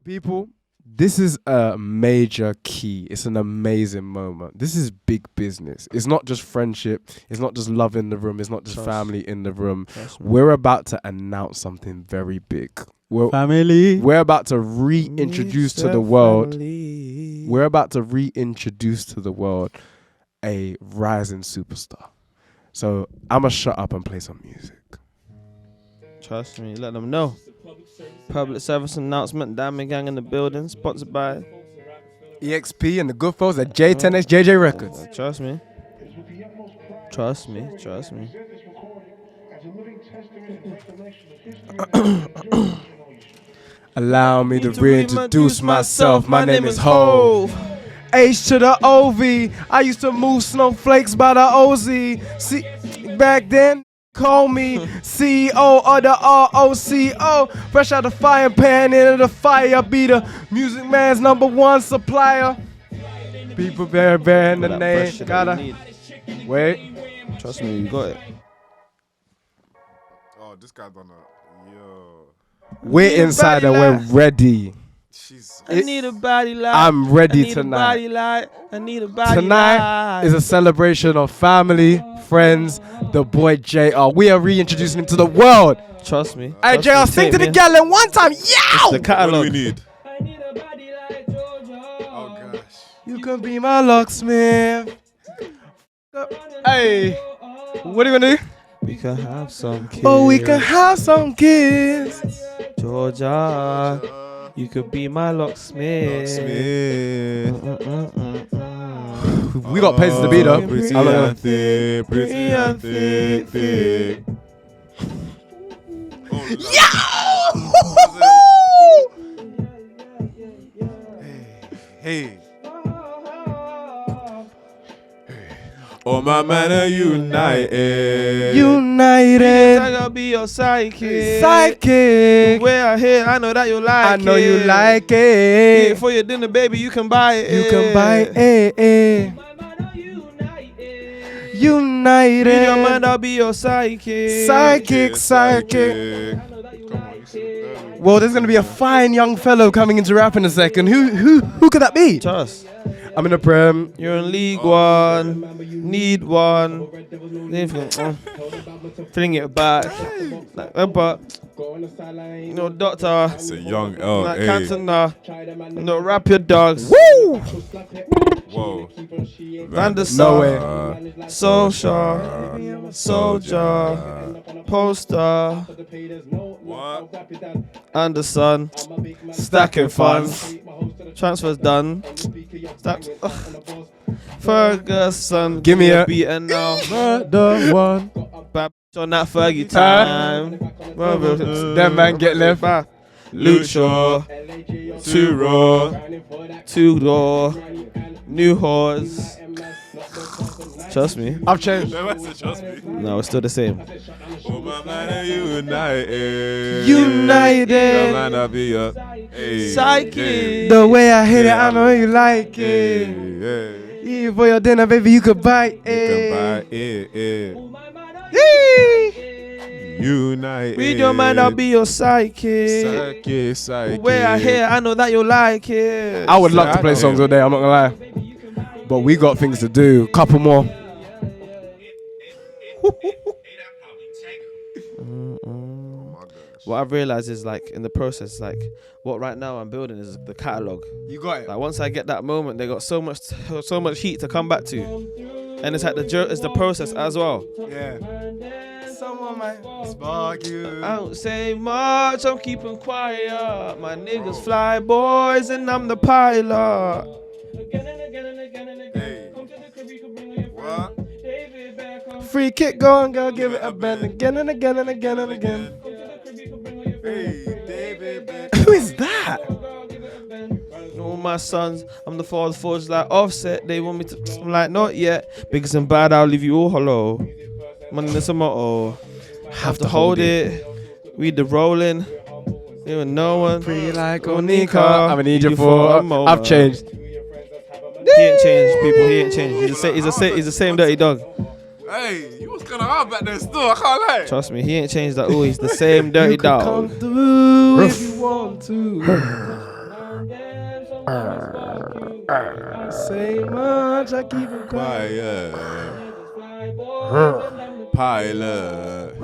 People, this is a major key. It's an amazing moment. This is big business. It's not just friendship. It's not just love in the room. It's not just family in the room. We're about to announce something very big. We're about to reintroduce to the world. We're about to reintroduce to the world a rising superstar. So I'ma shut up and play some music. Trust me, let them know. Public service announcement, Diamond Gang in the building, sponsored by EXP and the good folks at J10XJJ Records. Trust me. Trust me, trust me. Allow me to reintroduce myself. My name is Hove. H to the OV. I used to move snowflakes by the OZ. See, back then, call me CEO of the ROCO. Fresh out the frying pan into the fire. Be the music man's #1 supplier. People bear in the name. Gotta wait. Trust me, you got it. Oh, this guy done a yo. We're inside and we're ready. I need a body like. I'm ready tonight. I need a body Tonight is a celebration of family, friends, the boy JR. We are reintroducing him to the world. Trust me. Hey JR, sing to the gal in one time. Yow! The catalog. What do we need? Oh gosh. You can be my locksmith. Hey, what are you gonna do? We can have some kids. Oh, we can have some kids. Georgia, you could be my locksmith. We got places to be though. Pretty and thick, pretty and thick. Hey. Oh, my man are united. United. I gotta be your sidekick. Psychic. Where I hear, I know that you like it. I know you like Yeah, it. for your dinner, baby, you can buy it. You can buy it. United. In your mind, I'll be your sidekick. Psychic. Well, there's gonna be a fine young fellow coming into rap in a second. Who could that be? Trust. I'm in the Prem. You're in League One. Need one. Fling it back. Like, but you know, doctor. It's a young L. Like Hey. cancer, nah. No, rap your dogs. Woo! Whoa. Anderson. No way. Social. Soldier. Poster. What? Anderson. Stacking funds. Transfers done. Stack. Ferguson. Give me a beaten now. murder one. Bad on that Fergie time. That man get left. Lucha. Two raw. Two door. New horse. Trust me. I've changed. Trust me. No, it's still the same. Oh, my man are united. United. Man, I'll be your Psychic. The way I hit it, I know you like it. Yeah. Yeah, for your dinner, baby, you could buy it. You can buy it. United. Read your mind, I'll be your sidekick. Psychic. The way I hear, I know that you like it. I would love to play songs all day, I'm not gonna lie. But we got things to do. Couple more. What I've realized is, like, in the process, like, what right now I'm building is the catalog. You got it. Like, once I get that moment, they got so much heat to come back to, and it's like it's the process as well. Yeah. Someone might spark you. I don't say much, I'm keeping quiet. My niggas fly boys, and I'm the pilot. What? Free kick, go and go, give it a bend again and again and again and again. Hey, David. Who is that? All my sons, I'm the father forged like Offset. They want me to, I'm like, not yet. Biggest and bad, I'll leave you all hollow. Money in the motto. Have to hold it. Read the rolling. Even no one. Free like Onika. I'm gonna need you for a moment. I've changed. He ain't changed, people. He ain't changed. He's the same dirty dog. Hey, you was kind of hard back there still. I can't lie. Trust me, he ain't changed at all. He's the same dirty Come dog. through if you want to. Say much, I keep it quiet. Pilot.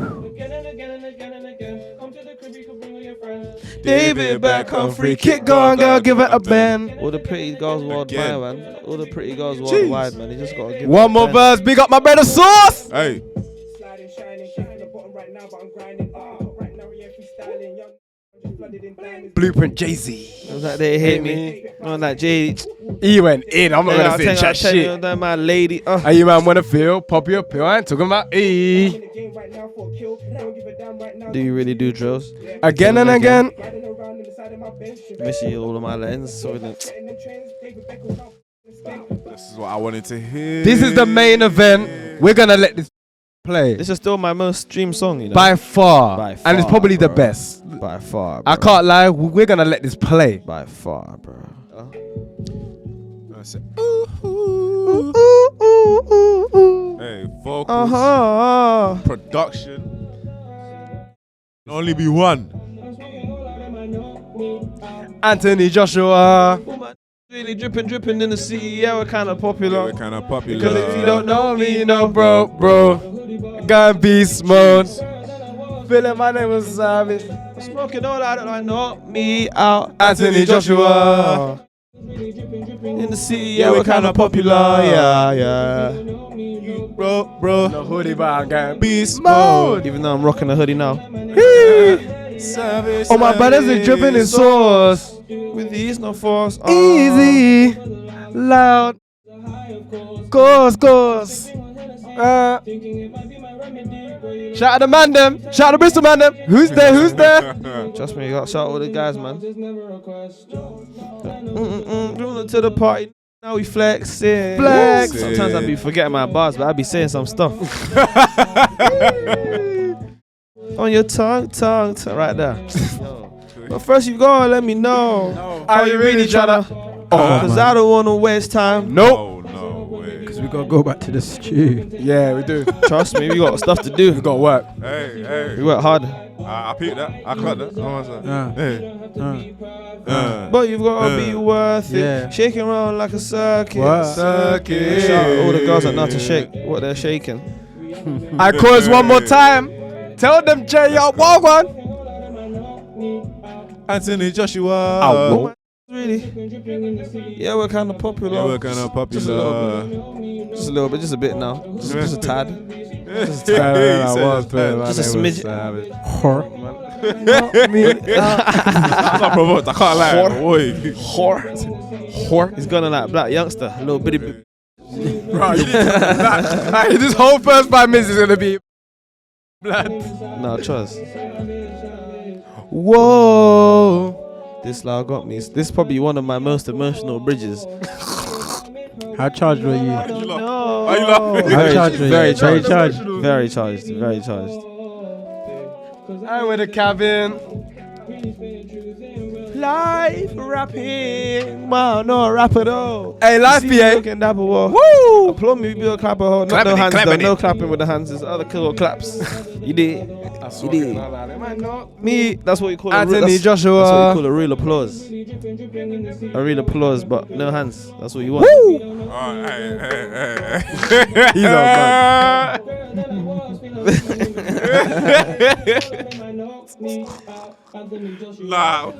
David Beckham, free kick, go on, girl, give it a bend. All the pretty girls worldwide, man. All the pretty girls worldwide, man. They just gotta give it One a more bend. verse, big up my brother Sauce. Hey. Blueprint Jay-Z. It was like they hate me. I'm like Jay. He went in. I'm not gonna say chat shit. That my lady. Are you man wanna feel? Pop your pill. I ain't talking about E. Do you really do drills? Again and again. Let me see all of my lens. So This is what I wanted to hear. This is the main event. We're gonna let this play. this is still my most streamed song, you know. By far. By And it's far, probably the bro. best. By far, bro. I can't lie. We're gonna let this play. By far, bro. I said, hey, vocals, Uh-huh. production. Can only be one. Anthony Joshua. Really dripping in the city. Yeah, we're kind of popular. We're kind of popular. Because if you don't know me, no bro. Gonna beast mode. Feeling my name was Savage. Smoking all out, like knock me out. Anthony Joshua. In the city, yeah, we're kind of popular. Yeah. bro. No hoodie, but I'm going Beast mode. Even though I'm rocking a hoodie now. Savage. All my brothers are dripping in sauce. With these, no force. Easy, loud, course. Shout out the man them. Shout out the Bristol man them. Who's there? Trust me, you got to shout out all the guys, man. Rolling to the party. Now we flexing. Flex. Sometimes I be forgetting my bars, but I be saying some stuff. On your tongue, right there. But first you gotta let me know. Are you really tryna? Cause I don't wanna waste time. Nope. No way. Because we got to go back to the stew. Yeah, we do. Trust me, we got stuff to do. We got work. Hey. We work hard. I peeped that. I cut that. Hey. But you've gotta be worth it. Yeah. Shaking around like a circuit. What? Shout out all the girls that know how to shake what they're shaking. I cause one more time. Tell them Jay, yo, walk on. Anthony Joshua. Oh, Really? Yeah, we're kind of popular. Yeah, we're kind of Just a little bit, just a bit now. Just a tad. Just Just Just a smidge. I'm not provoked. I can't lie. Boy. Whore. He's gonna like black youngster. A little bitty bit. Bro, this whole first 5 minutes is gonna be blood. No, trust. Whoa. This loud got me. This is probably one of my most emotional bridges. How charged were you? Why you laughing? How charged were you? Very Very charged. charged. Very charged. Very charged. I'm with the cabin. Life rapping. Wow, no rapper though. Hey, life See, PA. looking dapper, whoa. Woo. Applaud me, be a clapper. Not Clapping no it, hands though. clapping No it. clapping with the hands. There's other killer claps. You did. You did. Me, that's what you call Anthony a real, Joshua. That's what you call a real applause. A real applause, but no hands. That's what you want. Woo. Hey. He's on God. Nah.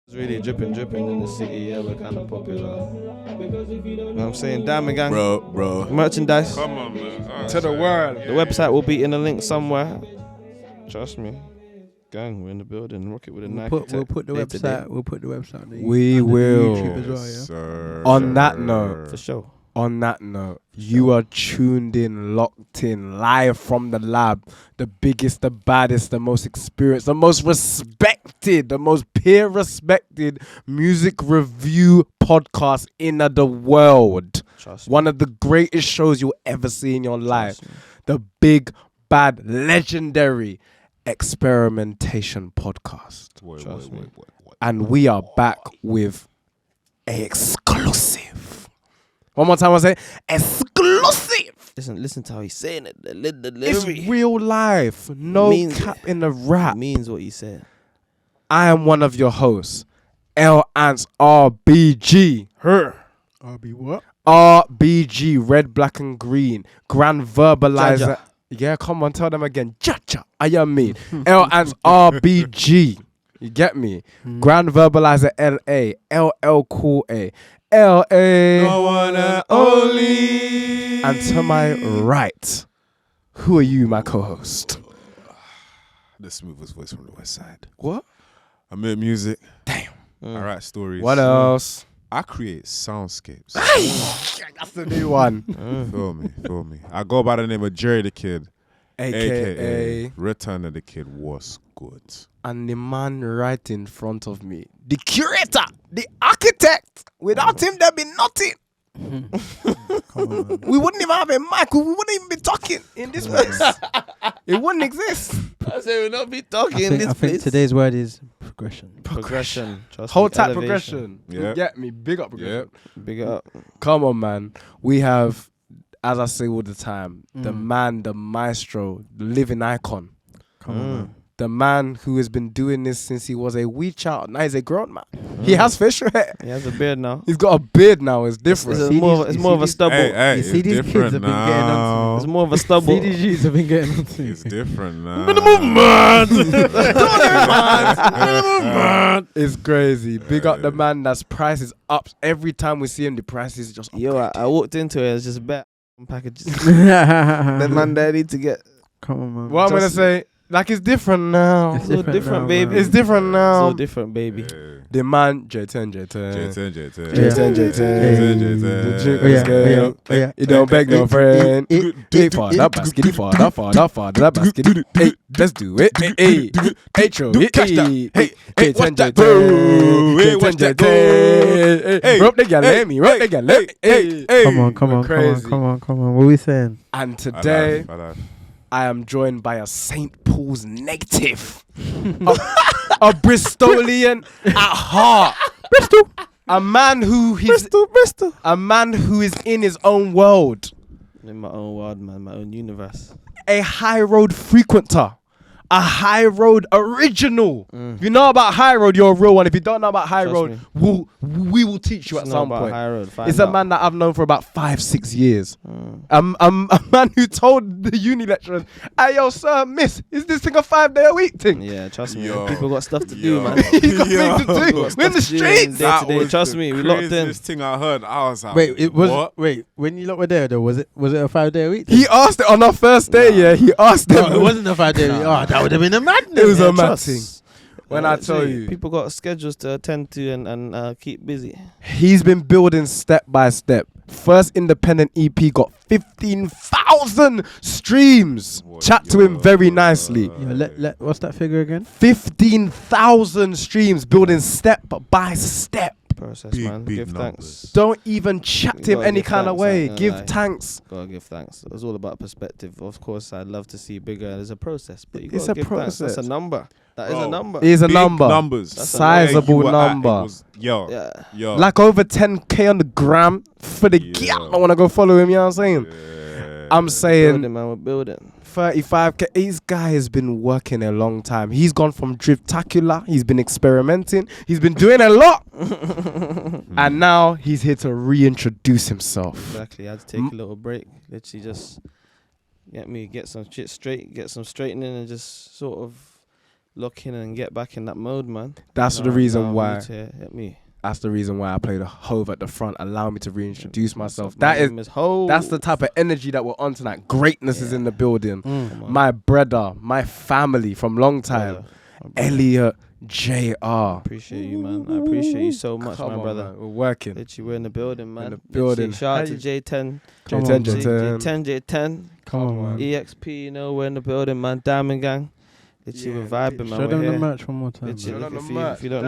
It's really dripping in the city. Yeah, we're kind of popular. You know what I'm saying? Diamond Gang. Bro. Merchandise. Come on, man. To the world. The website will be in the link somewhere. Trust me. Gang, we're in the building. Rocket with a Nike. We'll put the day to day. website. We'll put the website. On the We under the will. YouTube as well, yeah. Sir. On that note. For sure. On that note, you are tuned in, locked in, live from the lab. The biggest, the baddest, the most experienced, the most respected, the most peer respected music review podcast in the world. Trust me. One of the greatest shows you'll ever see in your life. Trust me. The big, bad, legendary Experimentation podcast. Wait. And we are back with a exclusive. One more time, I'll say exclusive. Listen to how he's saying it. The It's delivery. real life. No Means cap in the rap. Means what he said. I am one of your hosts, L Ants RBG. Her. I'll be what? RBG, red, black, and green. Grand verbalizer. Jaja. Yeah, come on, tell them again. Jaja. I am me. L Ants RBG. You get me? Grand verbalizer LA. LL Cool A. LA. No one and only. And to my right, who are you, my co-host? The smoothest voice from the West Side. What? I make music. Damn. I write stories. What else? I create soundscapes. That's the new one. Feel me. I go by the name of Jerry the Kid, AKA. Return of the Kid. Was good. And the man right in front of me, the curator, the architect. Without him, there'd be nothing. We wouldn't even have a mic. We wouldn't even be talking in this place. It wouldn't exist. I say we'll not be talking in I this think place. today's word is progression. Progression. Trust Whole me, type elevation. progression. Yeah. You get me? Big up progression. Big up. Come on, man. We have, as I say all the time, the man, the maestro, the living icon. Come on, man. The man who has been doing this since he was a wee child. Now he's a grown man. He has facial hair. He has a beard now. He's got a beard now. It's different. It's See more, these- it's you more see of a these- stubble. Hey, You it's see these kids different have been getting now. It's more of a stubble. CDGs have been getting onto me. It's different now. It's crazy. Big up the man that's prices up. Every time we see him, the prices just up. Yo, I walked into it. It's just bet packages. That man there need to get. Come on, man. What I'm gonna Just- say, like it's different now. It's all different, now, baby. man. It's different So now. different, baby. The man, J10. J10. The drink Oh, yeah, is good. oh, yeah. You don't beg no friend. Hey, for that basket, for that basket. Hey, let's do it. Hey, hey, throw it. Hey, watch that. Hey, watch that. Hey, rub the gal, let me, rub the gal, let me. Hey, Come on. Crazy. What are we saying? And today, Alive. I am joined by a St. Paul's native, a Bristolian at heart. Bristol. A man who Bristol. a man who is in his own world. In my own world, man. My own universe. A high road frequenter. A high road original. If you know about high road, you're a real one. If you don't know about high Trust road, me. we will teach you at Just know some about point. High Road. Find It's a out. man that I've known for about 5-6 years. A man who told the uni lecturers, "Hey, yo, sir, miss, is this thing a 5-day-a-week thing?" Yeah, trust me. Yo. People got stuff to do, Yo. man. He's got things to do. We're in the streets. Day to day. Trust me, we locked in. This thing I heard, I was like, Wait, when you lot were there though, was it a 5-day-a-week? He asked it on our first day, yeah. He asked them. No, it wasn't a 5-day-a-week. Oh, that would have been a madness. It was a Yeah, mad trust. thing. When I tell see, you, people got schedules to attend to and keep busy. he's been building step by step. First independent EP got 15,000 streams. Chat to him very nicely. Yo, what's that figure again? 15,000 streams, building step by step. Process, Big, man. big Give numbers. thanks. Don't even chat You to him gotta any give kind of thanks, I way. ain't gonna Give lie. thanks. Gotta give thanks. It's all about perspective. Of course, I'd love to see bigger. There's a process, but you It's gotta a give thanks. That's process. a number. That is Bro. a number. Is a Big number. numbers. That's a Sizable Where you were at, it number. was- Yo. Yeah. Like over 10K on the gram for the Yeah. gal. I want to go follow him, you know what I'm saying? I'm saying Building, man. We're building. 35K. This guy has been working a long time. He's gone from Driftacular. He's been experimenting. He's been doing a lot. And now he's here to reintroduce himself. Exactly. I had to take a little break. Literally just get some shit straight, get some straightening, and just sort of lock in and get back in that mode, man. That's Now- the reason now why. I'm here. Get me. That's the reason why I play the Hove at the front. Allow me to reintroduce myself. My That is. name Ho. That's the type of energy that we're on tonight. Greatness is in the building. Come on. My brother, my family from long time, Brother. My brother. Elliot JR. Appreciate you, man. I appreciate you so much, Come my on, brother. man. We're working. Literally, we're in the building, man. the building. Literally, shout out How to you- J10. Come J10, on, J10. J10. Come on, man. EXP, you know, we're in the building, man. Diamond Gang. Literally, we're vibing, man. Show we're them the here. merch one more time. Literally, bro. if you don't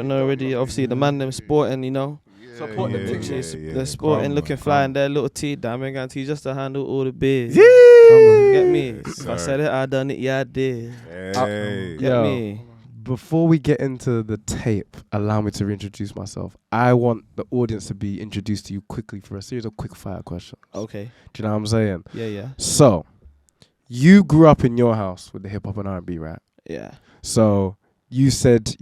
know, already, obviously the man them sporting, you know. Support the thing. They're sporting, looking fly in their little tee, Diamond Gang tee, just to handle all the biz. Come on. Get me? If I Sir. said it, I done it. Yeah, I did. Hey. Get Yo. me? Before we get into the tape, allow me to reintroduce myself. I want the audience to be introduced to you quickly for a series of quick fire questions. Okay. Do you know what I'm saying? Yeah. So, you grew up in your house with the hip hop and R&B, right? Yeah. So, you said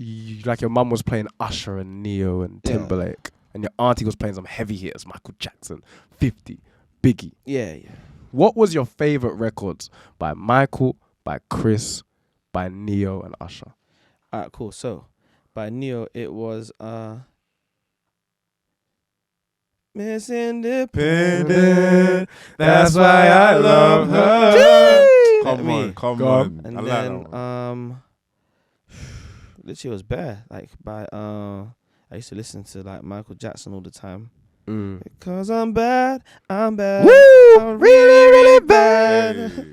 like your mum was playing Usher and Neo and Yeah. Timberlake, and your auntie was playing some heavy hitters, Michael Jackson, 50, Biggie. Yeah. What was your favorite records by Michael, by Chris, by Neo and Usher? Alright, cool. So by Neo, it was Miss Independent. That's why I love her. Come Me. on, come Go on. And I like then that one. literally it was bare. Like by I used to listen to like Michael Jackson all the time. Because I'm bad. Woo! I'm really bad.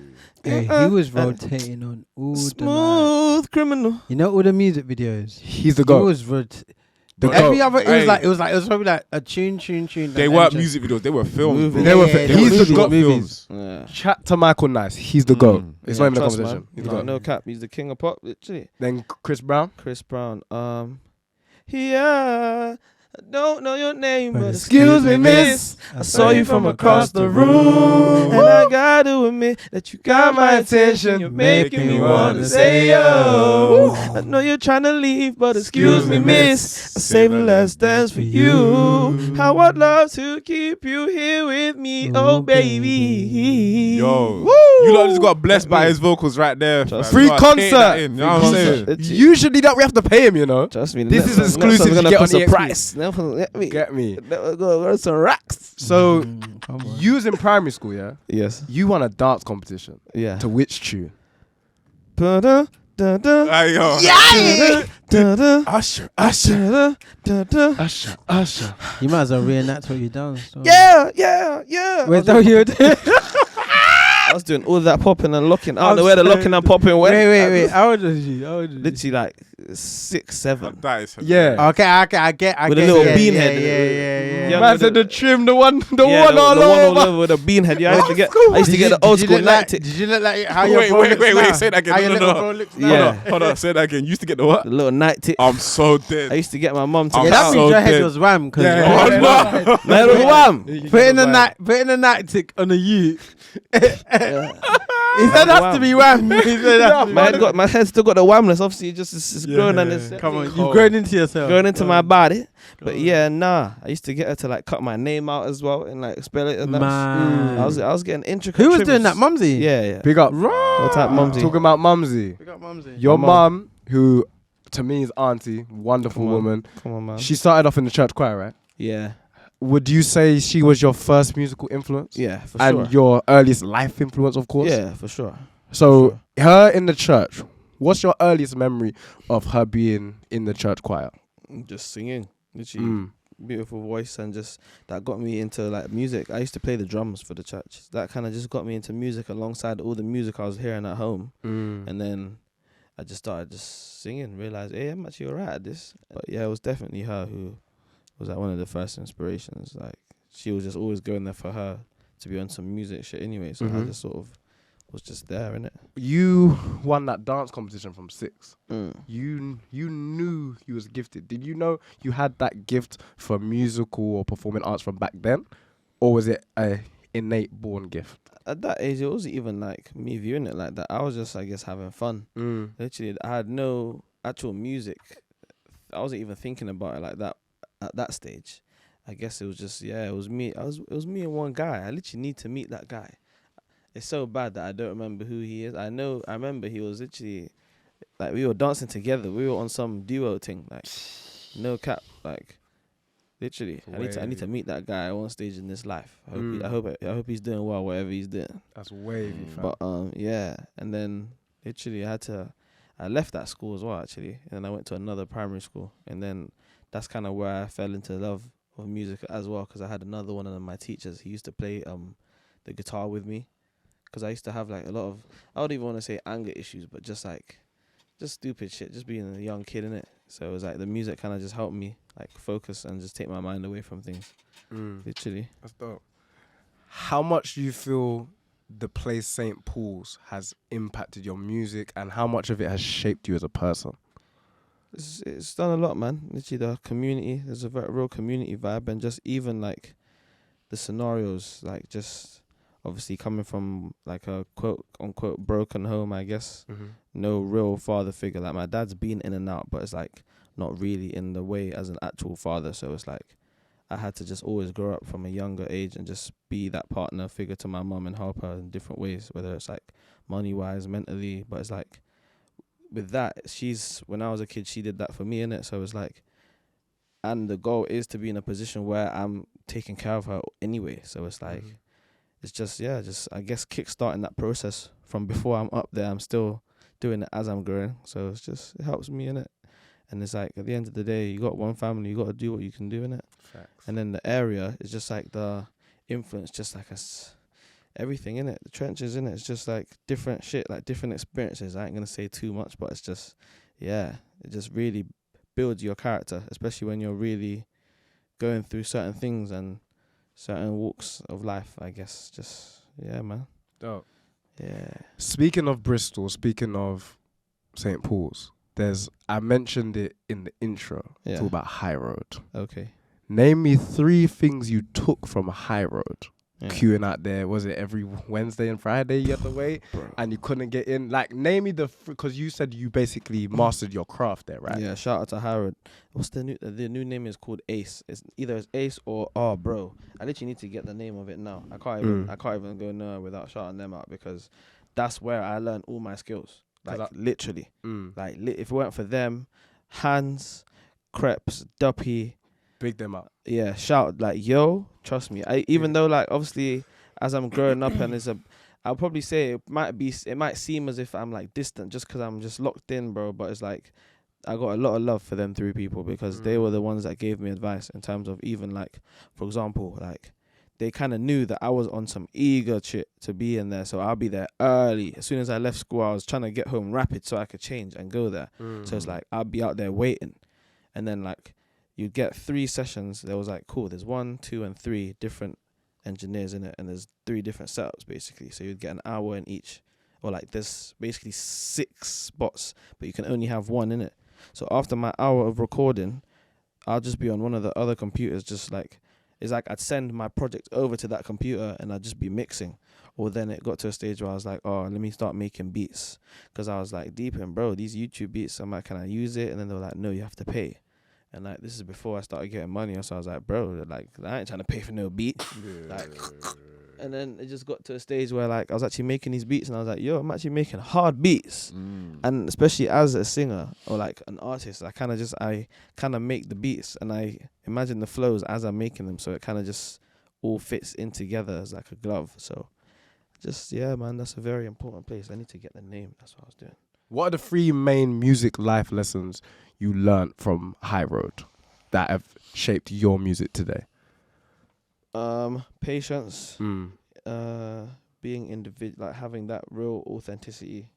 Hey, he was rotating on all the Smooth criminal. You know all the music videos. He's the He GOAT. was The every GOAT. other. It Hey. was probably like a tune. They and weren't just- music videos, they were films. Movies. bro. They were Yeah, fit. they He's were the short GOAT. movies. Yeah. Chat to Michael Nice. He's the GOAT. It's Yeah, not even a trust, conversation. man. He's the No, GOAT. no cap. He's the king of pop. Literally. Then Chris Brown. Chris Brown. Yeah. I don't know your name, but Excuse me, miss. I saw you from across the room, and I gotta admit that you got my attention. You're making me wanna say yo. I know you're trying to leave, but excuse me, miss. I saved the last dance for you. How I'd love to keep you here with me, oh baby. Yo, Woo! you lot just got blessed by his vocals right there. Trust fam. me. You gotta Free take concert. that in, you know what I'm saying? Usually that we have to pay him, you know. Trust me. This is exclusive you get on EXP. Get me. Get me. Go some racks. So Come on. you was in primary school, yeah? Yes. You won a dance competition. Yeah. To which tune? Hey, yo. Usher, Usher, Usher, Usher. You might as well reenact what you done. So. Yeah. Wait, that what you were doing? I was doing all that popping and locking. I don't know where the locking and popping went. Wait. How old was you? Literally like 6, 7. That is Yeah. Okay, I get. With a little yeah, bean yeah, head. Yeah. Yeah, Man with said the- the trim, the one Yeah, all over. with a bean head. Yeah, I used to get the old school night tick. Did you look like how your Wait, bro looks wait, now? say that again. How No, your no, little no. bro looks Yeah. now? Hold on, say that again. You used to get the what? The little night tick. I'm so I dead. used to get my mum to I'm Yeah, get that out. means so your head dead. was wham. Cause Yeah, Oh, yeah, no. Man, it was wham. putting a night tick on a you. He said has to be wham. He said has to be My head still got the whamless. Obviously, it's growing and it's Come on, you've grown into yourself. going into my body. But yeah, nah. I used to get her to like cut my name out as well and like spell it and that. Man. I was getting intricate. Who was doing trims. that, Mumsy? Yeah. Big up. What type, Mumsy? Talking about Mumsy. We got Mumsy. Your My mum, who to me is auntie, wonderful Come on. woman. Come on, man. She started off in the church choir, right? Yeah. Would you say she was your first musical influence? Yeah, for And sure. your earliest life influence, of course? Yeah, for sure. So, her in the church, what's your earliest memory of her being in the church choir? Just singing. Literally. Mm. Beautiful voice, and just that got me into like music. I used to play the drums for the church. That kind of just got me into music alongside all the music I was hearing at home. Mm. And then I just started just singing, realized, hey, I'm actually alright at this. But yeah, it was definitely her who was like one of the first inspirations. Like she was just always going there for her to be on some music shit anyway. So I Mhm. just sort of was just there, innit? You won that dance competition from 6. Mm. You knew you was gifted. Did you know you had that gift for musical or performing arts from back then? Or was it a innate born gift? At that age, it wasn't even like me viewing it like that. I was just, I guess, having fun. Literally, I had no actual music. I wasn't even thinking about it like that at that stage. I guess it was just, it was me. It was me and one guy. I literally need to meet that guy. It's so bad that I don't remember who he is. I remember he was literally, like, we were dancing together. We were on some duo thing, like, no cap, like, literally. I need to meet that guy at one stage in this life. I hope he's doing well, whatever he's doing. That's wavy, fam. But yeah, and then literally I left that school as well actually, and then I went to another primary school, and then that's kind of where I fell into love of music as well, because I had another one of my teachers. He used to play the guitar with me, because I used to have like a lot of, I don't even want to say anger issues, but just stupid shit, just being a young kid, innit? So it was like the music kind of just helped me like focus and just take my mind away from things. Literally. That's dope. How much do you feel the place St. Paul's has impacted your music, and how much of it has shaped you as a person? It's done a lot, man. Literally, the community, there's a real community vibe, and just even like the scenarios, like just obviously coming from like a quote unquote broken home, I guess. Mm-hmm. No real father figure. Like my dad's been in and out, but it's like not really in the way as an actual father. So it's like I had to just always grow up from a younger age and just be that partner figure to my mum and help her in different ways, whether it's like money wise, mentally. But it's like with that, when I was a kid, she did that for me, innit? So it's like, and the goal is to be in a position where I'm taking care of her anyway. So it's like, it's just I guess kickstarting that process from before I'm up there. I'm still doing it as I'm growing. So it helps me, innit? And it's like, at the end of the day, you got one family, you got to do what you can do, innit? Facts. And then the area is just like the influence, just like everything, innit? The trenches, innit? It's just like different shit, like different experiences. I ain't going to say too much, but it's just, it just really builds your character, especially when you're really going through certain things and certain walks of life, I guess. Just, man. Dope. Yeah. Speaking of Bristol, speaking of St. Paul's, I mentioned it in the intro. Yeah. It's all about High Road. Okay. Name me 3 things you took from High Road. Yeah. Queuing out there, was it every Wednesday and Friday you had to wait? Bro. And you couldn't get in? Like, name me because you said you basically mastered your craft there, right? Yeah, shout out to Harold. What's the new name is called Ace. It's either Ace or bro. I literally need to get the name of it now. I can't even go nowhere without shouting them out, because that's where I learned all my skills. Like literally. Like if it weren't for them, Hans, Creps, Duppy, Big them up. yeah, shout like, yo, trust me. Even though like obviously as I'm growing up and I'll probably say it might seem as if I'm like distant just because I'm just locked in, bro. But it's like I got a lot of love for them 3 people, because they were the ones that gave me advice in terms of even like, for example, like they kind of knew that I was on some eager shit to be in there. So I'll be there early. As soon as I left school, I was trying to get home rapid so I could change and go there. So it's like I'll be out there waiting. And then like you'd get 3 sessions. There was like, cool, there's 1, 2, and 3 different engineers in it. And there's 3 different setups basically. So you'd get an hour in each. Or like there's basically 6 spots, but you can only have 1 in it. So after my hour of recording, I'll just be on one of the other computers, just like, it's like I'd send my project over to that computer and I'd just be mixing. Or then it got to a stage where I was like, oh, let me start making beats. Because I was like, deep in, bro, these YouTube beats, I'm like, can I use it? And then they were like, no, you have to pay. And like, this is before I started getting money. So I was like, bro, like, I ain't trying to pay for no beat. Like, and then it just got to a stage where like I was actually making these beats and I was like, yo, I'm actually making hard beats. And especially as a singer or like an artist, I kind of make the beats and I imagine the flows as I'm making them. So it kind of just all fits in together as like a glove. So just, man, that's a very important place. I need to get the name. That's what I was doing. What are the 3 main music life lessons you learned from High Road that have shaped your music today? Patience, being individual, like having that real authenticity,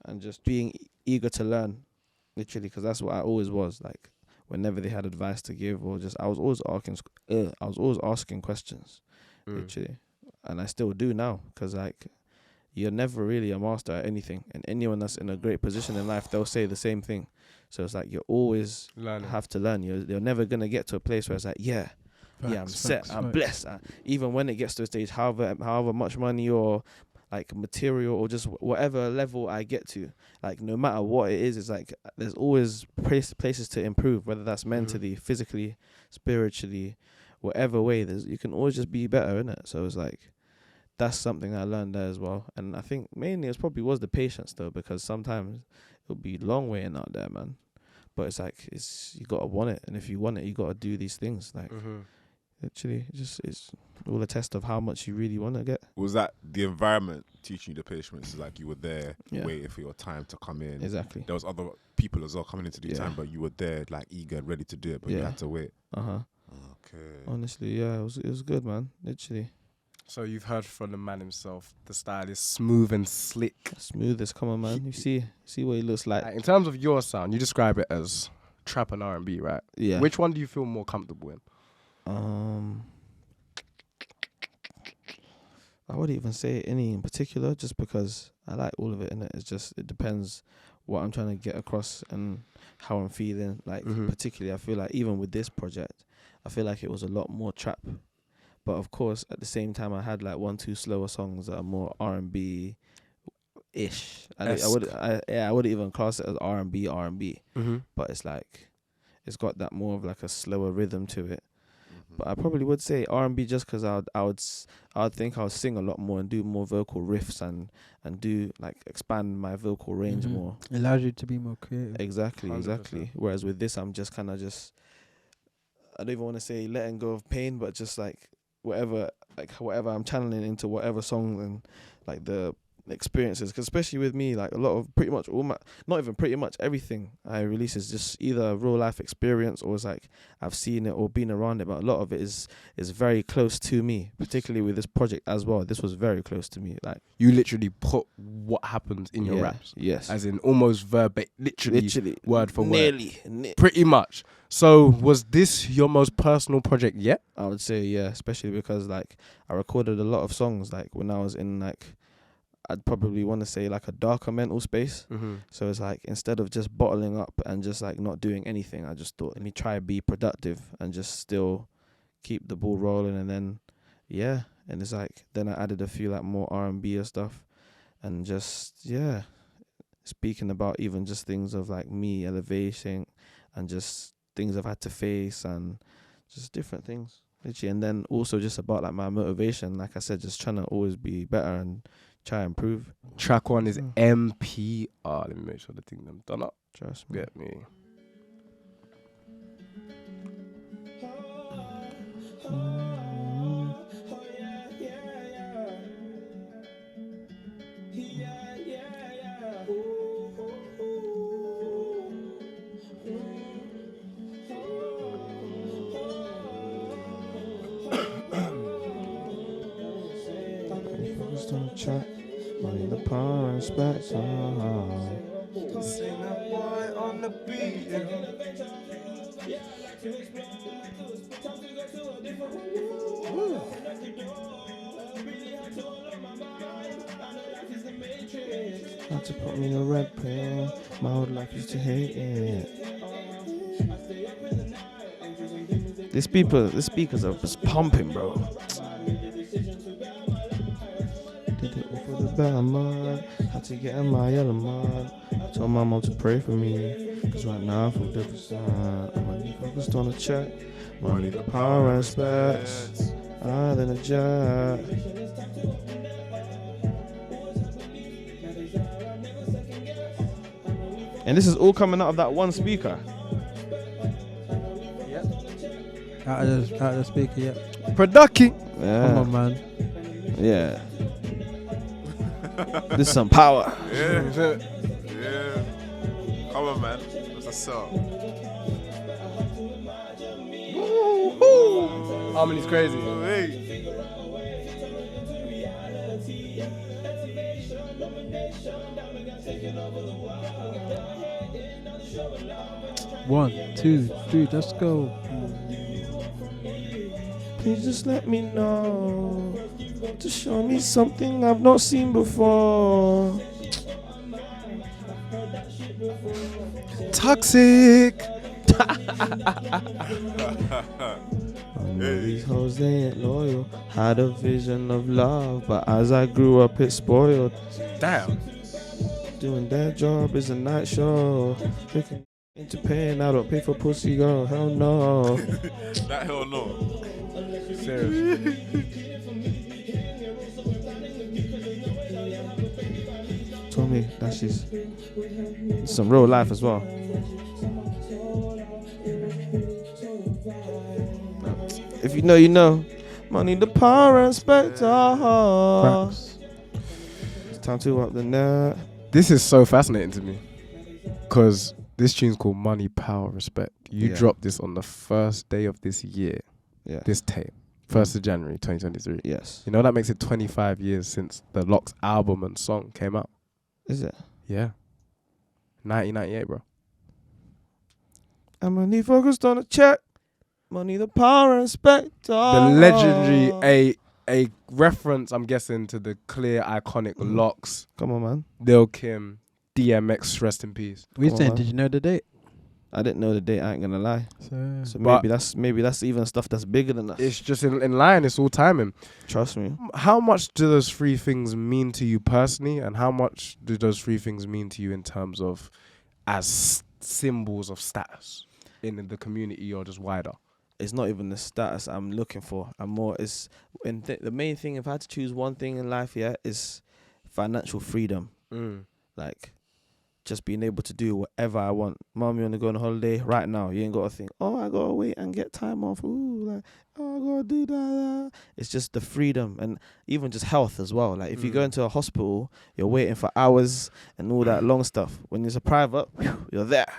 and just being eager to learn, literally, because that's what I always was. Like, whenever they had advice to give, or just I was always asking questions, literally, and I still do now, because like you're never really a master at anything, and anyone that's in a great position in life, they'll say the same thing. So it's like you always have to learn. You're never gonna get to a place where it's like, I'm set, I'm blessed. Even when it gets to a stage, however much money or like material or just whatever level I get to, like no matter what it is, it's like there's always places to improve, whether that's mentally, physically, spiritually, whatever way. You can always just be better, innit? So it's like that's something I learned there as well. And I think mainly it probably was the patience though, because sometimes it'll be long waiting out there, man. But it's like you gotta want it, and if you want it, you gotta do these things. Like literally, it's all a test of how much you really want to get. Was that the environment teaching you the patience? Like you were there waiting for your time to come in. Exactly. There was other people as well coming in to do time, but you were there like eager and ready to do it, but you had to wait. Okay. Honestly, it was good, man. Literally. So you've heard from the man himself. The style is smooth and slick. Smooth as, come on, man. You see what he looks like. In terms of your sound, you describe it as trap and R&B, right? Yeah. Which one do you feel more comfortable in? I wouldn't even say any in particular, just because I like all of it, and it depends what I'm trying to get across and how I'm feeling. Like particularly, I feel like even with this project, I feel like it was a lot more trap, But of course, at the same time, I had like 1-2 slower songs that are more R&B ish. I wouldn't even class it as R&B. But it's like it's got that more of like a slower rhythm to it. But I probably would say R&B just because I would think I would sing a lot more and do more vocal riffs and do like expand my vocal range more. It allows you to be more creative. Exactly. 100%. Whereas with this, I'm just kind of I don't even want to say letting go of pain, but just like whatever I'm channeling into whatever song and like the experiences. Because especially with me, like a lot of pretty much not even pretty much everything I release is just either a real life experience or it's like I've seen it or been around it. But a lot of it is very close to me, particularly with this project as well. This was very close to me. Like You literally put what happens in your raps. Yes. As in almost verbatim, literally word for word. Nearly. Pretty much. So was this your most personal project yet? I would say, yeah, especially because like I recorded a lot of songs like when I was in like, I'd probably want to say like a darker mental space. So it's like instead of just bottling up and just like not doing anything, I just thought, let me try be productive and just still keep the ball rolling. And then, yeah, and it's like, then I added a few like more R&B stuff and just, yeah, speaking about even just things of like me elevating and just things I've had to face and just different things. Literally. And then also just about like my motivation, like I said, just trying to always be better and try and improve. Track 1 is MPR. Let me make sure the thing them done up. Trust me. Get me. Money, the power, respect. Sing that boy on the beat. Had to put me in a red pill. My whole life used to hate it. The speakers are just pumping, bro. Did it all for the better, man. Had to get in my yellow, man. Told my mom to pray for me. Cause right now I feel different. I'm only focused on the check. Money, the power and respect. Than a jet. And this is all coming out of that one speaker. Out of the speaker, yeah. Production. Yeah. Come on, man. Yeah. This is some power. Yeah. Come on, man. That's a song. Harmony's crazy. Hey. 1, 2, 3, let's go. Please just let me know to show me something I've not seen before. Toxic. These hoes, they ain't loyal. Had a vision of love, but as I grew up, it spoiled. Damn. Doing that job is a night show. Looking into pain, I don't pay for pussy, girl. Hell no. That hell no. Seriously. Told me that she's some real life as well. If you know, you know. Money, the power, and respect. It's time to up the net. This is so fascinating to me because this tune's called Money, Power, Respect. You dropped this on the first day of this year. Yeah. This tape. 1st of January 2023. Yes. You know that makes it 25 years since the Locks album and song came out. Is it? Yeah. 1998, bro. I'm only focused on a check. Money, the power, and respect. The legendary, a reference, I'm guessing, to the clear, iconic Locks. Come on, man. Lil Kim, DMX, rest in peace. We Come on, saying, man. did you know the date? I didn't know the date. I ain't gonna lie. So But maybe that's even stuff that's bigger than that. it's just in line. It's all timing. Trust me. How much do those three things mean to you personally, and how much do those three things mean to you in terms of as symbols of status in the community or just wider? It's not even the status I'm looking for. I'm more. It's the main thing. If I had to choose one thing in life, is financial freedom. Like, just being able to do whatever I want. Mom, you want to go on a holiday right now? You ain't got to think, oh, I got to wait and get time off. Ooh, like, oh, I got to do that. It's just the freedom, and even just health as well. Like, if you go into a hospital, you're waiting for hours and all that long stuff. When it's a private, you're there.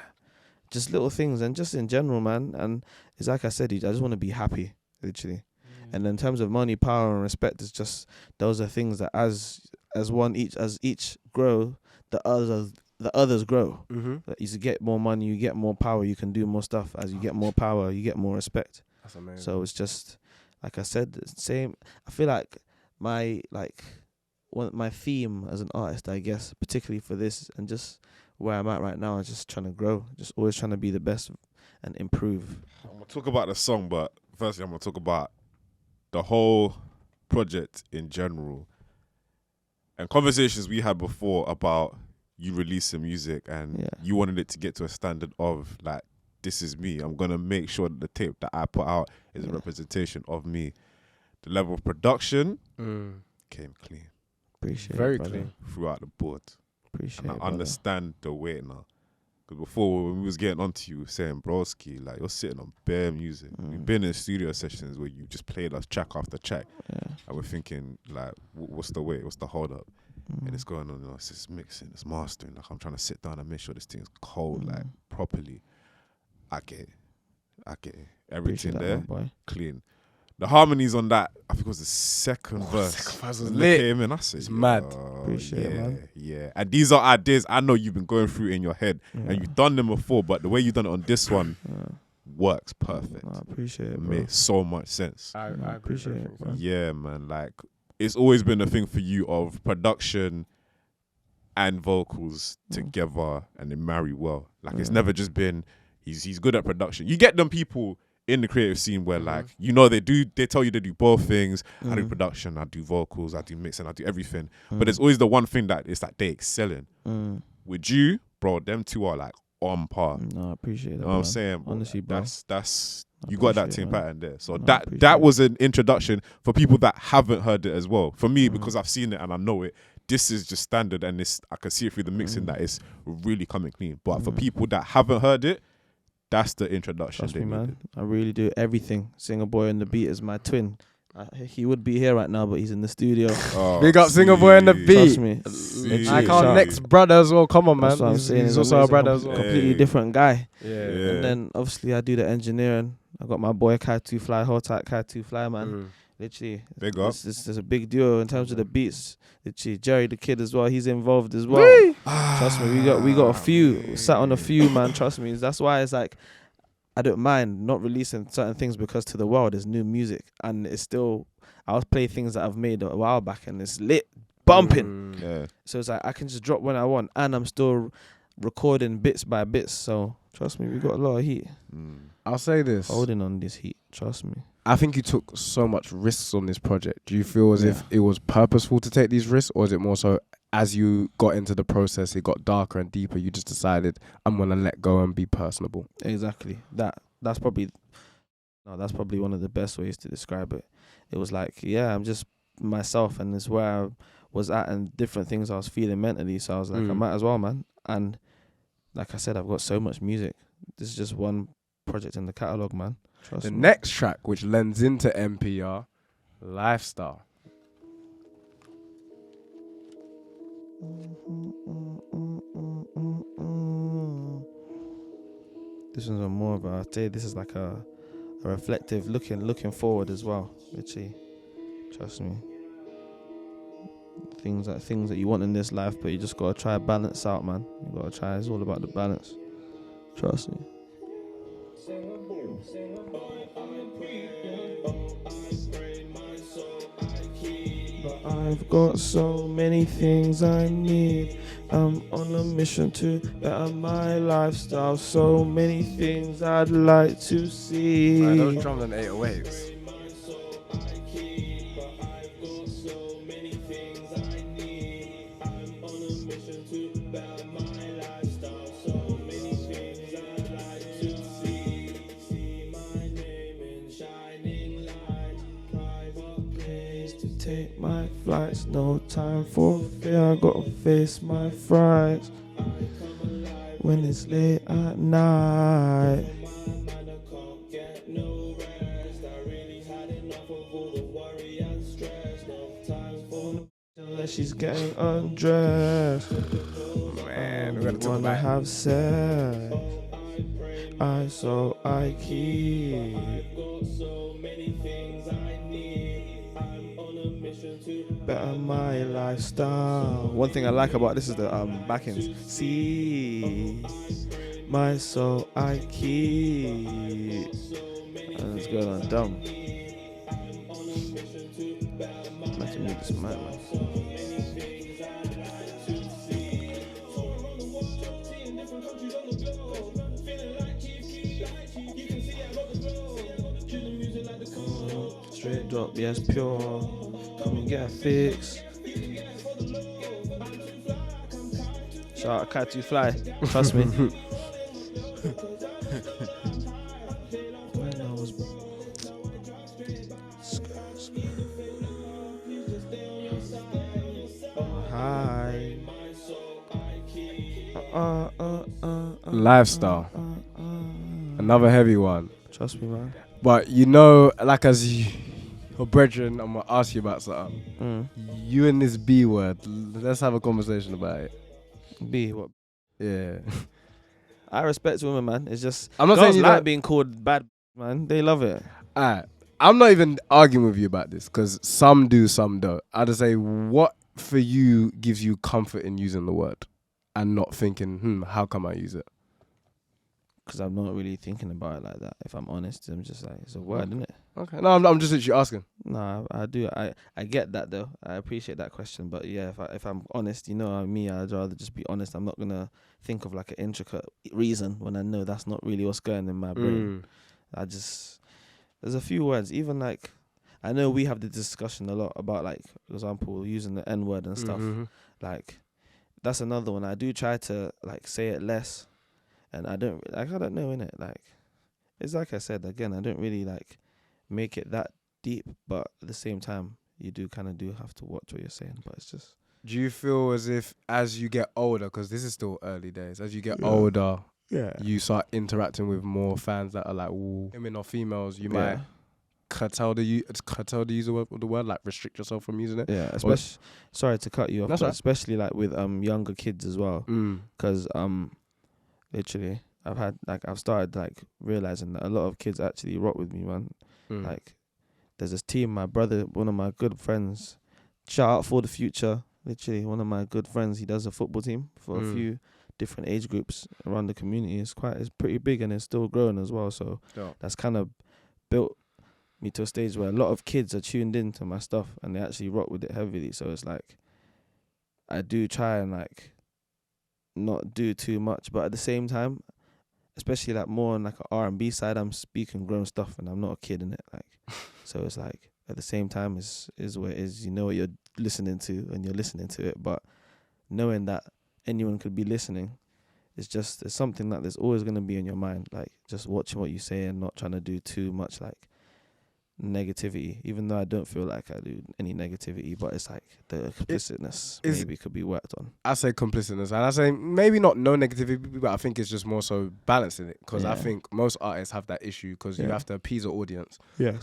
Just little things, and just in general, man. And it's like I said, I just want to be happy, literally. And in terms of money, power, and respect, it's just those are things that as each grow, the others grow. Like, you get more money, you get more power, you can do more stuff. As you get more power, you get more respect. That's amazing. So it's just, like I said, the same. I feel like my theme as an artist, I guess, particularly for this and just where I'm at right now, is just trying to grow, just always trying to be the best and improve. I'm gonna talk about the song, but firstly, I'm gonna talk about the whole project in general and conversations we had before about you releasing music and you wanted it to get to a standard of like, this is me. I'm gonna make sure that the tape that I put out is a representation of me. The level of production came clean. Appreciate Very it, clean throughout the board. Appreciate and it, I understand the weight now. Because before, when we was getting onto you, saying, broski, like, you're sitting on bare music. We've been in studio sessions where you just played us track after track. And we're thinking, like, what's the weight? What's the hold up? And it's going on, it's just mixing, it's mastering. Like, I'm trying to sit down and make sure this thing's cold, like, properly. I get it. Everything that, there, boy. clean. The harmonies on that, I think it was the second verse. Second verse was When lit. they came in, I said, It's mad. Appreciate it, man. Yeah. And these are ideas I know you've been going through in your head. And you've done them before, but the way you've done it on this one works perfect. I appreciate it, It bro. makes so much sense. I appreciate it, man. Yeah, man. Like, it's always been a thing for you of production and vocals together, and they marry well. Like, it's never just been, he's good at production. You get them people in the creative scene where like, they tell you they do both things. I do production, I do vocals, I do mixing, I do everything. But there's always the one thing that is like they excel in. With you, bro, them two are like on par. No, I appreciate it. You know what I'm saying? Bro? Honestly, bro. That's you got that team pattern there. So No, I that was an introduction for people that haven't heard it as well. For me, because I've seen it and I know it, this is just standard, and I can see it through the mixing that it's really coming clean. But for people that haven't heard it, that's the introduction. Trust me, man. I really do everything. Singer Boy on the beat is my twin. He would be here right now, but he's in the studio. Big up Singer Boy on the beat. Trust me. I can't next brother as well. Come on, man. That's what I'm saying. He's also a brother as well. Completely different guy. Yeah. And then obviously I do the engineering. I got my boy Kai 2 Fly, hold tight Kai 2 Fly, man. Literally, Big up. It's a big duo in terms of the beats. Literally, Jerry the Kid as well. He's involved as well. Trust me, we got a few sat on a few, man. Trust me, that's why it's like I don't mind not releasing certain things, because to the world is new music, and it's still I'll play things that I've made a while back and it's lit, bumping. Yeah. So it's like I can just drop when I want, and I'm still recording bits by bits. So trust me, we got a lot of heat. I'll say this. Holding on this heat. Trust me. I think you took so much risks on this project. Do you feel as if it was purposeful to take these risks, or is it more so as you got into the process, it got darker and deeper, you just decided, I'm going to let go and be personable? Exactly. That's probably one of the best ways to describe it. It was like, I'm just myself, and it's where I was at and different things I was feeling mentally. So I was like, I might as well, man. And like I said, I've got so much music. This is just one project in the catalogue, man. Trust the me. next track, which lends into NPR, Lifestyle. This one's a more of a, I'd say this is like a reflective looking forward as well. Literally, trust me. Things that you want in this life, but you just gotta try to balance out, man. You gotta try. It's all about the balance. Trust me. But I've got so many things I need. I'm on a mission to better my lifestyle. So many things I'd like to see. Man, those drums and 808s. Take my flights, no time for fear. I gotta face my frights when it's late at night. Unless she's getting undressed. Man, we're We gonna talk wanna about have sex. I keep. Better my lifestyle. One thing I like about this is the backings. See my soul I keep. And it's going on dumb. Imagine me this man. Straight drop, yes, pure. Come and get a fix. Shout out Cat to Fly. Trust me. When I was high. Lifestyle. Another heavy one. Trust me, man. But you know, like as your brethren, I'm gonna ask you about something. You and this B word, let's have a conversation about it. B, what? Yeah. I respect women, man. It's just I'm not girls saying you like don't- being called bad, man. They love it. Alright. I'm not even arguing with you about this because some do, some don't. I just say, what for you gives you comfort in using the word and not thinking, how come I use it? Because I'm not really thinking about it like that. If I'm honest, I'm just like, it's a word, isn't it? Okay. No, I'm just literally asking. No, I do. I get that though. I appreciate that question. But yeah, if I'm honest, you know me, I'd rather just be honest. I'm not gonna think of like an intricate reason when I know that's not really what's going in my brain. There's a few words, even like, I know we have the discussion a lot about, like, for example, using the N word and stuff. Like, that's another one. I do try to like say it less, and I don't know, innit? Like, it's like I said again, I don't really like make it that deep, but at the same time, you do have to watch what you're saying. But it's just. Do you feel as if as you get older, because this is still early days, as you get older, you start interacting with more fans that are like, women or females, you might curtail the use of the word, like restrict yourself from using it. Yeah, especially. Sorry to cut you off, That's but right. especially like with younger kids as well, because literally I've started like realizing that a lot of kids actually rock with me, man. Like, there's this team, my brother, one of my good friends, shout out for the future. Literally, one of my good friends, he does a football team for a few different age groups around the community. It's pretty big, and it's still growing as well. So that's kind of built me to a stage where a lot of kids are tuned into my stuff and they actually rock with it heavily. So it's like, I do try and like not do too much, but at the same time, especially like more on like an R&B side, I'm speaking grown stuff and I'm not a kid in it. Like, so it's like, at the same time, is what it is. You know what you're listening to and you're listening to it, but knowing that anyone could be listening, it's something that there's always going to be in your mind. Like, just watching what you say and not trying to do too much like negativity, even though I don't feel like I do any negativity, but it's like the complicitness maybe could be worked on. I say complicitness, and I say maybe not no negativity, but I think it's just more so balancing it, because I think most artists have that issue, because you have to appease the audience,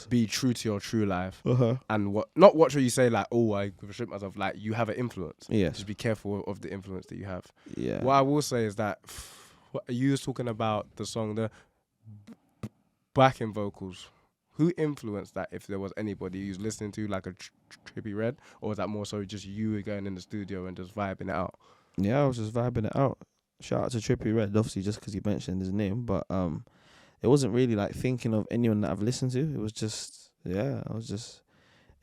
be true to your true life, and not watch what you say like, oh, I restrict myself, like you have an influence. Just be careful of the influence that you have. What I will say is that you was talking about the song, the backing vocals. Who influenced that, if there was anybody who's listening to like a Trippie Redd, or was that more so just you going in the studio and just vibing it out? Yeah, I was just vibing it out. Shout out to Trippie Redd, obviously just because you mentioned his name, but it wasn't really like thinking of anyone that I've listened to. It was just, I was just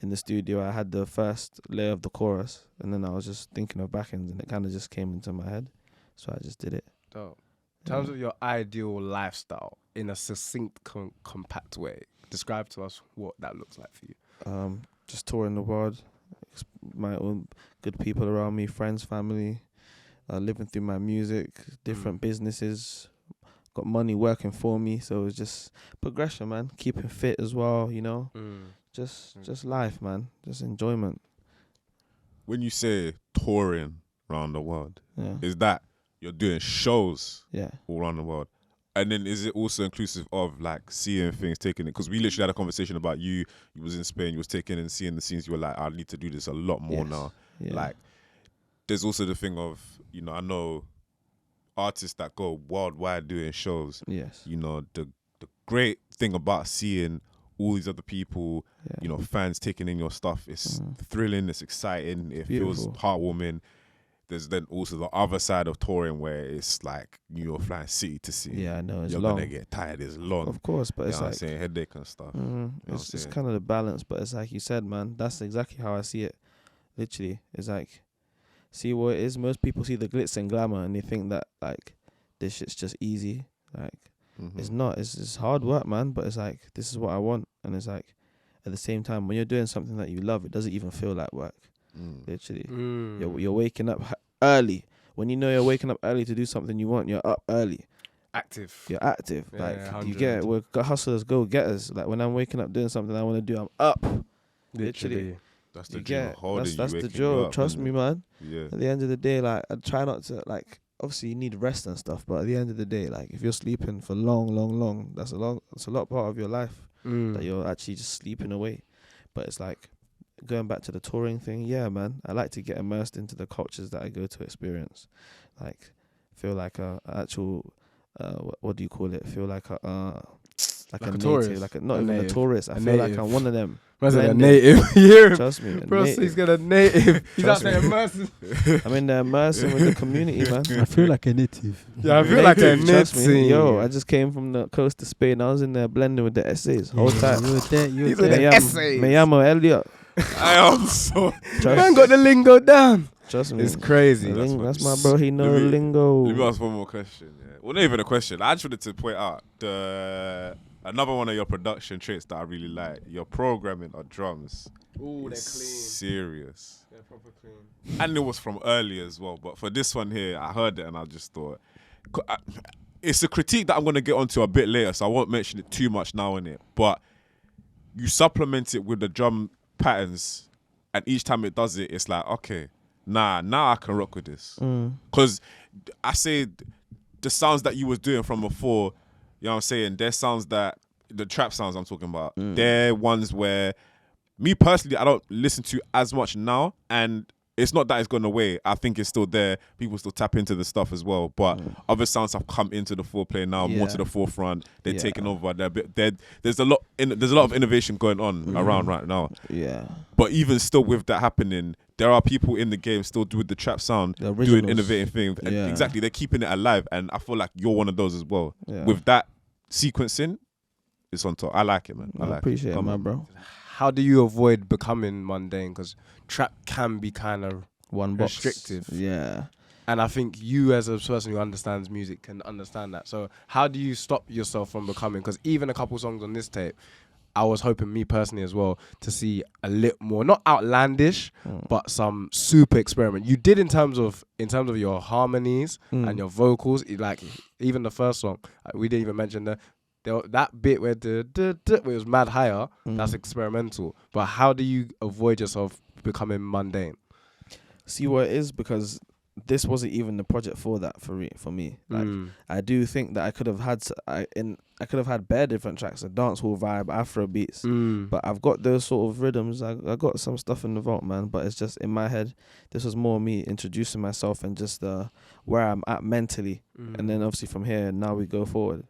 in the studio, I had the first layer of the chorus, and then I was just thinking of backends, and it kind of just came into my head, so I just did it. Dope. In terms of your ideal lifestyle, in a succinct, compact way, describe to us what that looks like for you. Just touring the world, my own good people around me, friends, family, living through my music, different businesses, got money working for me, so it's just progression, man. Keeping fit as well, you know. Just life, man. Just enjoyment. When you say touring around the world, Yeah. is that you're doing shows Yeah. all around the world? And then is it also inclusive of like seeing things, taking it? Because we literally had a conversation about you was in Spain, you was taking and seeing the scenes, you were like, I need to do this a lot more now. Yeah. Like, there's also the thing of, you know, I know artists that go worldwide doing shows. Yes. You know, the great thing about seeing all these other people, you know, fans taking in your stuff, it's thrilling, it's exciting, it feels heartwarming. There's then also the other side of touring where it's like you're flying city to city. Yeah, I know, it's you're long. gonna get tired, it's long. Of course, but You it's know what like I'm saying, headache and stuff. it's kind of the balance, but it's like you said, man, that's exactly how I see it. Literally, it's like, see what it is. Most people see the glitz and glamour and they think that like this shit's just easy. Like it's not. It's hard work, man. But it's like this is what I want, and it's like at the same time when you're doing something that you love, it doesn't even feel like work. Literally, you're waking up early. When you know you're waking up early to do something you want, you're up early. Active. You're active. Yeah, like 100. you get it. We're hustlers, go getters. Like when I'm waking up doing something I want to do, I'm up. Literally. That's the You dream. get Holding that's you, the waking job. you up, Trust me, man. Yeah. At the end of the day, like I try not to like. Obviously, you need rest and stuff, but at the end of the day, like if you're sleeping for long, that's a lot part of your life that you're actually just sleeping away. But it's like going back to the touring thing. Yeah, man, I like to get immersed into the cultures that I go to experience. Like feel like a actual what do you call it? Feel like a like a tourist, native, like not a even native. a tourist. I A feel like native. I'm one of them. Man's like a Blended. native. You hear him? Trust me, a Bro, so native. he's got a native. He's out Trust there me. immersing. I'm in there immersing with the community, man. I feel like a native. Yeah, I feel like a Trust me. native. Yo, I just came from the coast of Spain. I was in there blending with the essays whole time. You were there. You were He's with there. the essays. Me llamo Elliot. I am so. Man got the lingo down. Trust me. It's crazy. That's my bro. He know Let the me- lingo. Let me ask one more question. Yeah. Well, not even a question. I just wanted to point out another one of your production traits that I really like. Your programming of drums. Ooh, is serious. They're proper clean. And it was from earlier as well. But for this one here, I heard it and I just thought, it's a critique that I'm going to get onto a bit later, so I won't mention it too much now in it. But you supplement it with the drum patterns, and each time it does it, it's like, okay, now I can rock with this. Because I say the sounds that you was doing from before, you know what I'm saying, they're sounds that, the trap sounds I'm talking about, they're ones where, me personally, I don't listen to as much now, and it's not that it's gone away. I think it's still there. People still tap into the stuff as well, but other sounds have come into the foreplay now, more to the forefront. They're taking over. There's a lot of innovation going on around right now. Yeah. But even still, with that happening, there are people in the game still doing the trap sound, The doing originals. innovative things. And Yeah. exactly, they're keeping it alive, and I feel like you're one of those as well. Yeah. With that sequencing, it's on top. I like it, man. I I like appreciate it, Come my on. bro. How do you avoid becoming mundane? Because trap can be kind of One box. restrictive. Yeah. And I think you, as a person who understands music, can understand that. So how do you stop yourself from becoming? Because even a couple songs on this tape, I was hoping, me personally as well, to see a little more, not outlandish, but some super experiment. You did in terms of your harmonies and your vocals. Like even the first song, we didn't even mention that bit where where it was mad higher. That's experimental. But how do you avoid yourself becoming mundane? See what it is, because this wasn't even the project for that for me. Like I do think that I could have had bare different tracks, a dancehall vibe, Afro beats. But I've got those sort of rhythms. I got some stuff in the vault, man. But it's just in my head. This was more me introducing myself and just where I'm at mentally, and then obviously from here now we go forward.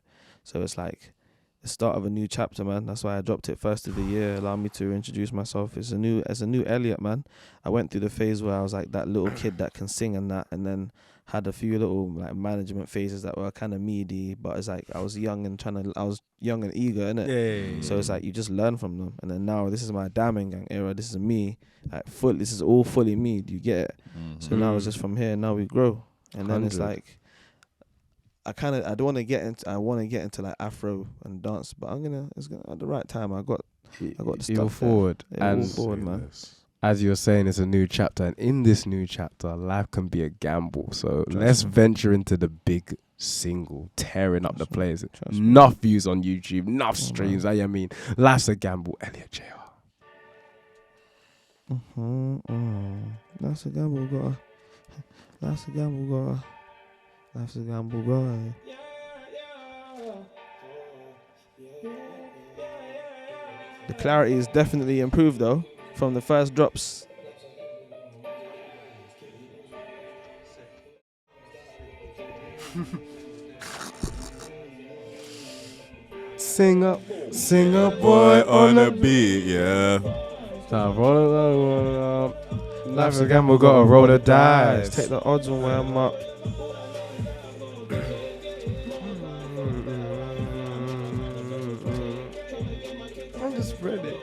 So it's like the start of a new chapter, man. That's why I dropped it first of the year. Allow me to introduce myself. It's a new Elliot, man. I went through the phase where I was like that little kid that can sing and that, and then had a few little like management phases that were kind of meaty, but it's like I was young and eager, innit? Yeah. So it's like you just learn from them. And then now this is my Diamond Gang era. This is me, like this is all fully me. Do you get it? So now it's just from here. Now we grow, and then it's 100. like I want to get into like Afro and dance, but it's gonna at the right time. I got the stuff You're there. forward, Yeah, and all forward, man. as you're saying, it's a new chapter, and in this new chapter, life can be a gamble. So let's venture into the big single, tearing up the place. Enough views on YouTube, enough streams. I mean, life's a gamble. Elliot Jr. Life's a gamble, life's a gamble, life's a gamble, The clarity is definitely improved though from the first drops. Sing up, Boy on the beat, yeah. Life's a gamble, gotta roll the dice. Take the odds on where I'm up. I'm just ready.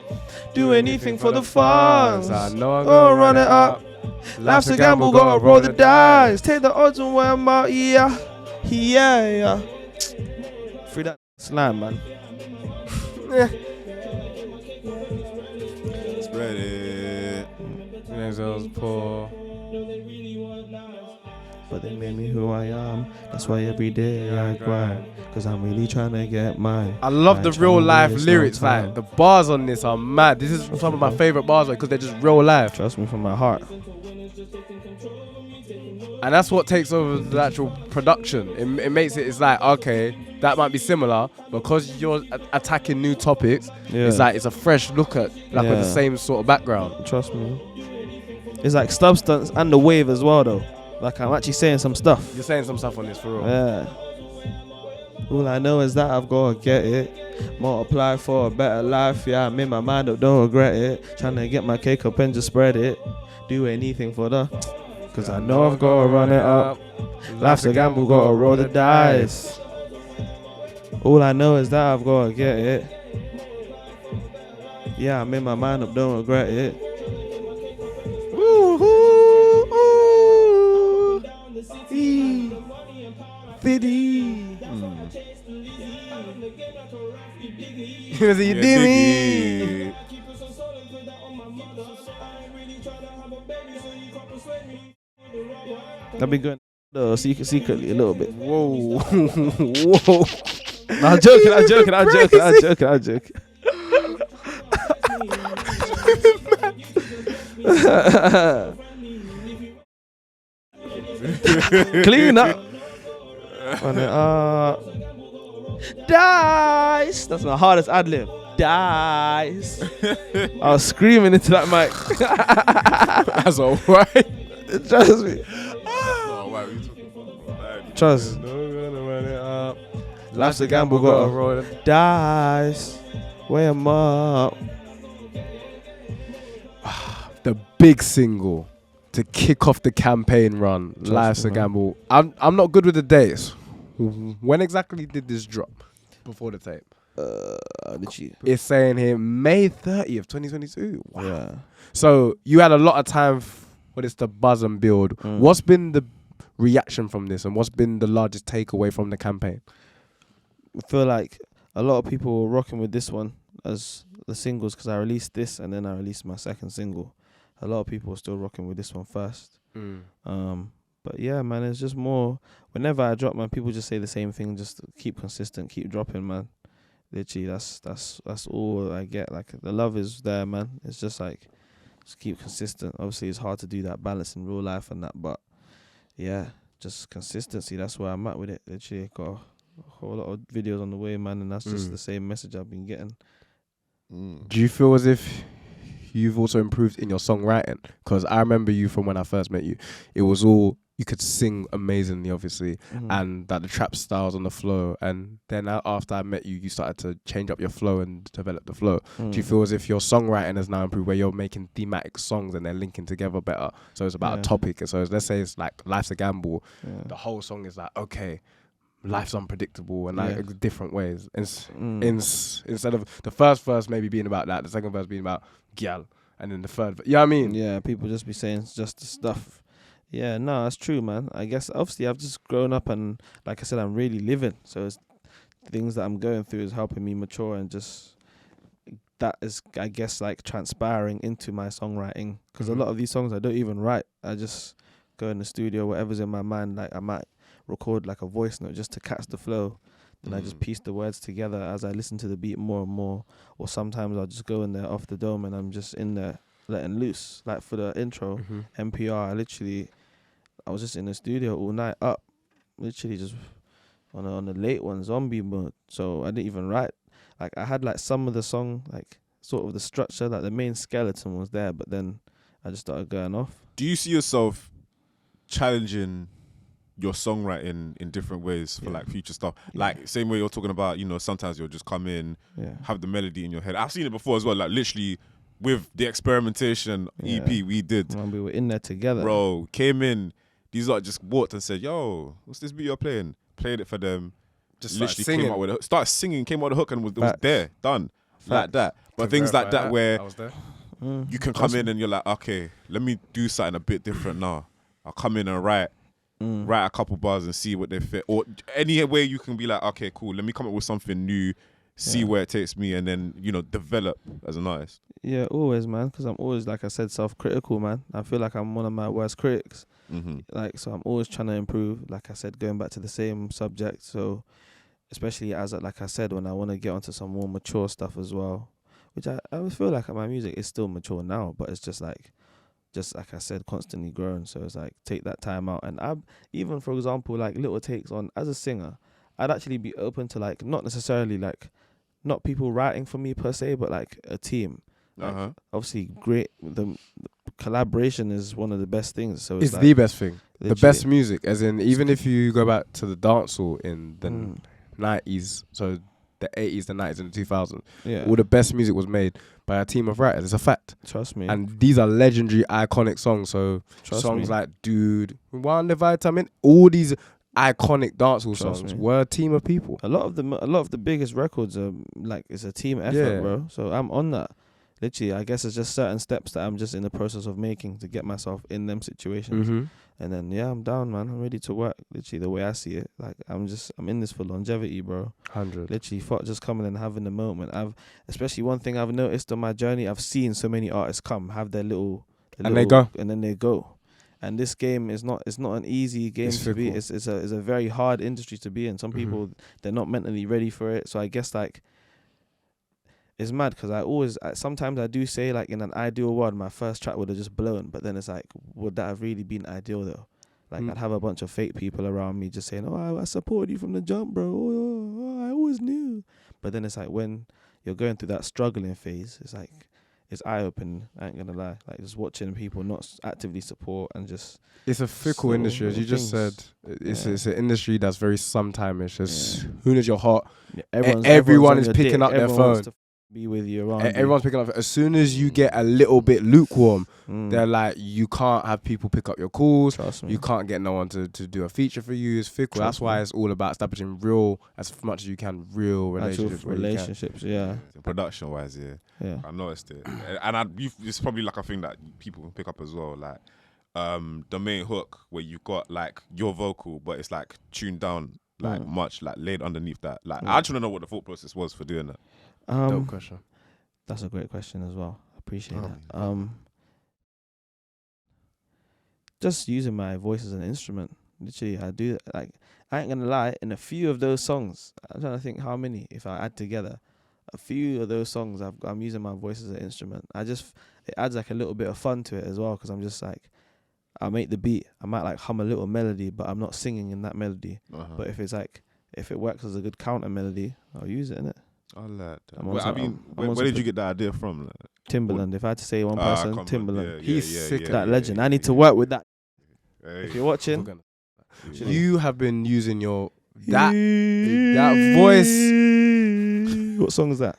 Do anything for the funds. I know I'm Oh, gonna run it up. Life's a gamble, gotta roll the dice. Take the odds on where I'm up. Yeah. Free that slime, man. Spread it. Those poor. But they made me who I am. That's why every day I grind. Cause I'm really trying to get mine. I love I the ain't real tryna life waste no lyrics. time. Like the bars on this are mad. This is some of my favorite bars because they're just real life, Trust me from my heart. and that's what takes over the actual production. It makes it. It's like, okay, that might be similar because you're attacking new topics. Yeah. It's like it's a fresh look at with the Yeah. same sort of background. Trust me. It's like substance and the wave as well though. Like I'm actually saying some stuff. You're saying some stuff on this for real. Yeah. All I know is that I've got to get it. Multiply for a better life. Yeah, I made my mind up, don't regret it. Trying to get my cake up and just spread it. Do anything for the... Cause I know I've got to run it up. Life's a gamble, got to roll the dice. All I know is that I've got to get it. Yeah, I made my mind up, don't regret it. You did me. That'd be good. Secretly a little bit. Whoa. Whoa. I'm joking. Clean up. Dice. That's my hardest ad lib. Dice. I was screaming into that mic. That's alright. Trust me. Oh, wow, you talking about Trust. Life's a gamble, gotta roll it. dice. Weigh 'em up. The big single to kick off the campaign run. Life's me, a man. gamble. I'm not good with the dates. When exactly did this drop? Before the tape. Literally. It's saying here May 30th, 2022. Wow. Yeah. So you had a lot of time for this to buzz and build. What's been the reaction from this, and what's been the largest takeaway from the campaign? I feel like a lot of people were rocking with this one as the singles because I released this and then I released my second single. A lot of people were still rocking with this one first. But yeah, man, it's just more. Whenever I drop, man, people just say the same thing. Just keep consistent, keep dropping, man. Literally, that's all I get. Like the love is there, man. It's just like just keep consistent. Obviously, it's hard to do that balance in real life and that, but yeah, just consistency. That's where I'm at with it. Literally, got a whole lot of videos on the way, man, and that's just the same message I've been getting. Do you feel as if you've also improved in your songwriting? Because I remember you from when I first met you. It was all you could sing amazingly, obviously, and that the trap styles on the flow. And then after I met you, you started to change up your flow and develop the flow. Do you feel as if your songwriting has now improved, where you're making thematic songs and they're linking together better? So it's about a topic. So let's say it's like life's a gamble. The whole song is like, okay, life's unpredictable and like different ways. Instead of the first verse maybe being about that, the second verse being about gyal, and then the third. You know what I mean? Yeah, people just be saying just the stuff. Yeah, no, that's true, man. I guess obviously I've just grown up, and like I said, I'm really living. So it's things that I'm going through is helping me mature, and just that is, I guess, like transpiring into my songwriting. Because a lot of these songs I don't even write. I just go in the studio, whatever's in my mind. Like I might record like a voice note just to catch the flow. Then I just piece the words together as I listen to the beat more and more. Or sometimes I'll just go in there off the dome and I'm just in there letting loose. Like for the intro, NPR, I was just in the studio all night up, literally just on the late one, zombie mode. So I didn't even write. Like I had like some of the song, like sort of the structure, like the main skeleton was there, but then I just started going off. Do you see yourself challenging your songwriting in different ways for like future stuff? Like same way you're talking about, you know, sometimes you'll just come in, have the melody in your head. I've seen it before as well, like literally with the Experimentation EP we did. When we were in there together. Bro, came in, these lot just walked and said, yo, what's this beat you're playing? Played it for them. Just literally singing. came out with it. Started singing, came out with the hook and was there, done. Like that. But things like that where I was there. you can come in and you're like, okay, let me do something a bit different now. I'll come in and write a couple bars and see what they fit. Or any way you can be like, okay, cool, let me come up with something new, see where it takes me, and then, you know, develop as an artist. Yeah, always, man, because I'm always, like I said, self-critical, man. I feel like I'm one of my worst critics. Like, so I'm always trying to improve, like I said, going back to the same subject. So especially as, like I said, when I want to get onto some more mature stuff as well, which I feel like my music is still mature now, but it's just like I said, constantly growing. So it's like, take that time out. And even, for example, like little takes on, as a singer, I'd actually be open to like, not necessarily like, not people writing for me per se, but like a team. Like, obviously, the collaboration is one of the best things. So it's like, the best thing. Literally. The best music, as in, even if you go back to the dancehall in the 90s, so the 80s, the 90s, and the 2000s, all the best music was made by a team of writers. It's a fact. Trust me. And these are legendary, iconic songs. So songs like Dude, One the Vitamin, all these iconic dancehall songs were a team of people. A lot of the biggest records are like, it's a team effort, bro. So I'm on that. Literally, I guess it's just certain steps that I'm just in the process of making to get myself in them situations. And then, I'm down, man. I'm ready to work. Literally, the way I see it. Like, I'm in this for longevity, bro. 100. Literally, fuck just coming and having the moment. Especially one thing I've noticed on my journey, I've seen so many artists come, have their little they go. And then they go. And this game is not an easy game to be. It's a very hard industry to be in. Some people, they're not mentally ready for it. So I guess, like, it's mad because sometimes I do say, like, in an ideal world, my first track would have just blown. But then it's like, would that have really been ideal though? Like, I'd have a bunch of fake people around me just saying, oh, I supported you from the jump, bro. Oh, I always knew. But then it's like, when you're going through that struggling phase, it's like, it's eye-opening, I ain't gonna lie. Like, just watching people not actively support and just... It's a fickle industry, as you just said. It's an industry that's very sometime-ish. As soon as you're hot, everyone is picking up their phone. Be with you around. Everyone's picking up. As soon as you get a little bit lukewarm, they're like, you can't have people pick up your calls. Trust me. You can't get no one to do a feature for you. It's fickle. That's why it's all about establishing as much as you can, real relationships. Yeah. Production wise, I noticed it, and it's probably like a thing that people can pick up as well. Like, the main hook where you've got like your vocal, but it's like tuned down, like much like laid underneath that. Like, I just want to know what the thought process was for doing that. Dope question. That's a great question as well. I appreciate that. Just using my voice as an instrument. Literally, I do that. Like, I ain't gonna lie, in a few of those songs, I'm trying to think how many, if I add together, a few of those songs I'm using my voice as an instrument. It adds like a little bit of fun to it as well, because I'm just like, I make the beat, I might like hum a little melody, but I'm not singing in that melody. But if it works as a good counter melody, I'll use it, innit? I like that. Where did you get that idea from? Timberland. If I had to say one person, Timberland. He's sick. That legend. I need to work with that. If you're watching, You have been using your that voice. What song is that?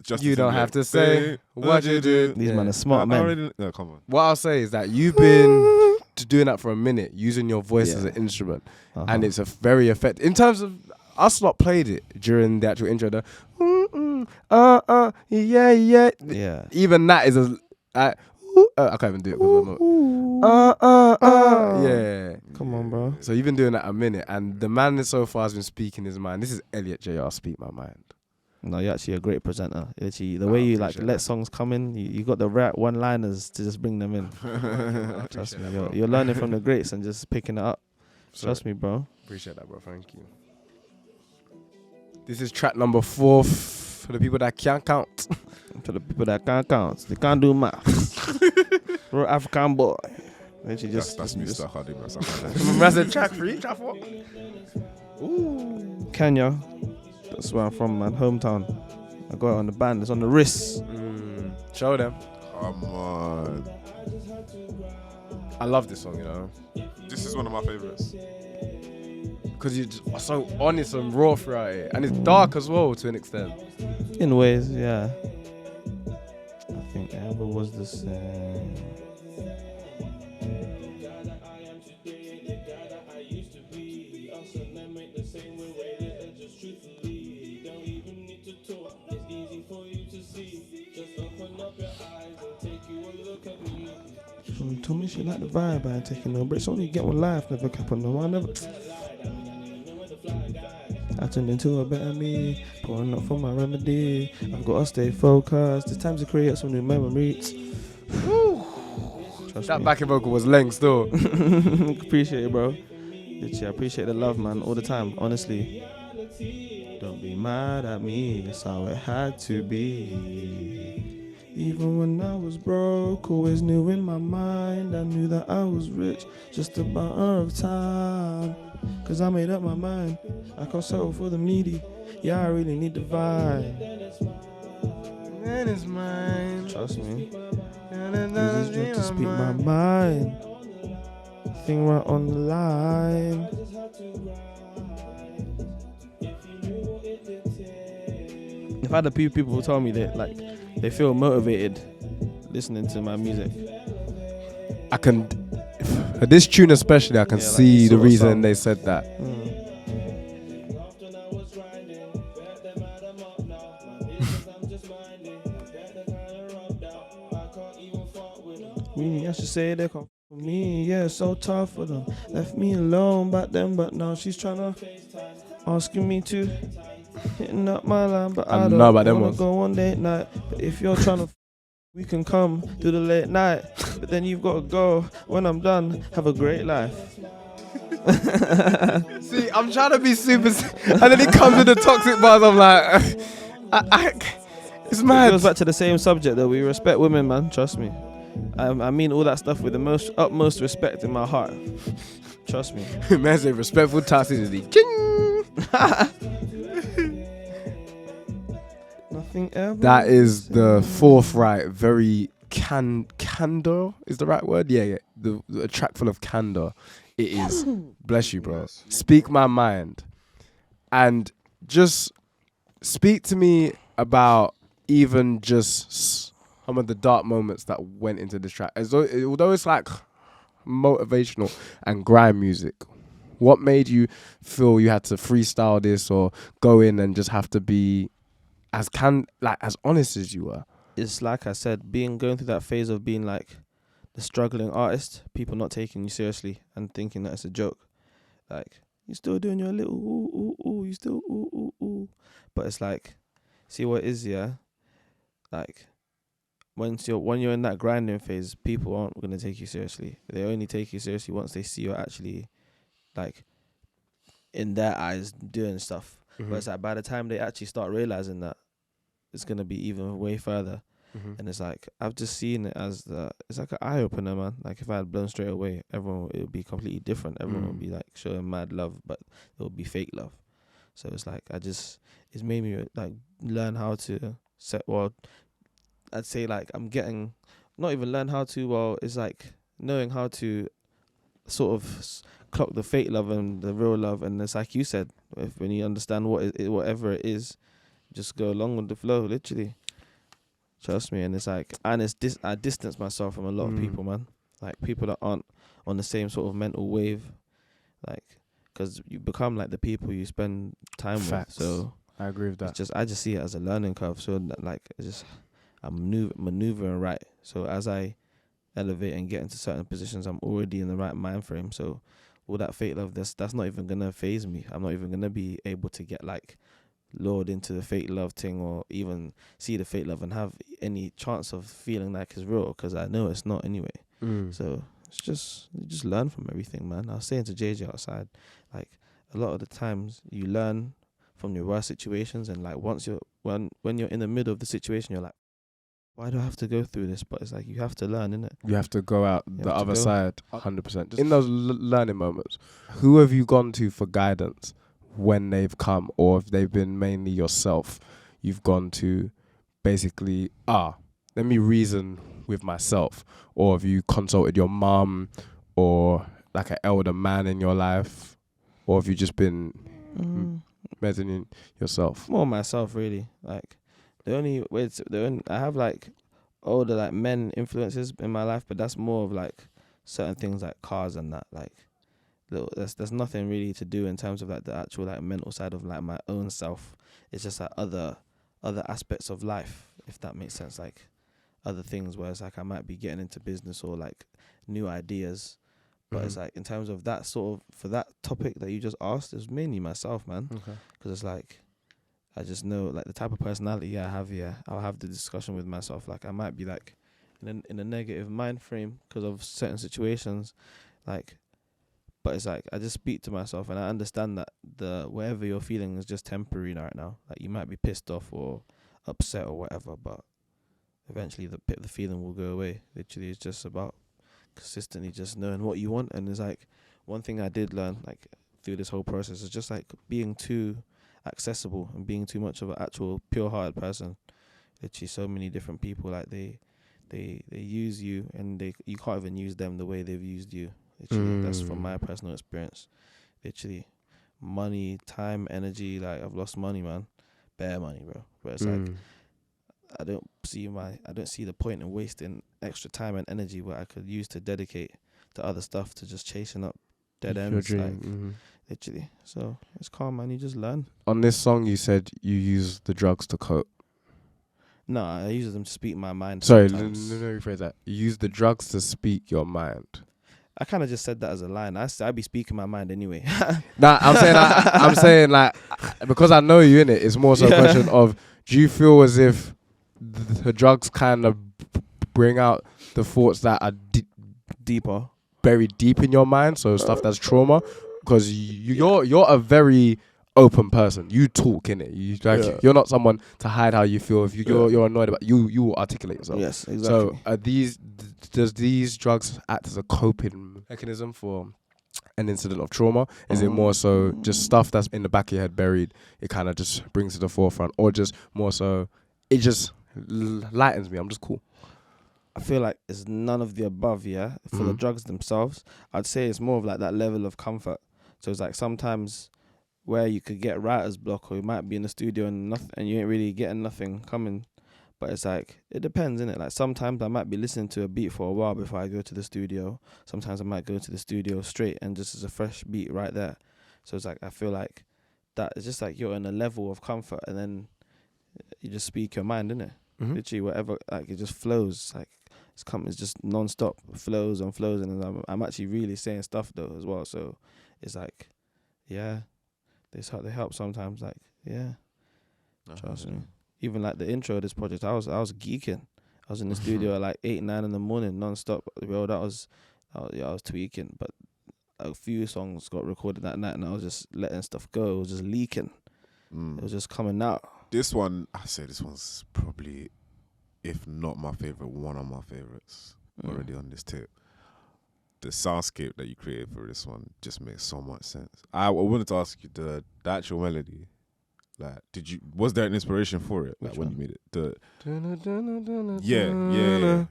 Just You don't have to say what you do. These men are smart men. No, come on. What I'll say is that you've been doing that for a minute, using your voice as an instrument, and it's a very effective. In terms of us, lot played it during the actual intro. The Yeah. Even that is I can't even do it because I'm not. Yeah. Come on, bro. So you've been doing that a minute, and the man that so far has been speaking his mind. This is Elliot JR, Speak My Mind. No, you're actually a great presenter. Actually, the way you like let songs come in, you got the right one-liners to just bring them in. Trust me, you're learning from the greats and just picking it up. Trust me, bro. Appreciate that, bro. Thank you. This is track number 4 for the people that can't count. For the people that can't count, they can't do math. Real African boy. That's me stuck. I do myself. That's a track 3, track 4. Ooh, Kenya. That's where I'm from, man. Hometown. I got it on the band. It's on the wrist. Show them. Come on. I love this song, you know. This is one of my favorites. Because you're just so honest and raw throughout it. And it's dark as well, to an extent. In ways, yeah. I think ever was the same. She told me she liked the vibe, I ain't taking no breaks. Only get one life, never cap on no. I never. I turned into a better me, pouring up for my remedy. I've got to stay focused. It's time to create some new memories. That backing vocal was length still. Appreciate it, bro. Literally, I appreciate the love, man, all the time, honestly. Don't be mad at me, that's how it had to be. Even when I was broke, always knew in my mind, I knew that I was rich, just a matter of time. Cause I made up my mind, I can't settle for the needy. Yeah, I really need the vibe. Man is mine. Trust me. This is just to speak my mind. Thing right on the line. I've had a few people who tell me that like they feel motivated listening to my music. I can, this tune especially, I can see the reason they said that. I should say they come for me, yeah, so tough for them. Left me alone back then, but now she's tryna asking me to hitting up my line, but I don't wanna go on date night. But if you're tryna, we can come do the late night. But then you've gotta go. When I'm done, have a great life. See, I'm trying to be super, and then it comes with the toxic bars. I'm like, it's mad. It goes back to the same subject that we respect women, man. Trust me. I mean all that stuff with the utmost respect in my heart. Trust me. Man say respectful toxicity. Nothing ever. That is the forthright, very candor is the right word? Yeah. A track full of candor. It is. Bless you, bro. Yes. Speak my mind. And just speak to me about even just some of the dark moments that went into this track. Although it's like motivational and grime music, what made you feel you had to freestyle this or go in and just have to be as honest as you were? It's like I said, going through that phase of being like the struggling artist, people not taking you seriously and thinking that it's a joke. Like, you're still doing your little ooh, ooh, ooh, you still ooh, ooh, ooh. But it's like, see what it is, yeah? Like, when you're in that grinding phase, people aren't going to take you seriously. They only take you seriously once they see you're actually, like, in their eyes doing stuff. Mm-hmm. But it's like by the time they actually start realizing that, it's going to be even way further. Mm-hmm. And it's like, I've just seen it as it's like an eye-opener, man. Like, if I had blown straight away, it would be completely different. Everyone would be, like, showing mad love, but it would be fake love. So it's like, it's made me, like, learn how to I'd say, like, I'm getting, not even learn how to, it's like knowing how to sort of clock the fake love and the real love, and it's like you said, when you understand whatever it is, just go along with the flow, literally. Trust me. And it's like, and I distance myself from a lot of people, man. Like people that aren't on the same sort of mental wave, like, because you become like the people you spend time Facts. with. So I agree with that. I just see it as a learning curve. So that, like, it's just I'm maneuvering right. So as I elevate and get into certain positions, I'm already in the right mind frame. So all that fake love, that's not even gonna phase me. I'm not even gonna be able to get like lured into the fake love thing, or even see the fake love and have any chance of feeling like it's real, because I know it's not anyway. So it's just, you just learn from everything, man. I was saying to JJ outside, like, a lot of the times you learn from your worst situations, and like once when you're in the middle of the situation, you're like, why do I have to go through this? But it's like, you have to learn, innit? You have to go out the other go. side, 100%. Just in those learning moments, who have you gone to for guidance when they've come, or if they've been mainly yourself? You've gone to basically, let me reason with myself, or have you consulted your mum or like an elder man in your life, or have you just been measuring yourself? More myself, really. Like, I have like older like men influences in my life, but that's more of like certain things like cars and that. Like, there's nothing really to do in terms of like the actual like mental side of like my own self. It's just like other aspects of life, if that makes sense. Like other things where it's like I might be getting into business or like new ideas, but it's like in terms of that sort of, for that topic that you just asked, it's mainly myself, man. Okay. Because it's like, I just know like the type of personality I have. I'll have the discussion with myself. Like I might be like in a negative mind frame because of certain situations, like, but it's like I just speak to myself and I understand that whatever you're feeling is just temporary right now. Like you might be pissed off or upset or whatever, but eventually the feeling will go away. Literally, it's just about consistently just knowing what you want. And it's like one thing I did learn like through this whole process is just like being too accessible and being too much of an actual pure-hearted person. Literally, so many different people, like they use you, and you can't even use them the way they've used you. Literally, that's from my personal experience. Literally, money, time, energy. Like I've lost money, man, bare money, bro. But it's like I don't see the point in wasting extra time and energy where I could use to dedicate to other stuff, to just chasing up dead ends. Like, literally. So it's calm, man. You just learn. On this song, you said you use the drugs to cope. No, I use them to speak my mind. Sorry, let me rephrase that. You use the drugs to speak your mind. I kind of just said that as a line. I be speaking my mind anyway. Nah, I'm saying like, because I know you in it. It's more so a question of, do you feel as if the drugs kind of bring out the thoughts that are deeper, buried deep in your mind? So stuff that's trauma, because you're a very open person. You talk in it. You're not someone to hide how you feel. If you're annoyed about you will articulate yourself. Yes, exactly. So does these drugs act as a coping mechanism for an incident of trauma? Is it more so just stuff that's in the back of your head buried, it kind of just brings to the forefront, or just more so it just lightens me, I'm just cool? I feel like it's none of the above, for the drugs themselves. I'd say it's more of like that level of comfort. So it's like sometimes where you could get writer's block, or you might be in the studio and nothing, and you ain't really getting nothing coming. But it's like, it depends, innit? Like sometimes I might be listening to a beat for a while before I go to the studio. Sometimes I might go to the studio straight and just as a fresh beat right there. So it's like, I feel like that it's just like you're in a level of comfort, and then you just speak your mind, innit? Literally whatever, like it just flows. Like it's just non-stop, flows and flows, and I'm actually really saying stuff though as well. So it's like, yeah, they help sometimes. Like, yeah, trust me. Even like the intro of this project, I was geeking. I was in the studio at like 8, 9 in the morning, non-stop. Bro, I was tweaking. But a few songs got recorded that night, and I was just letting stuff go. It was just leaking. It was just coming out. This one, I say this one's probably, if not my favorite, one of my favorites already on this tape. The soundscape that you created for this one just makes so much sense. I wanted to ask you the actual melody. Like, was there an inspiration for it? Like when you made it? Yeah.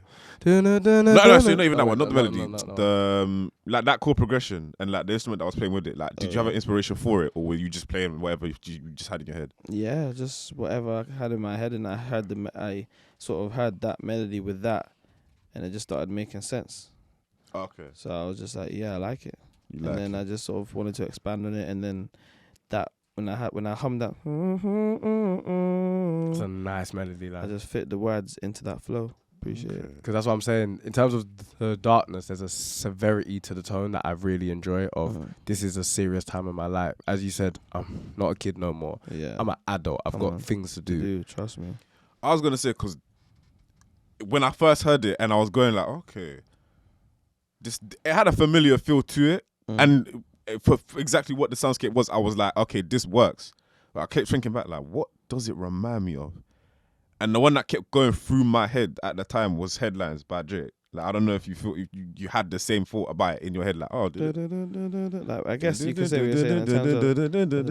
No, actually, not even that one. Not the No, melody. no. The like that chord progression and like the instrument that was playing with it. Like, did you have an inspiration for it, or were you just playing whatever you just had in your head? Yeah, just whatever I had in my head, and I heard I sort of heard that melody with that, and it just started making sense. Okay. So I was just like, yeah, I like it. You And like then it. I just sort of wanted to expand on it, and then that when I hummed that, It's a nice melody, I like. just fit the words into that flow. Appreciate it. Because that's what I'm saying. In terms of the darkness, there's a severity to the tone that I really enjoy. This is a serious time in my life. As you said, I'm not a kid no more. Yeah, I'm an adult. I've got things to do. Dude, trust me. I was gonna say because when I first heard it and I was going like, okay, it had a familiar feel to it, and for exactly what the soundscape was, I was like, okay, this works. But I kept thinking back, like, what does it remind me of? And the one that kept going through my head at the time was Headlines by Drake. Like, I don't know if you feel you had the same thought about it in your head, like, oh, Like, I guess you could say what you're saying in terms of, you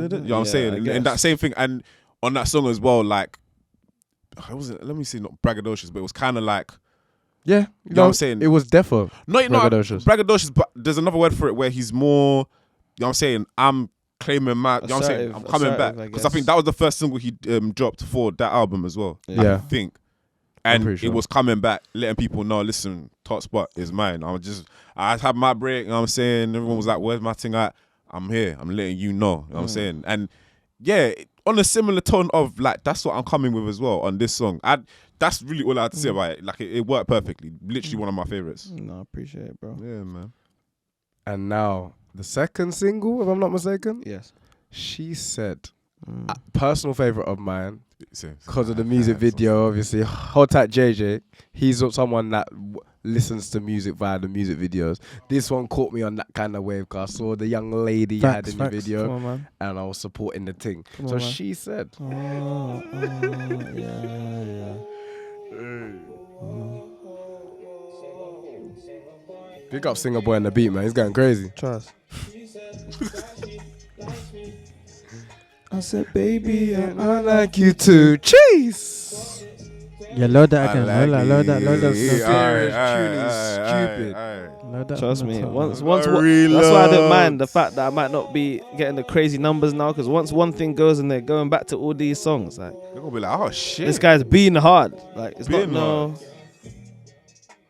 know what I'm saying? And that same thing, and on that song as well, like, it wasn't, let me see, not braggadocious, but it was kind of like, Yeah, you know what I'm saying? It was defo. Not braggadocious. braggadocious, but there's another word for it where he's more, you know what I'm saying, I'm claiming my, you know what I'm saying, I'm coming back. Because I think that was the first single he dropped for that album as well. Yeah. I think. And sure. it was coming back, letting people know, listen, Top Spot is mine. I had my break, you know what I'm saying? Everyone was like, where's my thing at? I'm here. I'm letting you know, you know what I'm saying? And yeah, on a similar tone of like, that's what I'm coming with as well on this song. That's really all I had to say about it. Like, it worked perfectly. Literally one of my favorites. No, I appreciate it, bro. Yeah, man. And now, the second single, if I'm not mistaken, Yes. She Said. Personal favorite of mine Same. because of the music video, obviously. Hold Tight JJ. He's someone that listens to music via the music videos. This one caught me on that kind of wave because I saw the young lady you had in the video, Come on, man. and I was supporting the thing. Come So on, man. She Said. Yeah. Big up Singer Boy on the beat, man. He's going crazy. Trust. I said, baby, I like you too. Cheese. Yeah, load that again. Load that. Stupid. Load that trust from the me. top. Once, I that's really why I don't love- mind the fact that I might not be getting the crazy numbers now. Because once one thing goes and they're going back to all these songs, like They're gonna be like, oh shit. this guy's being hard. Like it's Being not no.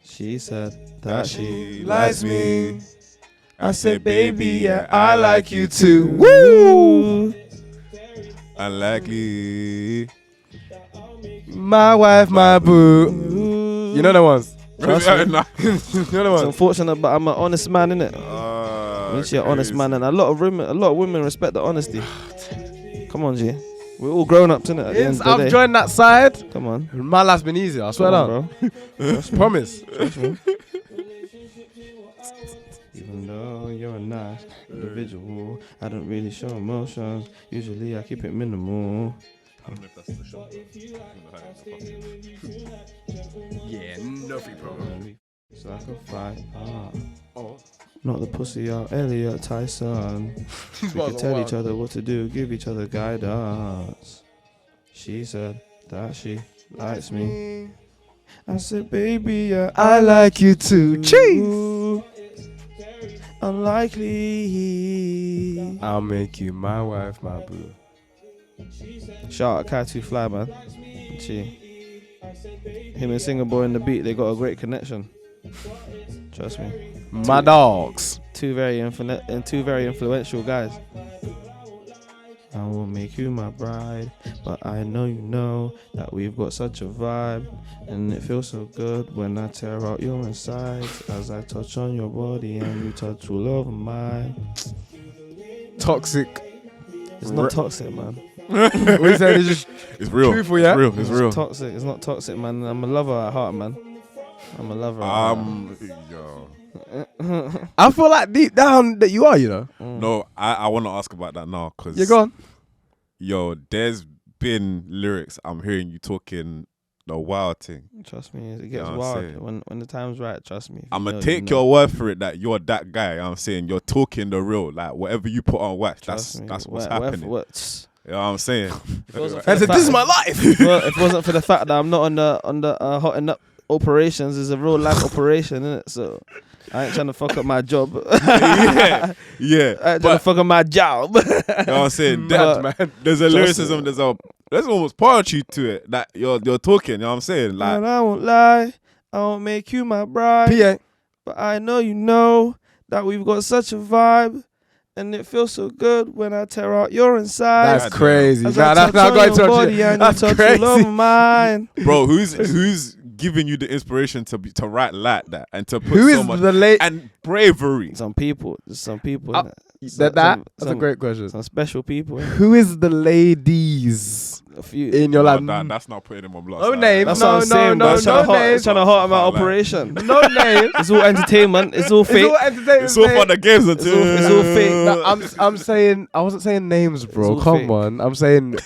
She said that she likes me. I said, baby, yeah, I like you too. Woo! Unlikely. My wife, my boo. You know the ones. Trust me. Nah. You know the It's ones. unfortunate, but I'm an honest man, innit? I'm an honest man, and a lot of women respect the honesty. Come on, G. We're all grown ups, innit? At the end of the I've day. joined that side. Come on. My life's been easier. I swear Come on, down. bro. Promise. Even though you're a nice individual, I don't really show emotions. Usually I keep it minimal. I don't know if that's the show. Yeah, no free program. It's like a fight. Oh. Not the pussy out Elliot Tyson. We can tell each other what to do, give each other guidance. She said that she likes me. I said, baby, yeah, I like you too. Cheese. Unlikely. I'll make you my wife, my boo. Shout out Kai 2 Fly, man. Gee. Him and Singer Boy in the beat, they got a great connection. Trust me. My dogs. Two very influential guys. I will make you my bride, but I know you know that we've got such a vibe, and it feels so good when I tear out your insides as I touch on your body and you touch all over mine. Toxic. It's not toxic, man. What you saying? It's just It's real. Truthful, yeah? It's real. Toxic. It's not toxic, man. I'm a lover at heart, man. I'm a lover. At heart. Yo. I feel like deep down that you are, you know. No, I want to ask about that now because You're gone. Yo, there's been lyrics I'm hearing you talking the wild thing. Trust me, it gets You know what I'm wild saying? when the time's right. Trust me. I'm gonna take your word for it that you're that guy. You know what I'm saying you're talking the real, like whatever you put on wax, that's what's happening. You know what I'm saying? If it wasn't I for the said, this is fact- my life. Well, if it wasn't for the fact that I'm not on the hot and up operations is a real life operation, isn't it? So I ain't trying to fuck up my job. yeah. I ain't trying to fuck up my job. You know what I'm saying? There's a lyricism, there's almost poetry to it that you're talking, you know what I'm saying? Like, and I won't lie, I won't make you my bride. PA. But I know you know that we've got such a vibe. And it feels so good when I tear out your inside. That's crazy. As I touch on your body and you touch all over mine. bro, who's giving you the inspiration to write like that and to put Who so is much the late? and bravery? Some people. That's a great question. Some special people. Who is the ladies A few. in your life? That's not putting him on blast. No names. That's No, what I'm saying, no, bro. no, Trying names. to hurt my operation. No names. It's all entertainment. It's all It's fake. all entertainment. It's all for the games until It's all fake. No, I'm saying I wasn't saying names, bro. all Come fake. on. I'm saying.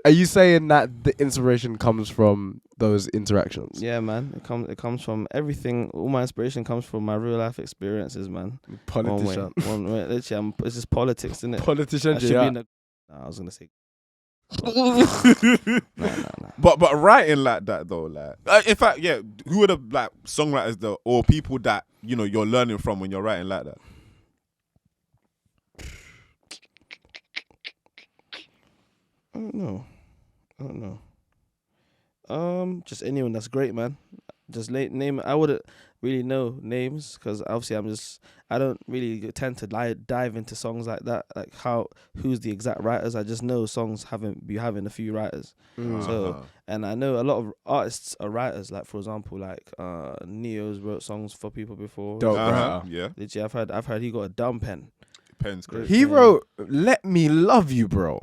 Are you saying that the inspiration comes from those interactions? Yeah, man. It comes from everything. All my inspiration comes from my real life experiences, man. Politician. One way. Literally, it's just politics, isn't it? Politician. I should be in the. Nah, I was gonna say. Nah. But writing like that though, like in fact, yeah, who are the like songwriters though, or people that you know you're learning from when you're writing like that? I don't know. Just anyone that's great, man. Just name. I wouldn't really know names because obviously I don't really tend to dive into songs like that. Like who's the exact writers? I just know songs having a few writers. So and I know a lot of artists are writers. Like for example, like Neo's wrote songs for people before. Dope. Yeah, Literally, I've heard he got a dumb pen. Pen's great. He wrote "Let Me Love You," bro.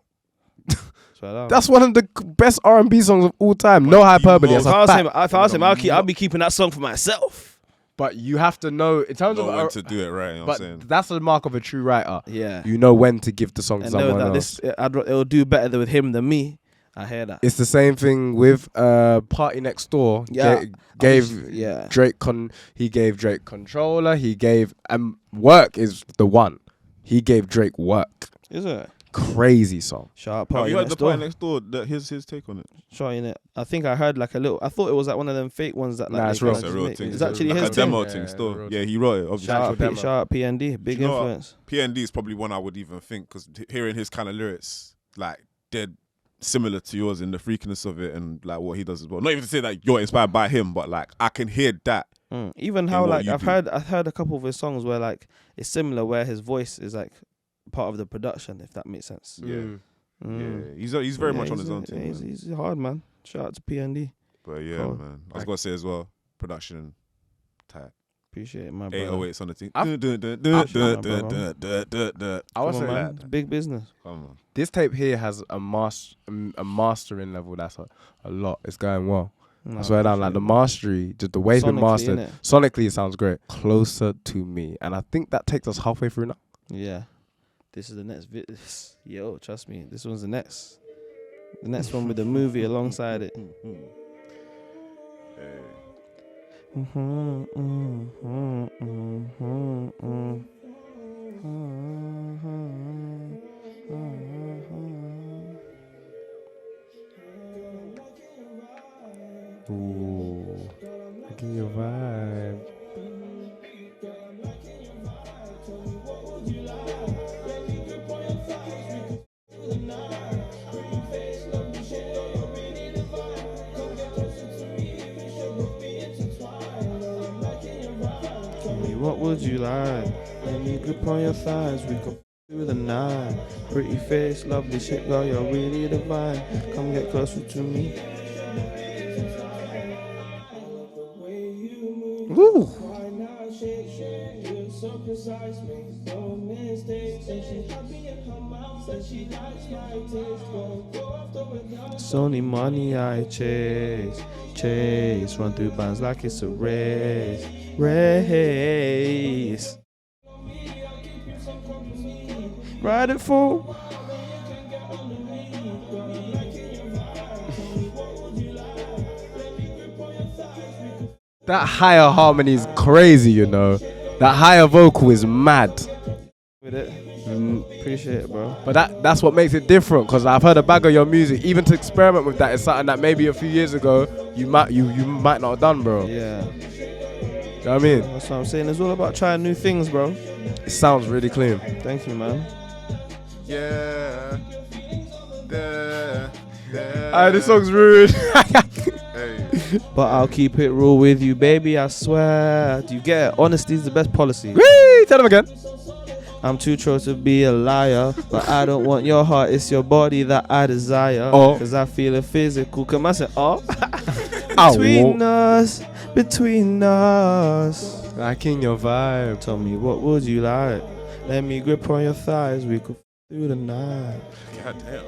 So That's one of the best R&B songs of all time. No hyperbole. if That's I a was him, fact. if I was him, I'll be keeping that song for myself. But you have to know in terms know of when to do it right. You know what I'm but saying? that's the mark of a true writer. Yeah. You know when to give the song to And know someone that else. it'll do better with him than me. I hear that. It's the same thing with Party Next Door. Yeah. Gave Drake. He gave Drake Controller. He gave Work is the one. He gave Drake Work. Is it? Crazy song. Shout out Have Party you heard Next the Door. Party Next Door? His take on it. Showing it. I think I heard like a little. I thought it was like one of them fake ones that like. Nah, they it's real. kinda It's a just real make. thing. It's actually like his a demo thing. thing. Yeah, Still, real yeah, he wrote it. Obviously, Shout out PND. Big You know what? influence. PND is probably one I would even think because hearing his kind of lyrics, like they're similar to yours in the freakiness of it and like what he does as well. Not even to say that you're inspired by him, but like I can hear that. Even how what like you I've do. heard a couple of his songs where like it's similar where his voice is like part of the production, if that makes sense. Yeah, Mm. yeah. He's very much on he's his own a- thing. He's, man. he's hard, man. Shout out to PND. But yeah, Cool. man. I was gonna say as well, production tight. Appreciate it, my brother. 808's on the thing. I was Come on, saying man. It's big business. Come on. this tape here has a mastering level that's a lot. It's going well. I swear down, like the mastery, just the way it's been Sonically, mastered. innit? Sonically, it sounds great. Closer to Me, and I think that takes us halfway through now. Yeah. This is the next Yo, trust me. This one's the next. The next one with the movie alongside it. Ooh, give me a vibe. What would you like? Let me grip on your thighs. We could through the night. Pretty face, lovely shit, girl. You're really divine. Come get closer to me. Woo. It's only money I chase. Run through bands like it's a race. Ride it full. That higher harmony is crazy, you know. That higher vocal is mad. With it. Appreciate it, bro. But that's what makes it different, because I've heard a bag of your music. Even to experiment with that is something that maybe a few years ago you might not have done, bro. Yeah. You know what I mean? That's what I'm saying. It's all about trying new things, bro. It sounds really clean. Thank you, man. Yeah. This song's rude. Hey. But I'll keep it real with you, baby, I swear. Do you get it? Honesty is the best policy. Whee! Tell them again. I'm too true to be a liar, but I don't want your heart, it's your body that I desire. Oh. Cause I feel it physical. Come on, say, oh. Ow. Between us. Liking your vibe. Tell me, what would you like? Let me grip on your thighs, we could through the night. God damn.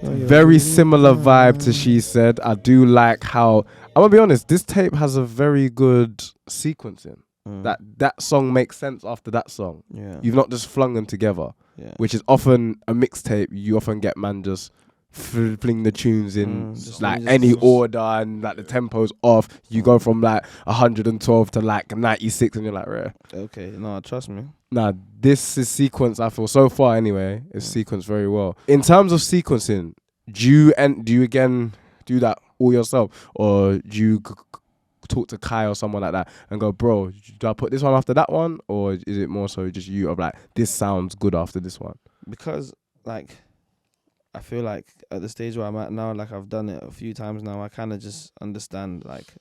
Oh, you're Very really similar fine. vibe to She Said. I do like how, I'm gonna be honest, this tape has a very good sequencing. That song makes sense after that song. Yeah. You've not just flung them together, Yeah. which is often a mixtape. You often get man just fling the tunes in just like just- any order, and like the tempo's off. You go from like 112 to like 96, and you're like, rare. Okay, no, trust me. Nah, this is sequenced. I feel so far anyway. It's sequenced very well. In terms of sequencing, do you again do that all yourself, or do you talk to Kai or someone like that and go, bro, do I put this one after that one, or is it more so just you of like, this sounds good after this one? Because like I feel like at the stage where I'm at now, like I've done it a few times now, I kind of just understand like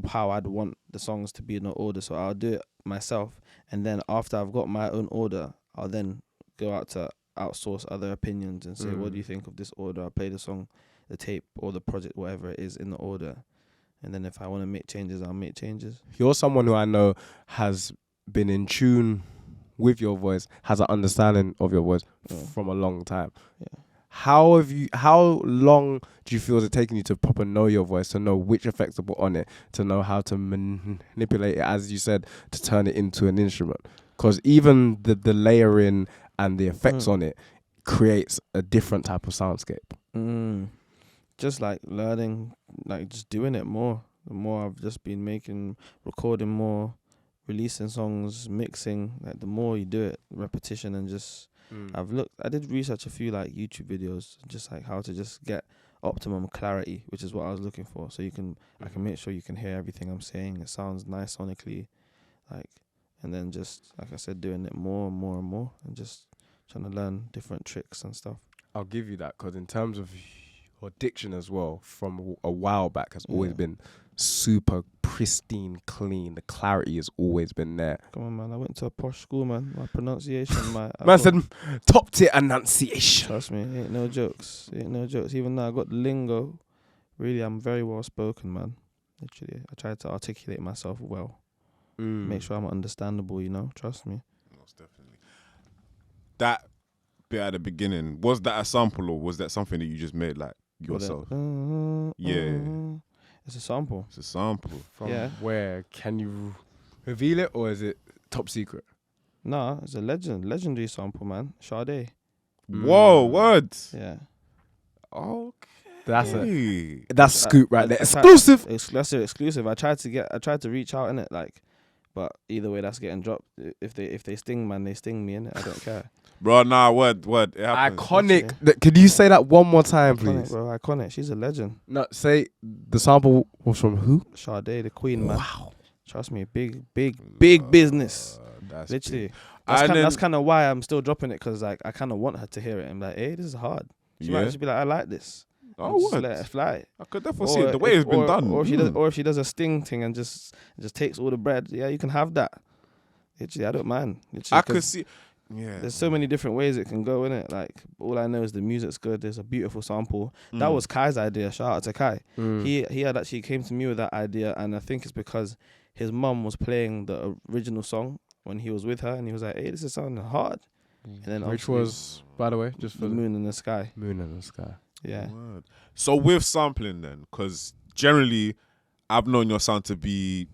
how I'd want the songs to be in the order, so I'll do it myself, and then after I've got my own order, I'll then go out to outsource other opinions and say, what do you think of this order? I'll play the song, the tape, or the project, whatever it is, in the order, and then if I want to make changes, I'll make changes. You're someone who I know has been in tune with your voice, has an understanding of your voice from a long time. Yeah. How long do you feel is it taking you to proper know your voice, to know which effects to put on it, to know how to manipulate it, as you said, to turn it into an instrument? Because even the layering and the effects on it creates a different type of soundscape. Just like learning, like just doing it more. The more I've just been recording more, releasing songs, mixing, like the more you do it, repetition, and just I did research a few like YouTube videos, just like how to just get optimum clarity, which is what I was looking for. So I can make sure you can hear everything I'm saying. It sounds nice sonically, like, and then just like I said, doing it more and more and more, and just trying to learn different tricks and stuff. I'll give you that, because in terms of your diction as well, from a while back, has always been super pristine, clean. The clarity has always been there. Come on, man. I went to a posh school, man. My pronunciation, Man said top tier enunciation. Trust me, ain't no jokes. Even though I got the lingo, really, I'm very well spoken, man. Literally, I try to articulate myself well. Make sure I'm understandable, Trust me. Most definitely. That bit at the beginning, was that a sample, or was that something that you just made like yourself? Yeah. It's a sample. It's a sample. From where? Can you reveal it, or is it top secret? Nah, it's a legendary sample, man. Sade. Whoa, words. Yeah. Okay. That's scoop right there. Exclusive. That's exclusive. I tried to reach out in it, like, but either way, that's getting dropped. If they sting, man, they sting me in it. I don't care. Bro, nah, word. It happens. Iconic. Could you say that one more time, please? Iconic, bro. Iconic. She's a legend. No, say the sample was from who? Sade, the queen, man. Wow. Trust me, big business. That's Literally. big. That's kind of why I'm still dropping it, because like I kind of want her to hear it. I'm like, hey, this is hard. She might just be like, I like this. Oh, just what? let it fly. I could definitely see it. The way it's been done. Or if she does a sting thing and just takes all the bread. Yeah, you can have that. Literally, I don't mind. Literally, I could see. Yeah. There's so many different ways it can go, innit? Like, all I know is the music's good. There's a beautiful sample. That was Kai's idea. Shout out to Kai. He had actually came to me with that idea, and I think it's because his mum was playing the original song when he was with her, and he was like, hey, this is sounding hard. And then Which was, by the way, just for the moon in the sky. Moon in the sky. Yeah. Word. So with sampling then, because generally I've known your sound to be,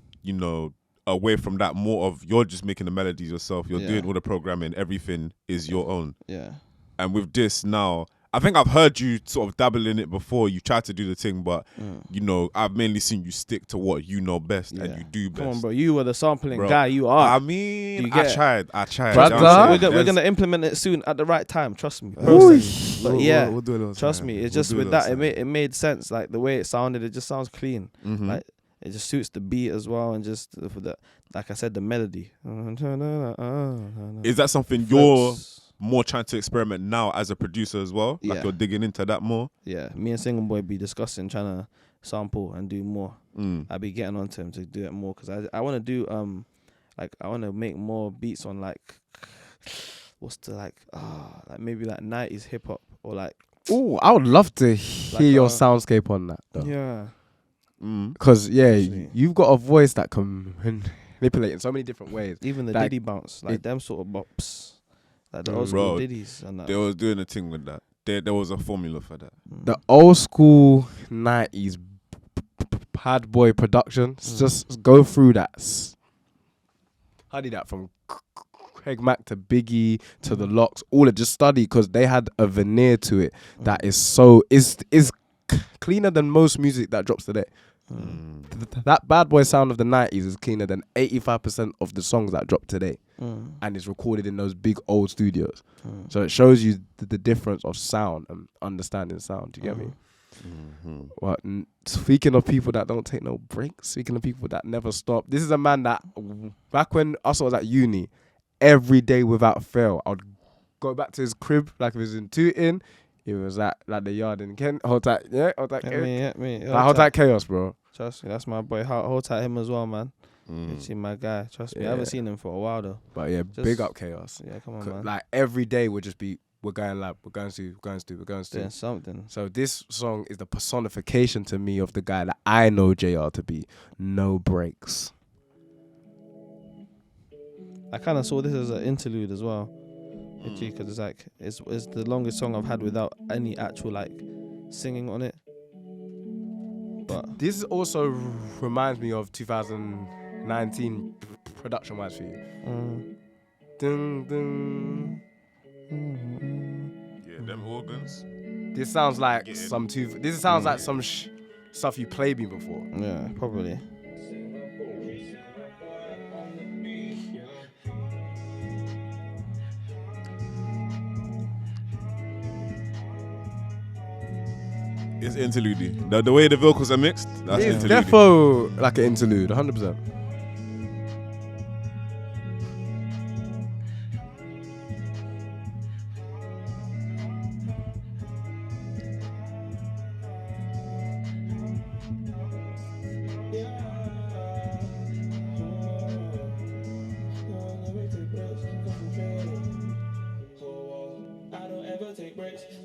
away from that, more of you're just making the melodies yourself, you're doing all the programming, everything is your own. Yeah. And with this now, I think I've heard you sort of dabble in it before. You tried to do the thing, but you know, I've mainly seen you stick to what you know best and you do best. Come on, bro. You were the sampling Bro, guy. You are. I mean, You get it? I tried. Brother. You know what I'm saying? We're gonna implement it soon at the right time. Trust me. Ooh. But yeah, we'll do it all trust time. me. It's We'll just do with all that, time. it made sense. Like the way it sounded, it just sounds clean. Like it just suits the beat as well, and just for the, like I said, the melody. Is that something you're more trying to experiment now as a producer as well? Like Yeah. you're digging into that more? Yeah, me and Single Boy be discussing trying to sample and do more. I be getting on to him to do it more because I want to do like I want to make more beats on like what's the like maybe like 90s hip hop or like Ooh, I would love to hear your soundscape on that though. yeah. Because Actually. you've got a voice that can manipulate in so many different ways. Even the Like, Diddy bounce, like them sort of bops, like the old Bro, school Diddies and that. They was doing a thing with that. There was a formula for that. The old school 90s bad boy production. Just go through that. Study that from Craig Mack to Biggie to the Locks. All of just study because they had a veneer to it that is so is cleaner than most music that drops today. That bad boy sound of the 90s is cleaner than 85% of the songs that drop today, and it's recorded in those big old studios. So it shows you the difference of sound and understanding sound. Do you get me? Well, speaking of people that don't take no breaks, speaking of people that never stop, this is a man that back when I was at uni, every day without fail, I'd go back to his crib like if it was in Tooting. It was at like the yard in Kent. Hold tight, yeah, hold tight, Me. hold tight chaos, bro. Trust me, that's my boy. Hold tight him as well, man. See my guy. Trust me, I haven't Yeah. seen him for a while though. But yeah, big up chaos. Yeah, come on, man. Like every day would just be we're going lab, we're going to, Doing something. So this song is the personification to me of the guy that I know JR to be. No breaks. I kind of saw this as an interlude as well, because it's like it's the longest song I've had without any actual like singing on it. But This also reminds me of 2019 production wise for you. Dun, dun. Yeah, them organs. This sounds like Get it. This sounds like some stuff you played me before. yeah, probably. It's interlude. The way the vocals are mixed, that's It's interlude. defo like an interlude, 100%.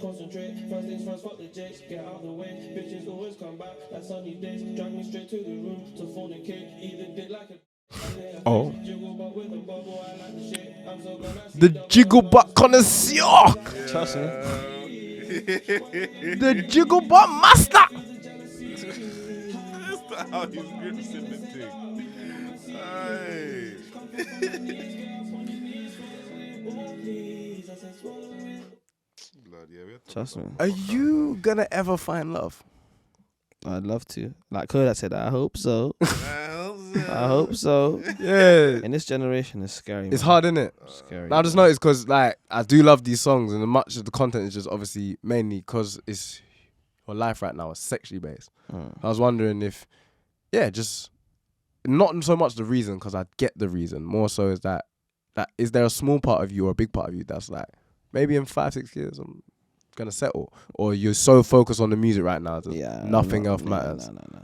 Concentrate, first things first, fuck the jakes, get out of the way. Bitches always come back like sunny days. Drag me straight to the room to fornicate. Either dick like a Oh. jiggle, but with a bubble, I like the shit. I'm so gonna see The jiggle butt connoisseur. Trust me. The jiggle butt master. That's how he's grips in the thing. Aye. Blood, yeah, we have to Trust me. Are you gonna ever find love? I'd love to. Like Kodak said, I hope so. I hope so. Yeah. In this generation, it's scary. It's man. hard, innit? Scary. I just noticed because like I do love these songs, and much of the content is just obviously mainly because it's your life right now is sexually based. I was wondering if, yeah, just not so much the reason because I get the reason. More so is that is there a small part of you or a big part of you that's like maybe in 5-6 years I'm gonna settle, or you're so focused on the music right now that nothing else matters. No.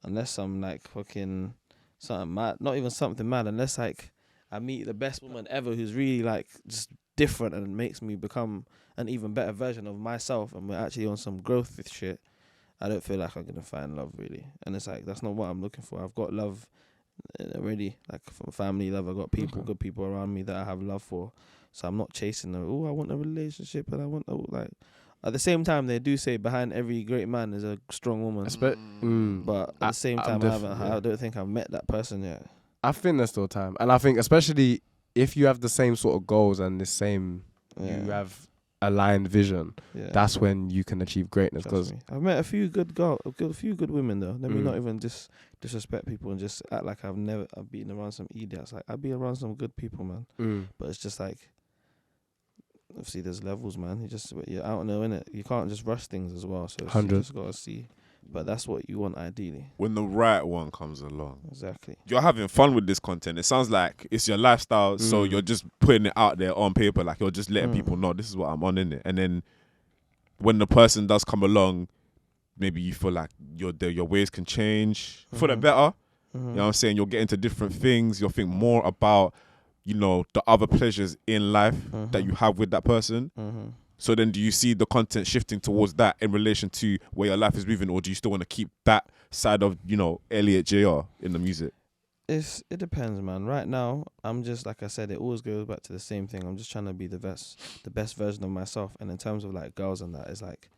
Unless I'm like fucking something mad, not even something mad. Unless like I meet the best woman ever who's really like just different and makes me become an even better version of myself, and we're actually on some growth with shit. I don't feel like I'm gonna find love really, and it's like that's not what I'm looking for. I've got love already, like from family love. I've got people, good people around me that I have love for. So I'm not chasing them. Oh, I want a relationship, and I want like. At the same time, they do say behind every great man is a strong woman. But at the same time, I don't think I've met that person yet. I think there's still time, and I think especially if you have the same sort of goals and the same, you have aligned vision, Yeah. that's when you can achieve greatness. Trust Because me. I've met a few good a few good women though. Let me Mm. not even disrespect people and just act like I've been around some idiots. Like I've been around some good people, man. But it's just like, obviously there's levels, man. You're out there, innit? You can't just rush things as well. So you 100. just gotta see. But that's what you want ideally. When the right one comes along. Exactly. You're having fun with this content. It sounds like it's your lifestyle, so you're just putting it out there on paper, like you're just letting people know this is what I'm on, in it. And then when the person does come along, maybe you feel like your ways can change for the better. You know what I'm saying? You'll get into different things. You'll think more about, the other pleasures in life that you have with that person. So then do you see the content shifting towards that in relation to where your life is moving, or do you still want to keep that side of, Elliot JR in the music? It depends, man. Right now, I'm just, like I said, it always goes back to the same thing. I'm just trying to be the best version of myself. And in terms of like girls and that, it's like,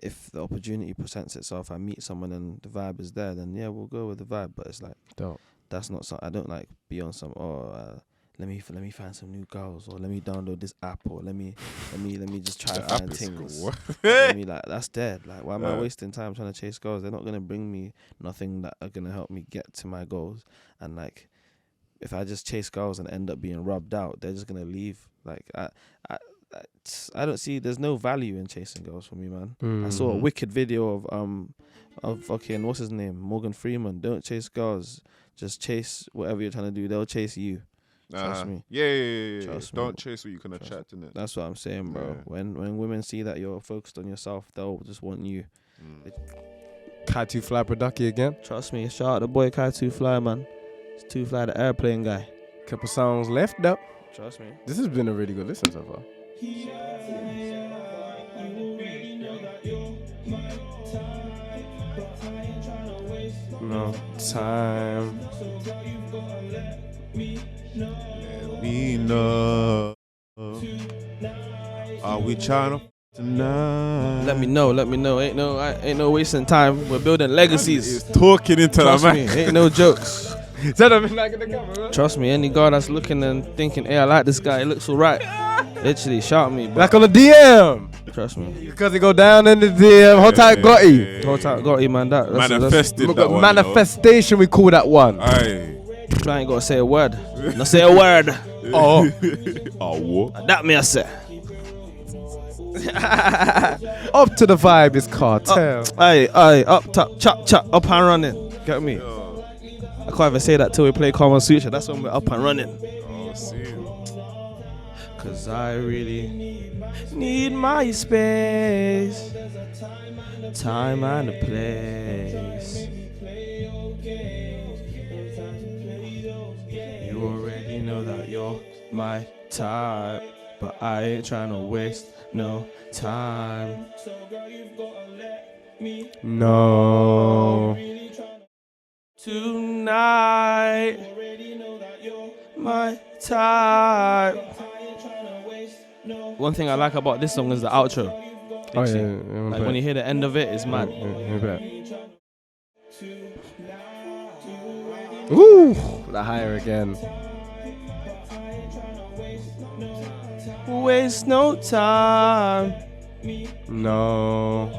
if the opportunity presents itself, I meet someone and the vibe is there, then yeah, we'll go with the vibe. But it's like, that's not something. I don't like be on some let me find some new girls, or let me download this app, or let me just try to find things. Let me, like, that's dead. Like, why am I wasting time trying to chase girls? They're not gonna bring me nothing that are gonna help me get to my goals. And like, if I just chase girls and end up being rubbed out, they're just gonna leave. Like, I don't see. There's no value in chasing girls for me, man. I saw a wicked video of fucking, what's his name, Morgan Freeman. Don't chase girls, just chase whatever you're trying to do. They'll chase you. Trust me. Yeah. Trust me. Don't chase what you can attract, innit? That's what I'm saying, bro. Yeah. When women see that you're focused on yourself, they'll just want you. Kai 2 Fly Producky again. Trust me. Shout out the boy Kai 2 Fly, man. It's 2 Fly, the airplane guy. Couple songs left though. Trust me. This has been a really good listen so far. No time. Let me know. Are we trying to tonight? Let me know. Ain't no wasting time. We're building legacies. He's talking into Trust the me. mic. Ain't no jokes. Tell them like in the camera. Trust me. Any guy that's looking and thinking, hey, I like this guy. He looks alright. Literally, shout me, bro. Like on the DM. Trust me. Because he go down in the DM. Hold tight, Gotti. Hold tight, got you, man. Manifested that one. Manifestation, we call that one. Aye. I ain't gotta say a word. No say a word. Oh. Oh, what? That me I say. Up to the vibe is cartel. Aye, up top, chop, up and running. Get me? I can't even say that till we play Kama Sutra. That's when we're up and running. Oh, see. Cause I really need my space, time and a place. You already know that you're my type, but I ain't trying to waste no time. No. Tonight, my type. One thing I like about this song is the outro. Oh yeah. Like when you hear the end of it, it's mad. Ooh, the higher again. Waste no time. No.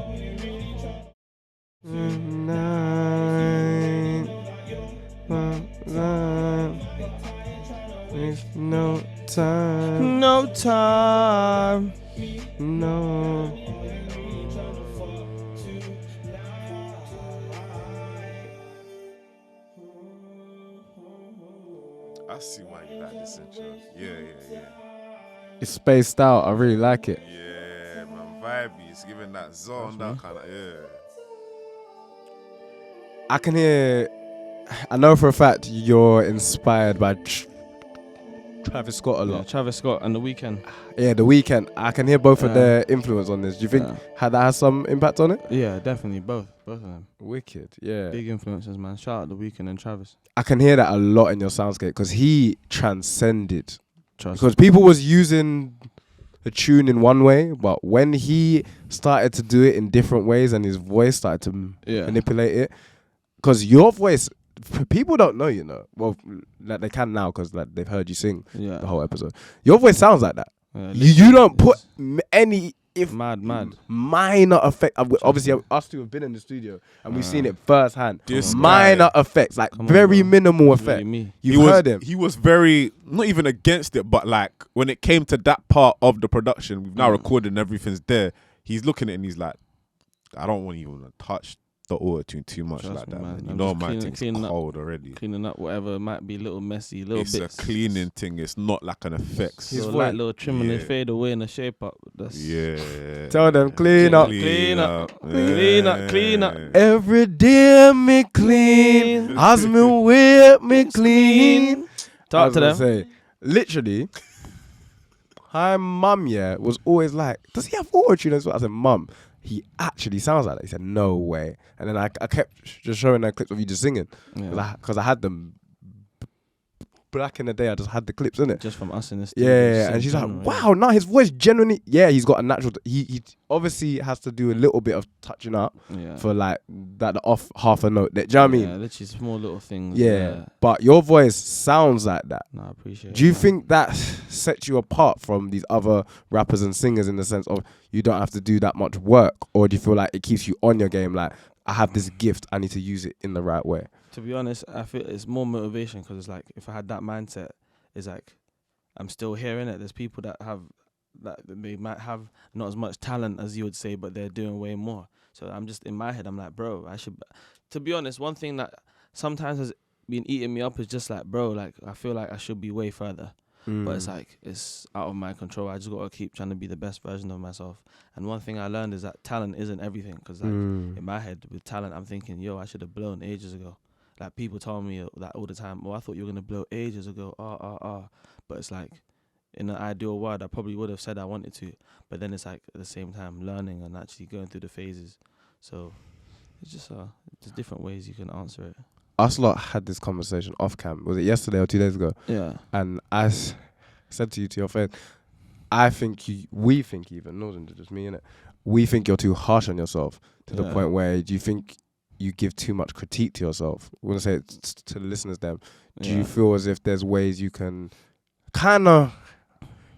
There's no time. No time. No. I see why you like this intro. Yeah. It's spaced out. I really like it. Yeah, man, vibey. It's giving that zone, that kind of, I can hear. I know for a fact you're inspired by Travis Scott a lot. Yeah, Travis Scott and The Weeknd. Yeah, The Weeknd. I can hear both of their influence on this. Do you think that has some impact on it? Yeah, definitely. Both of them. Wicked, yeah. Big influences, man. Shout out The Weeknd and Travis. I can hear that a lot in your soundscape because he transcended. Trust Because people was using a tune in one way, but when he started to do it in different ways and his voice started to manipulate it, because your voice, people don't know, well, like they can now because like they've heard you sing the whole episode. Your voice sounds like that. You don't put any mad. minor effect. Obviously, us two have been in the studio and we've seen it firsthand. Minor effects, like very minimal effect. Really You've heard him. He was very not even against it, but like when it came to that part of the production, we've now recorded and everything's there. He's looking at it and he's like, I don't want to even touch the auto-tune too much. Trust like that, man. You know my thing's cold already. Cleaning up whatever might be a little messy, little bits. It's a cleaning thing. It's not like an effects. So like little trimming and fade away and a shape up. That's Tell them clean up. Clean up. Every day me clean. As me whip me clean. Talk to them. Say, literally, her mum was always like, does he have auto-tune as well? I said, mum, he actually sounds like that. He said, no way. And then I kept just showing her clips of you just singing. Because I had them back in the day. I just had the clips, innit? Just from us in the studio. Yeah. And she's like, wow, no, his voice genuinely, he's got a natural, he obviously has to do a little bit of touching up for like that off half a note. Do you know what I mean? Yeah, literally small little things. Yeah. But your voice sounds like that. No, I appreciate it. Do you think that sets you apart from these other rappers and singers in the sense of you don't have to do that much work? Or do you feel like it keeps you on your game? Like, I have this gift, I need to use it in the right way. To be honest, I feel it's more motivation because it's like if I had that mindset, it's like I'm still here, innit? There's people that have that they might have not as much talent as you would say, but they're doing way more. So I'm just in my head, I'm like, bro, I should. To be honest, one thing that sometimes has been eating me up is just like, bro, like I feel like I should be way further. But it's like, it's out of my control. I just got to keep trying to be the best version of myself. And one thing I learned is that talent isn't everything. Because like in my head, with talent, I'm thinking, yo, I should have blown ages ago. Like people tell me that all the time, I thought you were going to blow ages ago. But it's like, in an ideal world, I probably would have said I wanted to. But then it's like, at the same time, learning and actually going through the phases. So it's just there's different ways you can answer it. Us lot had this conversation off cam. Was it yesterday or 2 days ago? Yeah. And I said to you, to your face, we think even, not just me, innit? We think you're too harsh on yourself to the point where do you think you give too much critique to yourself? I want to say it to the listeners then. Do you feel as if there's ways you can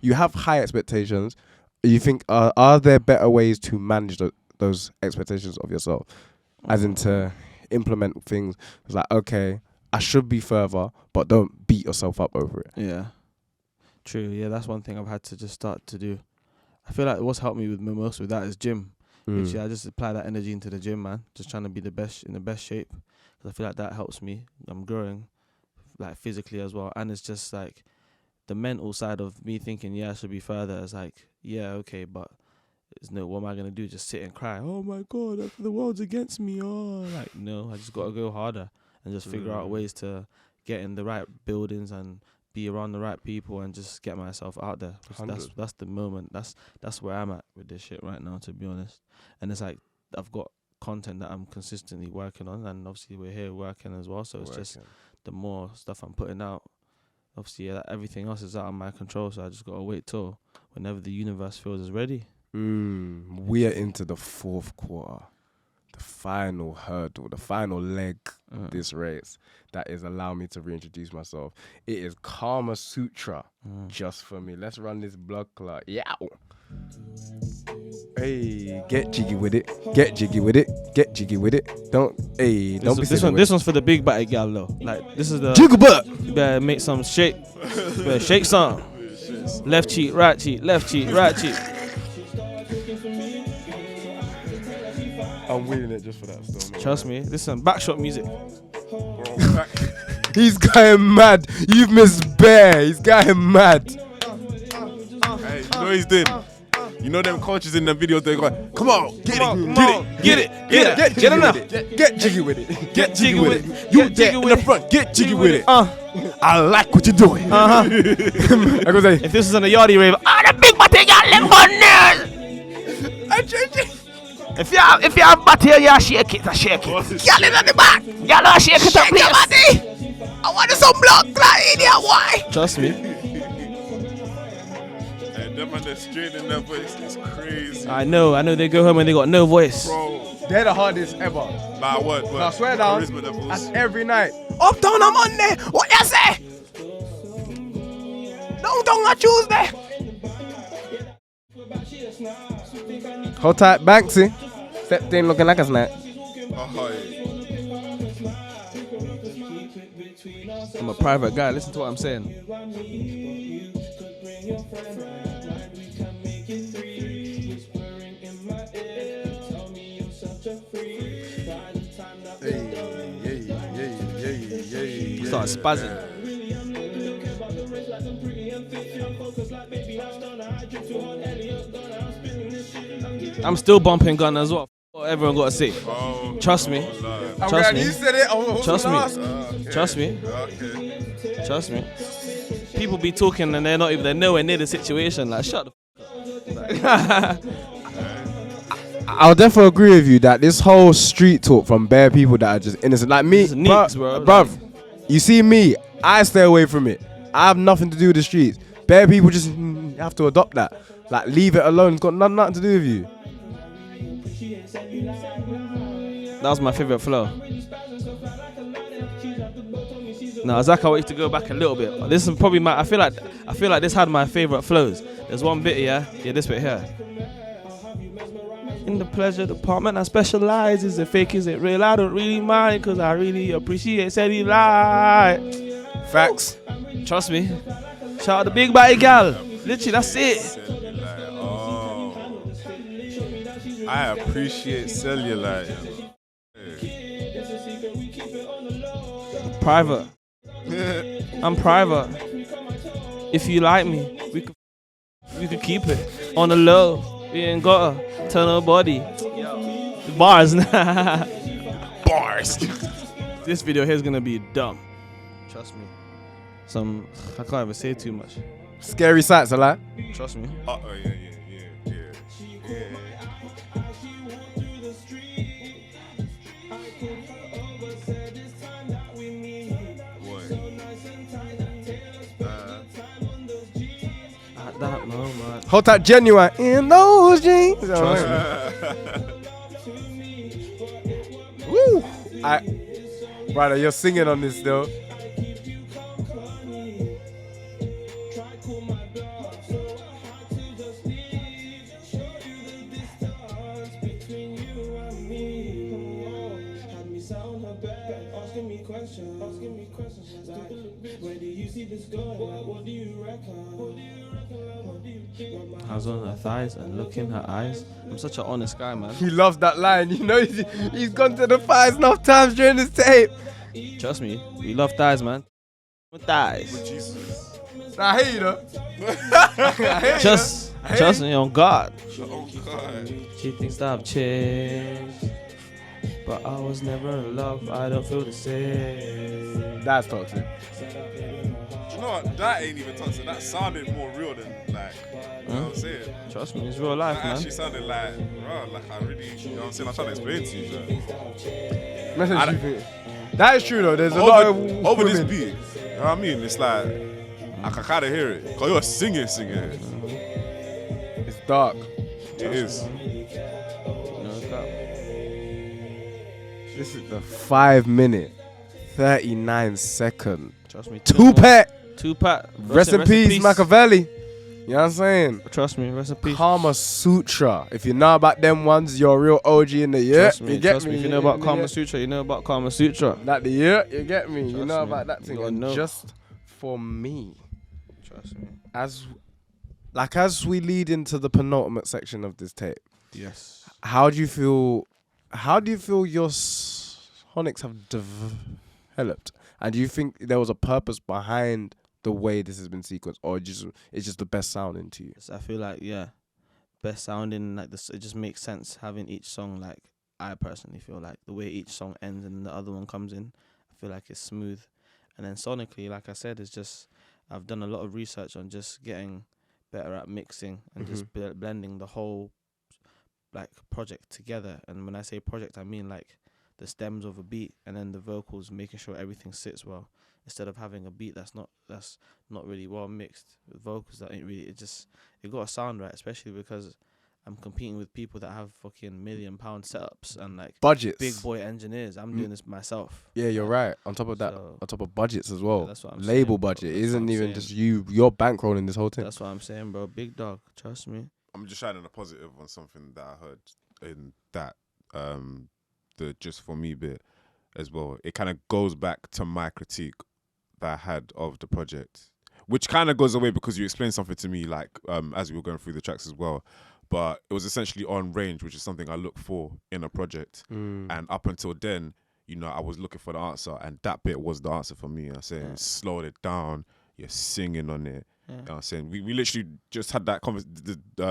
you have high expectations. You think, are there better ways to manage those expectations of yourself? As in to implement things. It's like, okay, I should be further, but don't beat yourself up over it. Yeah. True. Yeah, that's one thing I've had to just start to do. I feel like what's helped me most with that is gym. Literally, I just apply that energy into the gym, man. Just trying to be in the best shape. Because I feel like that helps me. I'm growing, like physically as well. And it's just like the mental side of me thinking, I should be further. It's like, okay, but what am I going to do? Just sit and cry? Oh my God, the world's against me. Oh, like, no, I just got to go harder and just figure out ways to get in the right buildings and be around the right people and just get myself out there. That's the moment. That's where I'm at with this shit right now, to be honest. And it's like I've got content that I'm consistently working on, and obviously we're here working as well. So it's just the more stuff I'm putting out. Obviously, everything else is out of my control. So I just gotta wait till whenever the universe feels is ready. We are into the fourth quarter. The final hurdle, the final leg of this race that is allow me to reintroduce myself. It is Kama Sutra just for me. Let's run this blood clot. Yow. Hey, get jiggy with it. Get jiggy with it. Get jiggy with it. Don't be this one's for the big body gal though. Like this is the jiggle butt. You better make some shake. You better shake some. Left cheek, right cheek, left cheek, right cheek. I'm wheeling it just for that still. Trust me, this is some backshot music. He's going mad. You've missed Bear. He's going mad. Hey, you know what he's doing? You know them coaches in the videos, they're going, come on, get jiggy with it. Get jiggy with it. You there in the front, get jiggy with it. I like what you're doing. I go say, if this is on a yardie rave, the big body got them on there. If you have body, you shake it, shake it. Y'all in the back, y'all shake it up, your body. I want some blood clot in here, why? Trust me. And them and they're straight in their voice, it's crazy. I know they go home and they got no voice. Bro. They're the hardest ever. Nah, what? I swear down, Charisma that's every night. Up down on Monday, what you say? Down on Tuesday. Hold tight, Banksy. That thing looking like a snack. Oh, yeah. I'm a private guy. Listen to what I'm saying. Start spazzing. I'm still bumping Gunna as well. What everyone got to say. Oh, Trust me. oh, Trust me. You said it. Trust me. okay. Trust me. Okay. Trust me. People be talking and they're nowhere near the situation. Like, shut the f up. I'll definitely agree with you that this whole street talk from bare people that are just innocent, like me, Just neeks, bro. bruv, you see me, I stay away from it. I have nothing to do with the streets. Bare people just have to adopt that. Like, leave it alone. It's got nothing to do with you. That was my favorite flow. Now, Zach, I want you to go back a little bit. This is probably I feel like this had my favorite flows. There's one bit, yeah, this bit here. In the pleasure department, I specialize. Is it fake? Is it real? I don't really mind, cause I really appreciate said he lied. Facts. Trust me. Shout out the big body gal. Literally, that's it. Cellulite. Oh. I appreciate cellulite. Private. I'm private. If you like me, we could keep it on the low. We ain't gotta tell nobody. Bars. Bars. This video here is gonna be dumb. Trust me. I can't even say too much. Scary sights, a lot. Trust me. Oh, yeah. At that moment. Hold tight, genuine in those jeans. Trust Woo. Brother, you're singing on this though. Hands on her thighs and look in her eyes. I'm such an honest guy, man. He loves that line. You know, he's gone to the thighs enough times during this tape. Trust me, we love thighs, man. Thighs. Jesus. I hate you though. Trust me on God. Oh, God. She thinks that I've changed, but I was never in love. I don't feel the same. That's toxic. Do you know what? That ain't even toxic. That sounded more real than, like, you know what I'm saying? Trust me, it's real life, That man. actually sounded like, bro, like I really, you know what I'm saying? I'm trying to explain to you, bro. Message you think. That is true though. There's a lot of Over this women. beat, you know what I mean? It's like, I can kind of hear it. Cause you're singing. It's dark. It is. No cap. This is the 5 minute, 39 second. Trust me. Tupac. Tupac. Rest in peace, Machiavelli. You know what I'm saying? Trust me, rest in peace. Kama Sutra. If you know about them ones, you're a real OG in the year. Trust me, you get trust me. If you know about Kama Sutra, you know about Kama Sutra. Like the year, you get me. You Trust know me. about that thing. You And know. just for me, Trust me. as we lead into the penultimate section of this tape, Yes. how do you feel your sonics have developed? And do you think there was a purpose behind the way this has been sequenced, or it's just the best sounding to you? I feel like, yeah, best sounding, like this, it just makes sense having each song, like, I personally feel like the way each song ends and the other one comes in, I feel like it's smooth. And then sonically, like I said, it's just, I've done a lot of research on just getting better at mixing and just blending the whole, like, project together. And when I say project, I mean, like, the stems of a beat and then the vocals, making sure everything sits well. Instead of having a beat that's not really well mixed with vocals that ain't really, it got to sound right, especially because I'm competing with people that have fucking £1 million setups and like Budgets. big boy engineers. I'm doing this myself. Yeah, you're right. On top of that, So- on top of budgets as well. Yeah, that's what I'm Label saying, bro. budget. It That's what isn't I'm even saying. just you're bankrolling this whole thing. That's what I'm saying, bro. Big dog, trust me. I'm just shining a positive on something that I heard in that the just for me bit as well. It kind of goes back to my critique that I had of the project, which kind of goes away because you explained something to me like as we were going through the tracks as well. But it was essentially on range, which is something I look for in a project. And up until then, you know, I was looking for the answer, and that bit was the answer for me. I'm saying slowed it down. You're singing on it. You know what I'm saying? We literally just had that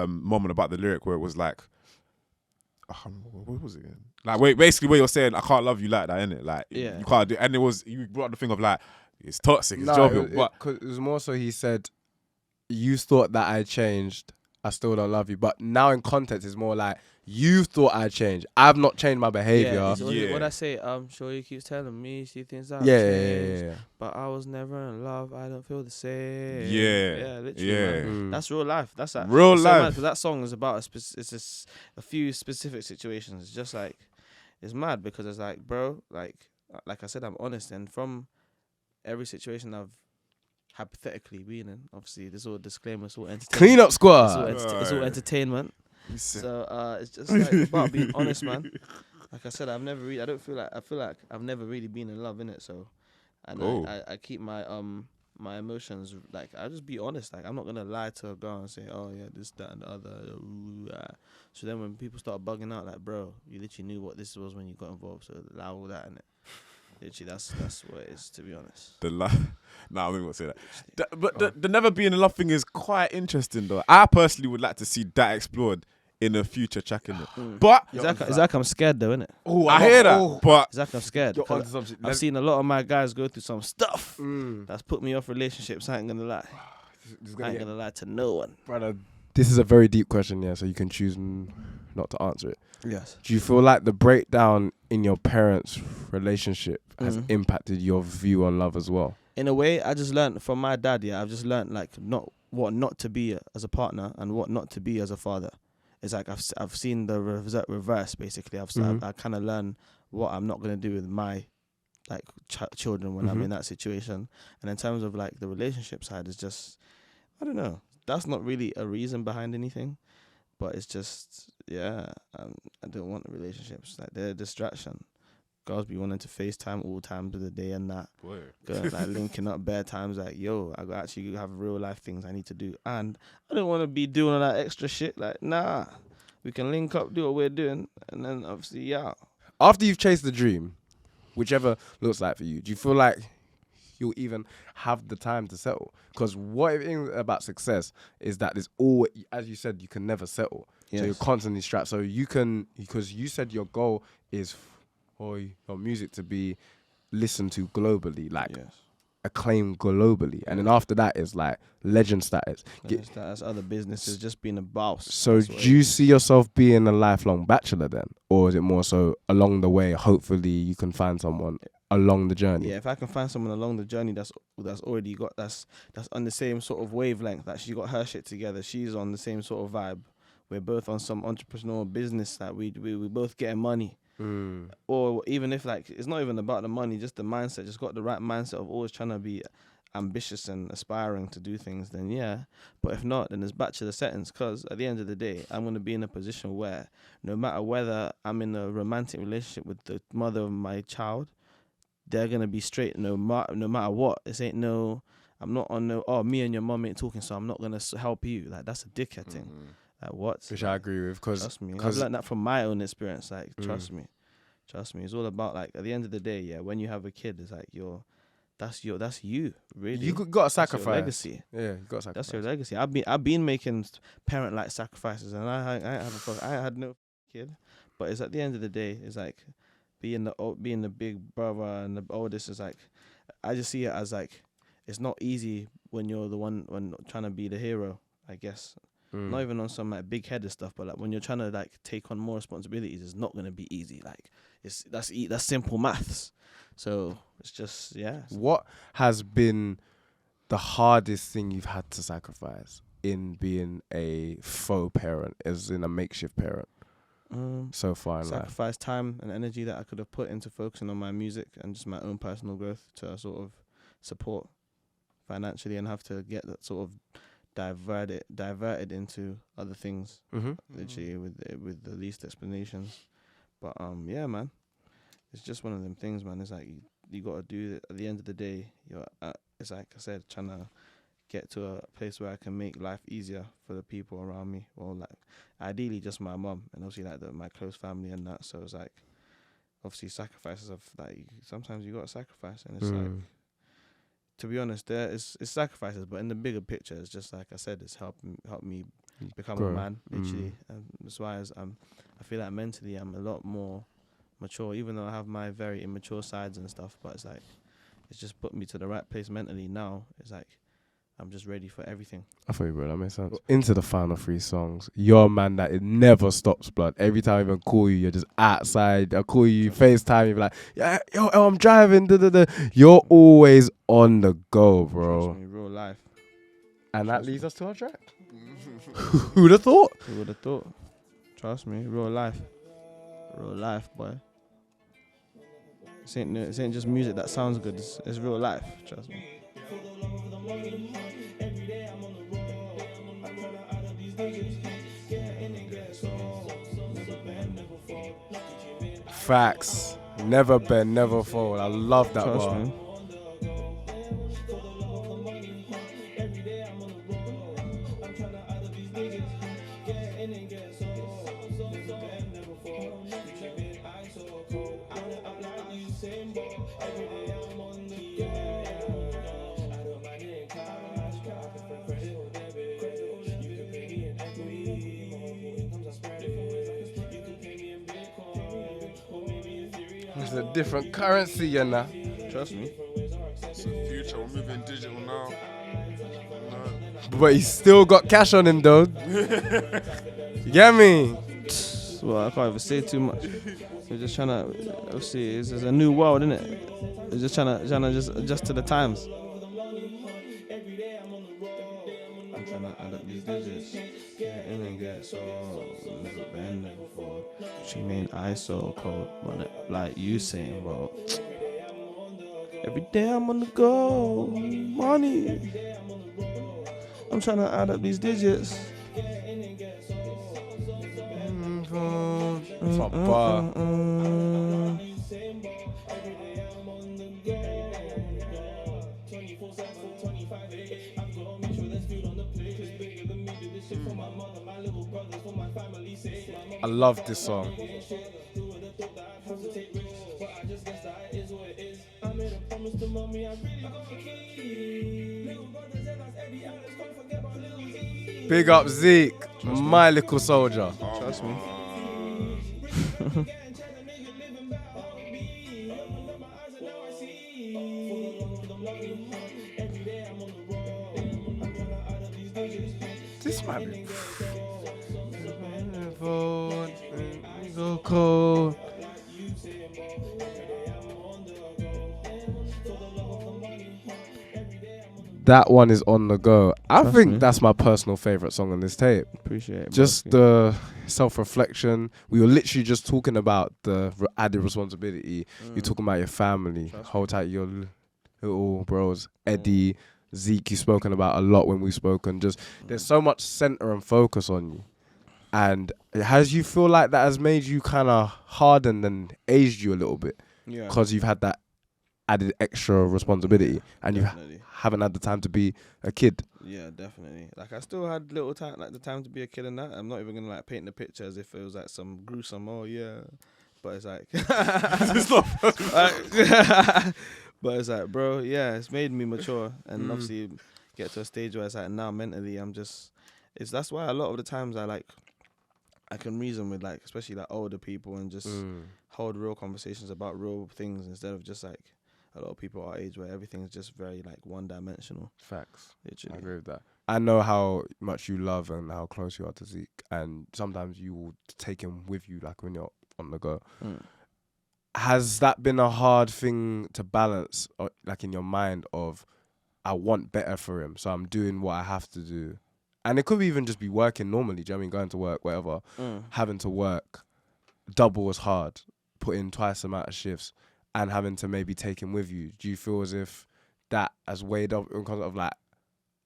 moment about the lyric where it was like, what was it again? Like, basically where you're saying, I can't love you like that, innit? Like, you can't do it. And you brought up the thing of like, it's toxic, it's jovial. But it was more so he said, you thought that I changed, I still don't love you. But now in context, it's more like, you thought I changed. I've not changed my behavior. What I say, sure you keeps telling me she thinks I've changed. changed, but I was never in love. I don't feel the same. Literally. Man. That's real life. That's like, real life. Because that song is about a few specific situations. It's just like, it's mad because it's like, bro, like I said, I'm honest, and from every situation I've hypothetically been in, obviously there's all disclaimers, all entertainment. Clean up squad. It's all entertainment. So it's just like about being honest, man. Like I said, I feel like I've never really been in love, innit? So, and I keep my my emotions, like, I just be honest. Like, I'm not gonna lie to a girl and say, oh yeah, this, that, and the other. So then when people start bugging out, like, bro, you literally knew what this was when you got involved, so allow all that in it. Literally, that's what it is, to be honest. I wouldn't say that. But the never being in love thing is quite interesting, though. I personally would like to see that explored in a future track, innit? But it's like I'm scared, though, innit? Oh, I hear that. But it's like I'm scared. I've seen a lot of my guys go through some stuff that's put me off relationships. I ain't gonna lie. I ain't gonna lie to no one, brother. This is a very deep question, yeah. So you can choose not to answer it. Yes. Do you feel like the breakdown in your parents' relationship has impacted your view on love as well? In a way, I just learned from my dad. Yeah, I've just learned like what not to be as a partner and what not to be as a father. It's like I've seen the reverse basically. I kind of learned what I'm not gonna do with my like children when I'm in that situation. And in terms of like the relationship side, it's just, I don't know. That's not really a reason behind anything, but it's just I don't want relationships. Like, they're a distraction. Girls be wanting to FaceTime all times of the day and that. Girls like linking up bare times like, yo, I actually have real life things I need to do. And I don't want to be doing all that extra shit. Like, nah, we can link up, do what we're doing. And then obviously, After you've chased the dream, whichever looks like for you, do you feel like you'll even have the time to settle? Because what it is about success is that there's always, as you said, you can never settle. Yes. So you're constantly strapped. So you can, because you said your goal is for your music to be listened to globally, like acclaimed globally. And then after that is like legend status. That's other businesses, just being a boss. So do you see yourself being a lifelong bachelor then? Or is it more so along the way, hopefully you can find someone along the journey? Yeah, if I can find someone along the journey that's already got, that's on the same sort of wavelength, that she got her shit together, she's on the same sort of vibe, we're both on some entrepreneurial business, that we both getting money. Or even if like it's not even about the money, just the mindset, just got the right mindset of always trying to be ambitious and aspiring to do things, then yeah. But if not, then it's back to the settings, because at the end of the day, I'm going to be in a position where no matter whether I'm in a romantic relationship with the mother of my child, they're going to be straight no matter what. This ain't no, I'm not on no, me and your mum ain't talking, so I'm not going to help you. Like, that's a dickhead thing. Like, what? Which I agree with, because trust me, I've learned that from my own experience. Like, trust me, it's all about, like, at the end of the day, yeah, when you have a kid, it's like that's you, really. You got to sacrifice. Your legacy. Yeah, you got to sacrifice. That's your legacy. I've been making parent-like sacrifices, and I had no kid, but it's at the end of the day, it's like being the big brother and the oldest is like, I just see it as like, it's not easy when you're the one when trying to be the hero, I guess. Not even on some like big-headed stuff, but like when you're trying to like take on more responsibilities, it's not gonna be easy. Like, that's simple maths. So it's just What has been the hardest thing you've had to sacrifice in being a faux parent, as in a makeshift parent, so far in life? Sacrifice time and energy that I could have put into focusing on my music and just my own personal growth to sort of support financially, and have to get that sort of diverted into other things, Mm-hmm. literally with the least explanations. But yeah, man, it's just one of them things, man. It's like you got to do it. At the end of the day, it's like I said, trying to get to a place where I can make life easier for the people around me. Well, like ideally just my mum and obviously like my close family and that. So it's like obviously sacrifices of like sometimes you got to sacrifice, and it's like, to be honest, it's sacrifices, but in the bigger picture, it's just like I said, it's helped me become a man, literally. And that's why I feel like mentally I'm a lot more mature, even though I have my very immature sides and stuff. But it's like it's just put me to the right place mentally now. It's like I'm just ready for everything. I feel you, bro. That makes sense. Into the final 3 songs, you're a man that it never stops, blood. Every time I even call you, you're just outside. I call you, FaceTime, you're like, yeah, yo, I'm driving. You're always on the go, bro. Trust me, real life. And that leads us to our track. Who'd have thought? Who would have thought? Trust me, real life, boy. This ain't just music that sounds good. It's real life. Trust me. Facts. Never bend, never fold. I love that Trust bar. me. It's a different currency, you know. Trust me. It's the future. We're moving digital now. But he's still got cash on him, though. You get me? Well, I can't even say too much. We're just trying to, obviously, it's a new world, isn't it? We're just trying to just adjust to the times. I'm trying to add up these digits. Get in and get so never bend, never fall. She mean I so cold, like you saying, bro. Every day I'm on the go, money. I'm trying to add up these digits. It's a bar. I love this song. Big up Zeke, my little soldier. Trust me. This might be. Go cold. That one is on the go. I think that's my personal favorite song on this tape. Appreciate it. Just the self-reflection. We were literally just talking about the added responsibility. You're talking about your family. Hold tight your little bros. Eddie, Zeke, you've spoken about a lot when we've spoken. Just there's so much center and focus on you. And has you feel like that has made you kind of hardened and aged you a little bit? Yeah. Because you've had that added extra responsibility and Definitely. you haven't had the time to be a kid. Yeah, definitely. Like I still had little time, like the time to be a kid and that. I'm not even gonna like paint the picture as if it was like some gruesome. Oh yeah, but it's like, it's not. But it's like, bro, yeah, it's made me mature and obviously get to a stage where it's like now mentally I'm just. That's why a lot of the times I can reason with like especially like older people and just hold real conversations about real things instead of just like a lot of people our age where everything's just very like one-dimensional. Facts. Literally. I agree with that. I know how much you love and how close you are to Zeke, and sometimes you will take him with you like when you're on the go. Has that been a hard thing to balance, or, like in your mind of, I want better for him, so I'm doing what I have to do? And it could even just be working normally, do you know what I mean? Going to work, whatever. Having to work double as hard, put in twice the amount of shifts, and having to maybe take him with you. Do you feel as if that has weighed up in concept of like,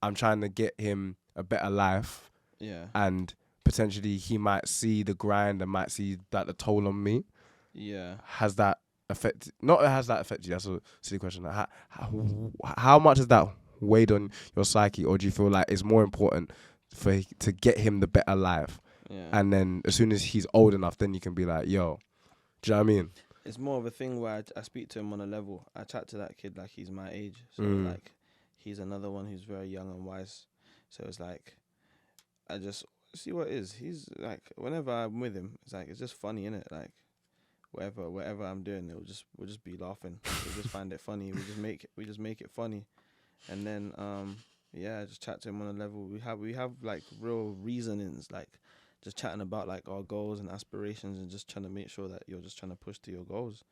I'm trying to get him a better life, Yeah. and potentially he might see the grind and might see that the toll on me. Yeah. Has that affected? Not has that affected you? That's a silly question. How much has that weighed on your psyche, or do you feel like it's more important to get him the better life, Yeah. and then as soon as he's old enough, then you can be like, yo, do you know what I mean? It's more of a thing where I speak to him on a level. I chat to that kid like he's my age. So like he's another one who's very young and wise. So it's like I just see what it is. He's like, whenever I'm with him, it's like it's just funny, innit? Like whatever I'm doing, we'll just be laughing. We'll just find it funny. We just make it funny. And then yeah, just chat to him on a level. We have like real reasonings, like just chatting about like our goals and aspirations, and just trying to make sure that you're just trying to push to your goals.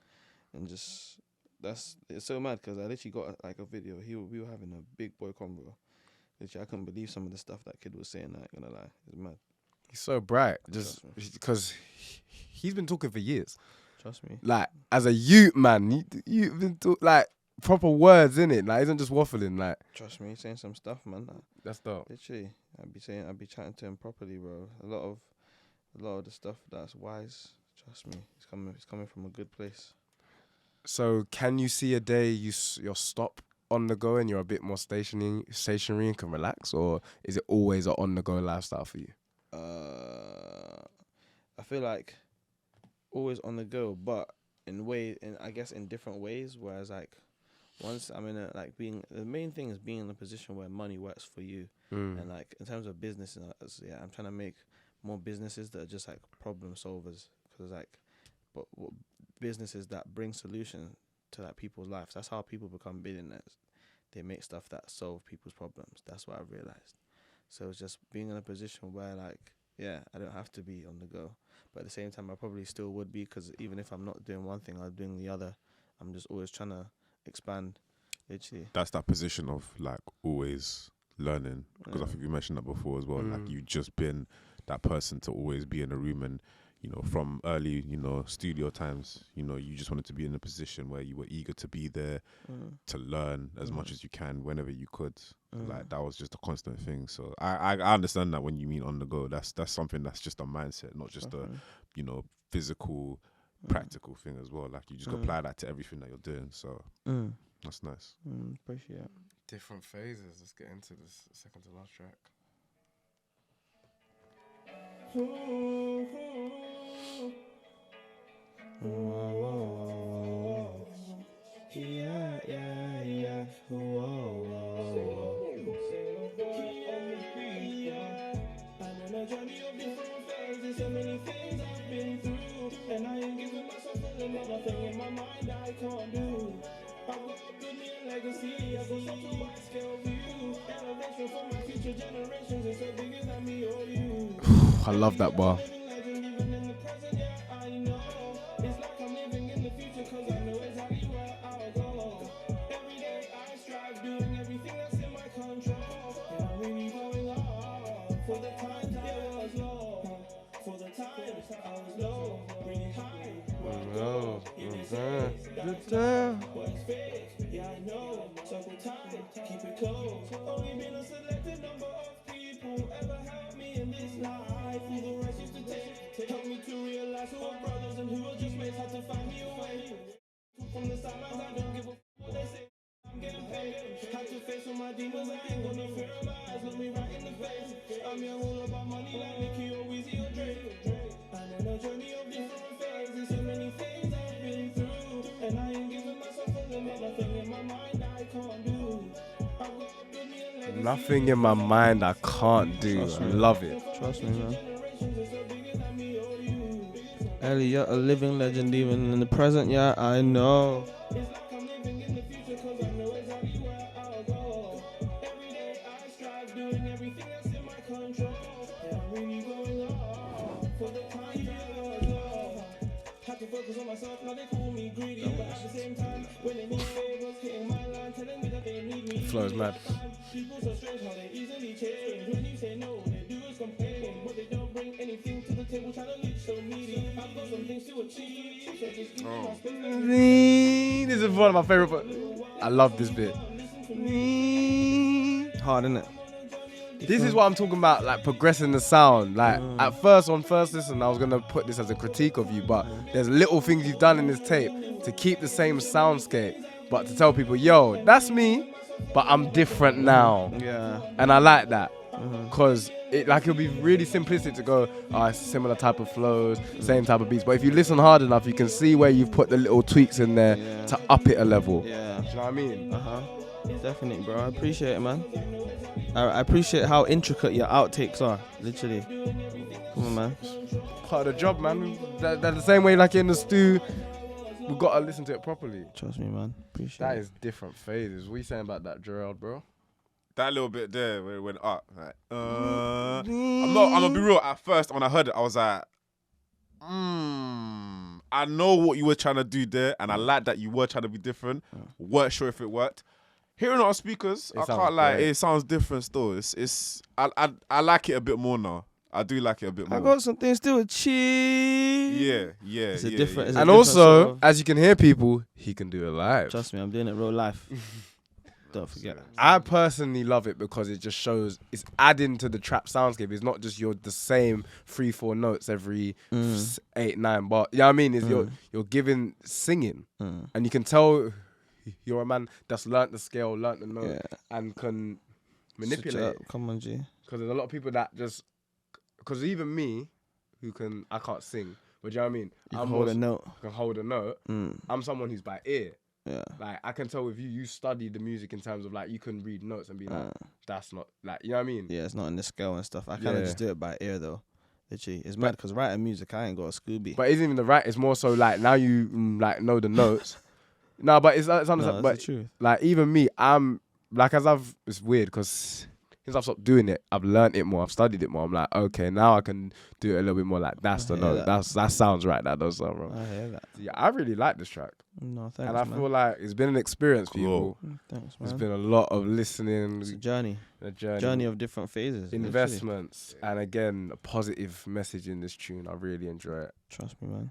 And just it's so mad because I literally got like a video. We were having a big boy convo. Literally, I couldn't believe some of the stuff that kid was saying. I ain't gonna lie, it's mad. He's so bright, just because he's been talking for years. Trust me. Like as a youth man, you've been like proper words in it. Like isn't just waffling. Like Trust me, he's saying some stuff, man. Like, that's dope. literally, I'd be chatting to him properly, bro. A lot of the stuff that's wise. Trust me, it's coming from a good place. So can you see a day you'll stop on the go and you're a bit more stationary and can relax, or is it always an on the go lifestyle for you? I feel like always on the go, but I guess in different ways. Whereas like once I'm in the main thing is being in a position where money works for you, and like in terms of business, I'm trying to make more businesses that are just like problem solvers, because businesses that bring solution to like people's lives. That's how people become billionaires. They make stuff that solve people's problems. That's what I've realized. So it's just being in a position where like, yeah, I don't have to be on the go, but at the same time I probably still would be, because even if I'm not doing one thing, I'm doing the other. I'm just always trying to expand, literally. That's that position of like always learning, because I think you mentioned that before as well. Like you've just been that person to always be in a room, and from early studio times, you just wanted to be in a position where you were eager to be there to learn as much as you can whenever you could. Like that was just a constant thing. So I understand that when you mean on the go, that's something that's just a mindset, not just a physical practical thing as well. Like you just apply that to everything that you're doing. So that's nice. Appreciate it. Different phases. Let's get into this second to last track. I'm on a journey of different phases, so many things I've been through, and I ain't giving myself another thing in my mind I can't do. I've got a good legacy, I've got such a wide scale view. Elevation for my future generations is so bigger than me or you. I love that bar. Living in the present, yeah, I know. It's like I'm living in the future, cause I know exactly where I'll go. Every day I strive, doing everything that's in my control. And I'm really going on for the time I was low. For the time I was low, really high. What's fake? Yeah, I know. Circle tight, keep it close. Only been a selected number of people ever helped me in this life. Who the rest used to take, help me to realize who are brothers and who are just mates. Had to find me a way. From the sidelines, I don't give a what they say. I'm getting paid. Had to face all my demons. I ain't got no fear in my eyes. Look me right in the face. I'm young, all about money like Nicky or Weezy or Drake. I'm on a journey of different phases. So many things I've been through, and I ain't giving myself another thing in my mind I can't do. I've got a good legacy. Nothing in my mind I can't do. I love it. Trust me, man. Ellie, you're a living legend even in the present, yeah, I know. It's like I'm living in the future, cause I know exactly where I'll go. Every day I strive, doing everything that's in my control. And I'm really going on for the time I was low. Had to focus on myself, now they call me greedy. But at the same time, when they need favors, hitting my line, telling me that they need me. Flow is mad. People so strange how they easily change. When you say no, they do is complain. But they don't bring anything to the table, trying to look so needy. I've got some things to achieve, so just give me my space. This is one of my favorite parts. I love this bit. Hard, innit? This is what I'm talking about, like progressing the sound. Like at first, on first listen, I was gonna put this as a critique of you, but there's little things you've done in this tape to keep the same soundscape, but to tell people, yo, that's me, but I'm different now. Yeah. And I like that, cause it'll be really simplistic to go, oh, it's similar type of flows, same type of beats. But if you listen hard enough, you can see where you've put the little tweaks in there to up it a level. Yeah. Do you know what I mean? Definitely, bro. I appreciate it, man. I appreciate how intricate your outtakes are. Literally. Come on, man. Part of the job, man. They're the same way, like in the stew, we've got to listen to it properly. Trust me, man. Appreciate That it. is different phases. What are you saying about that, Gerald, bro? That little bit there where it went up. Like, I'm gonna be real. At first, when I heard it, I was like, I know what you were trying to do there, and I like that you were trying to be different. Weren't sure if it worked. Hearing it on speakers, I can't lie. great. It sounds different still. I like it a bit more now. I do like it a bit more. I got something still cheap. Yeah. It's a yeah, different. yeah. It's a And different also, sort of- as you can hear people, he can do it live. trust me, I'm doing it real life. Don't forget. I personally love it because it just shows it's adding to the trap soundscape. It's not just the same 3-4 notes every 8-9 bar. You know what I mean? Is you're giving singing, and you can tell you're a man that's learnt the scale, learnt the note, and can manipulate. Switch it up. Come on, G. Because there's a lot of people that because even me, I can't sing, but you know what I mean? You can hold a note. Can hold a note. I'm someone who's by ear. Yeah. Like I can tell with you study the music in terms of like you can read notes and be like, that's not like, you know what I mean? Yeah, it's not in the scale and stuff. I kind of just do it by ear though. Literally, it's mad because writing music, I ain't got a Scooby. But it's even the right. It's more so like now you like know the notes. No, but it's no, understand. that's But the truth. like even me, I'm like it's weird because since I've stopped doing it, I've learned it more. I've studied it more. I'm like, okay, now I can do it a little bit more. Like that's the note. That sounds right. That does sound wrong. I hear that. Yeah, I really like this track. No, thanks, And I man. feel like it's been an experience, people. Thanks, It's man. been a lot of listening, It's a journey. a journey, Journey of different phases. literally. investments, and again, a positive message in this tune. I really enjoy it. Trust me, man.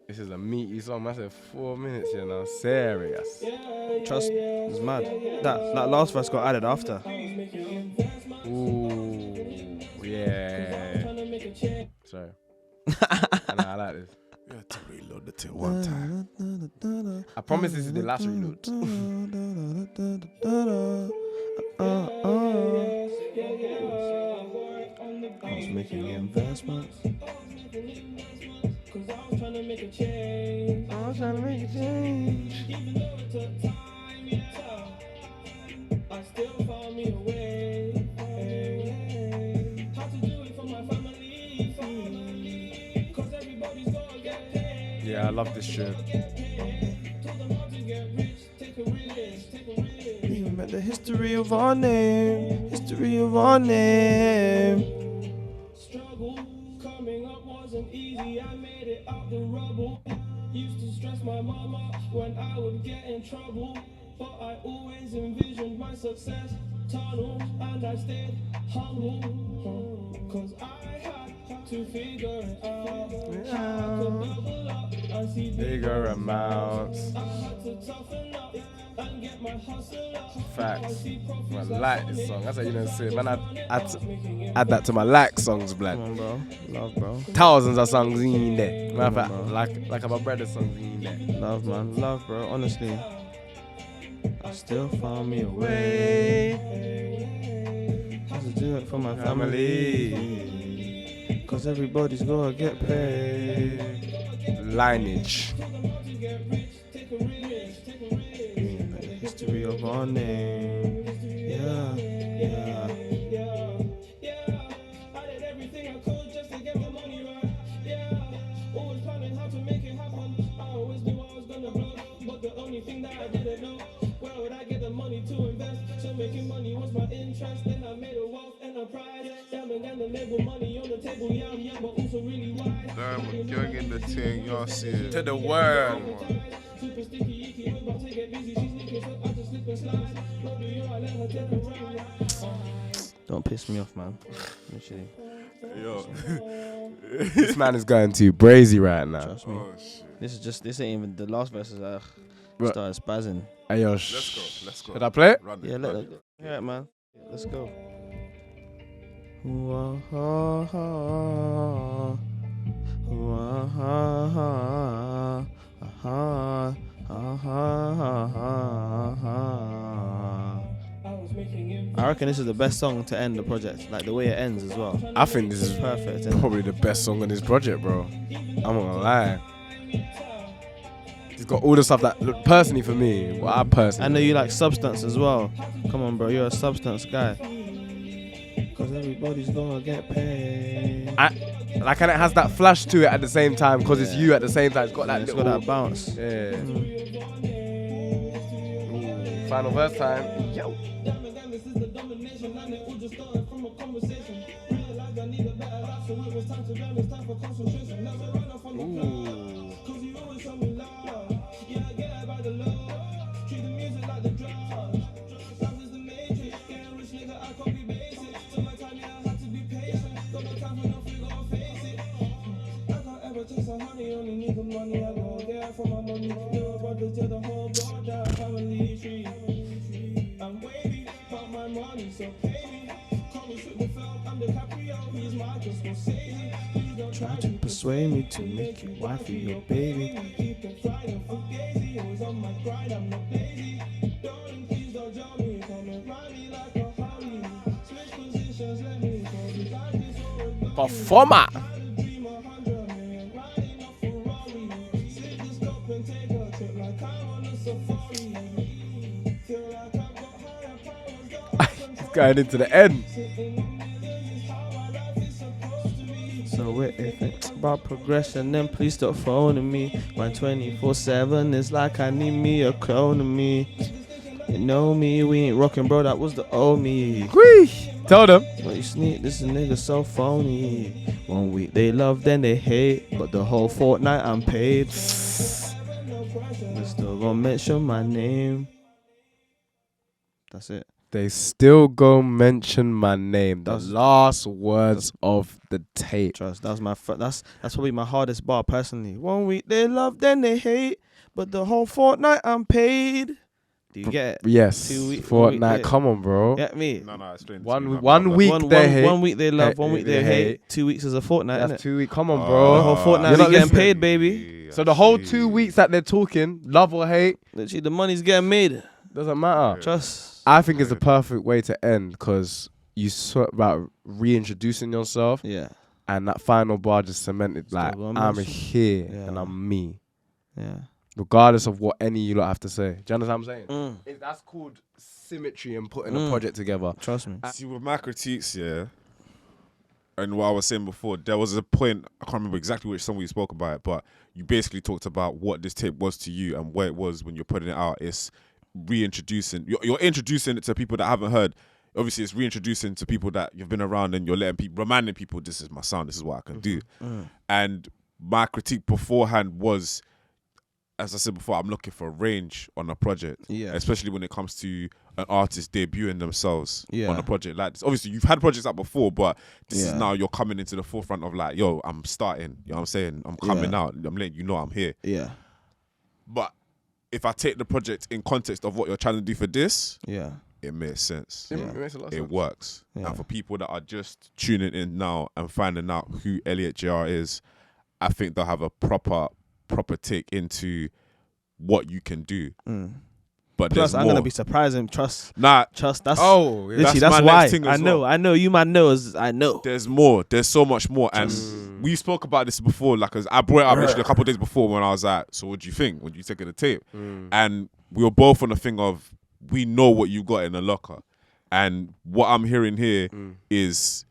This is a meaty song. I said 4 minutes, you know, serious. Trust me, it's mad. That last verse got added after. Ooh, yeah. Sorry. I like this. You have to reload the thing one time. I promise this is the last reload. I was making investments. Cause I was trying to make a change. Even though it took time, yeah, I still found me a way. How to do it for my family. Cause everybody's gonna get paid. Yeah, I love this tune. Told them how to get rich, take a risk. We met the history of our name. History of our name. Struggle coming up wasn't easy. I made it out the rubble. Used to stress my mama when I would get in trouble, but I always envisioned my success tunnel, and I stayed humble. Cause I had to figure it out. I could double up and see Bigger amounts. I had to toughen up and get my hustle up. Facts. I like this song. That's how you know say, man. Add that to my like songs, blood. Come on, bro. Love, bro. Thousands of songs in there. Matter of fact, like my brother's songs in there. Love, man. Love, bro. Honestly. I still found me a way. How to do it for my family. Cause everybody's gotta get paid. Lineage. The history of our name. Yeah, yeah. I did everything I could just to get the money right. Yeah, always planning how to make it happen. I always knew I was gonna blow, but the only thing that I didn't know, where would I get the money to invest? So making money was my interest. Then I made a wealth enterprise. Diamond and the label, money on the table. Yeah, I'm young, but also really wise. Damn, gang in the thing, y'all see it. To the world. Super sticky, icky, we're about to get busy. She's sneaking, so I just slip and slide. No, do you? I let her take a ride. Don't piss me off, man. Literally. Yo. This man is going too brazy right now. Trust me. Oh, shit. This ain't even the last verse. Is Started spazzing. Hey, yo, Let's go. Should I play it? Run Yeah, run it. yeah, man. Yeah, let's go. I reckon this is the best song to end the project. Like the way it ends as well. I think this is Perfect. Isn't it? probably the best song on this project, bro. I'm not gonna lie. It's got all the stuff that, look, personally for me, well, I personally. I know you like Substance as well. Come on, bro. You're a Substance guy. Cause everybody's gonna get paid. Like, and it has that flash to it at the same time, because it's you at the same time. It's got that It's little, got that bounce. yeah. Ooh, final verse time. Yo. Try to persuade me to make you wifey your baby. Performer. It's going into the end. So if it's about progression, then please stop phoning me. When 24/7 is like I need me a clone of me. You know me, we ain't rocking, bro. That was the old me. Whee! Tell them. But you sneak, this nigga so phony. 1 week they love, then they hate. But the whole fortnight I'm paid. They still gonna mention my name. That's it. They still go mention my name. The That's- last words of the tape. Trust. That's my. That's probably my hardest bar personally. 1 week they love, then they hate. But the whole fortnight I'm paid. Do you get it? Yes. 2 weeks, 1 week Fortnight. later. Come on, bro. Get me? No, explain. to One me, week- man. one week. they hate. 1 week they love, Hate- 1 week they they hate. hate. 2 weeks is a fortnight, That's innit? 2 weeks. Come on, The bro. whole fortnight You're we not getting listening. paid, baby. So the whole 2 weeks that they're talking, love or hate, Literally, the money's getting made. doesn't matter. Trust. I think it's the perfect way to end, because you talk about reintroducing yourself, Yeah. and that final bar just cemented like, gonna I'm mention- here Yeah. and I'm me, Yeah. regardless of what any of you lot have to say. Do you understand what I'm saying? Mm. That's called symmetry and putting a Mm. project together. Trust me. See, with my critiques, yeah, and what I was saying before, there was a point, I can't remember exactly which song we spoke about it, but you basically talked about what this tape was to you and where it was when you're putting it out. It's reintroducing, you're introducing it to people that haven't heard. Obviously, it's reintroducing to people that you've been around, and you're letting people, reminding people, this is my sound, this is what I can do. And my critique beforehand was, as I said before, I'm looking for range on a project, Yeah. especially when it comes to an artist debuting themselves Yeah. on a project like this. Obviously, you've had projects out before, but this is Yeah. now you're coming into the forefront of like, yo, I'm starting. You know what I'm saying? I'm coming Yeah. out. I'm letting you know I'm here. Yeah. But if I take the project in context of what you're trying to do for this, Yeah. it makes sense. Yeah. It makes a lot of It sense. works. Yeah. And for people that are just tuning in now and finding out who Elliot JR is, I think they'll have a proper take into what you can do. But Plus, there's I'm more. gonna be surprising. Trust. Nah, Trust. That's Oh, yeah. literally that's my that's why next thing I as know. well. I know. You man knows. I know. there's more. There's so much more. And we spoke about this before. Like, 'cause I brought it up literally a couple of days before when I was like, so what do you think? When you take the tape? And we were both on the thing of, we know what you got in the locker. And what I'm hearing here is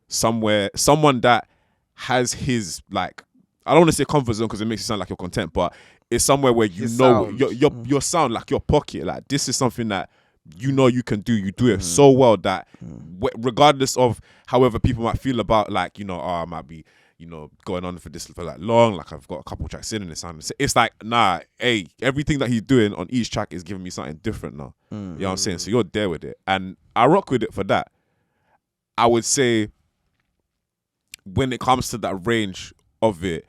someone that has his, like, I don't want to say comfort zone because it makes it sound like you're content, but it's somewhere where you His know sound. your sound, like your pocket, like this is something that you know you can do. You do it so well that regardless of however people might feel about, like, you know, oh, I might be, you know, going on for this for like long, like I've got a couple tracks in and it's like, nah, hey, everything that he's doing on each track is giving me something different now. You know what I'm saying? So you're there with it. And I rock with it for that. I would say when it comes to that range of it,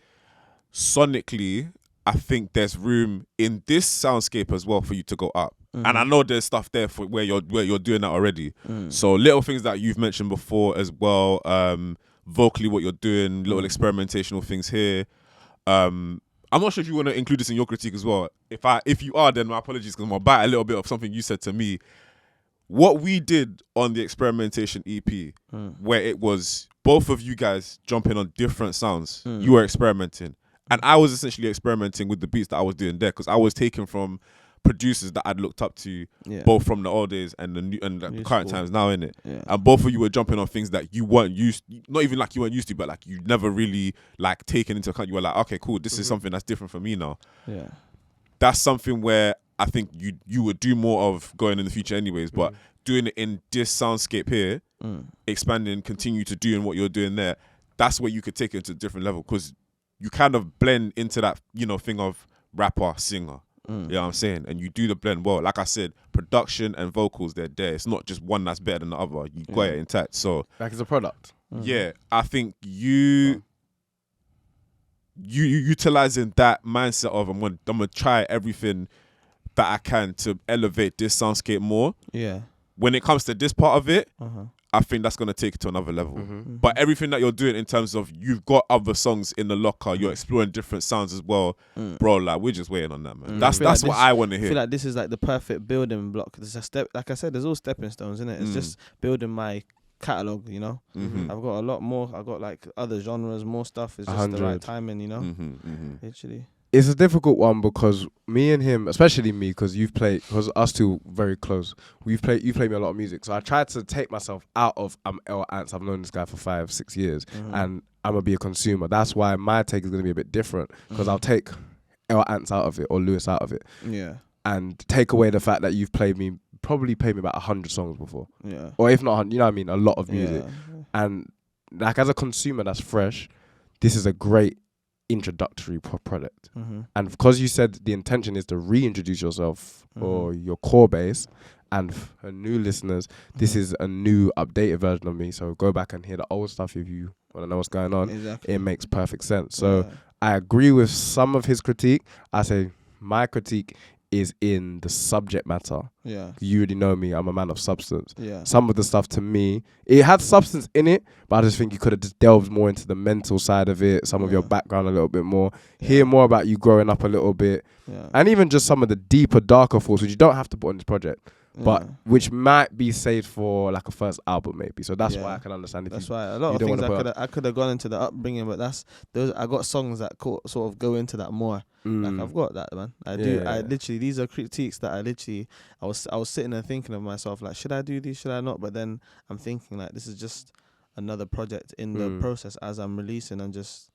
sonically, I think there's room in this soundscape as well for you to go up. And I know there's stuff there for where you're doing that already. So little things that you've mentioned before as well, vocally what you're doing, little experimentational things here. I'm not sure if you want to include this in your critique as well. If you are, then my apologies, because I'm gonna bite a little bit of something you said to me. What we did on the Experimentation EP, where it was both of you guys jumping on different sounds, you were experimenting, and I was essentially experimenting with the beats that I was doing there, because I was taking from producers that I'd looked up to, both from the old days and the new and the current times now, innit? And both of you were jumping on things that you weren't used, not even like you weren't used to, but like you never really like taken into account. You were like, okay, cool, this is something that's different for me now. That's something where I think you would do more of going in the future anyways, but doing it in this soundscape here, expanding, continue to doing what you're doing there, that's where you could take it to a different level, because you kind of blend into that, thing of rapper, singer. You know what I'm saying? And you do the blend well. Like I said, production and vocals, they're there. It's not just one that's better than the other. You got it intact. So like it's a product. Yeah, I think you utilizing that mindset of I'm gonna try everything that I can to elevate this soundscape more. Yeah. When it comes to this part of it, I think that's gonna take it to another level. But everything that you're doing in terms of you've got other songs in the locker, you're exploring different sounds as well, bro. Like we're just waiting on that, man. That's what I want to hear. I feel like this is like the perfect building block. There's a step, like I said, there's all stepping stones, innit? It's just building my catalog, I've got a lot more. I've got like other genres, more stuff. It's just 100. The right timing, literally. It's a difficult one because me and him, especially me, because us two very close. You played me a lot of music, so I tried to take myself out of L Ants. I've known this guy for 5-6 years, and I'm gonna be a consumer. That's why my take is gonna be a bit different, because I'll take L Ants out of it or Lewis out of it, and take away the fact that you've probably played me about 100 songs before, or if not 100, you know what I mean, a lot of music, and like as a consumer that's fresh, this is a great introductory product. And because you said the intention is to reintroduce yourself or your core base, and for new listeners, this is a new updated version of me, so go back and hear the old stuff if you want to know what's going on. It makes perfect sense. So I agree with some of his critique. I say my critique is in the subject matter. You already know me, I'm a man of substance. Some of the stuff to me, it had substance in it, but I just think you could have just delved more into the mental side of it, some of your background a little bit more, hear more about you growing up a little bit, and even just some of the deeper, darker thoughts, which you don't have to put on this project, but which might be saved for like a first album maybe. So that's why I can understand if a lot of things I could have gone into the upbringing, but I got songs that sort of go into that more. Like I've got that, man. I do. I literally, these are critiques that I was sitting and thinking of myself, like, should I do these? Should I not? But then I'm thinking like, this is just another project in the process as I'm releasing and just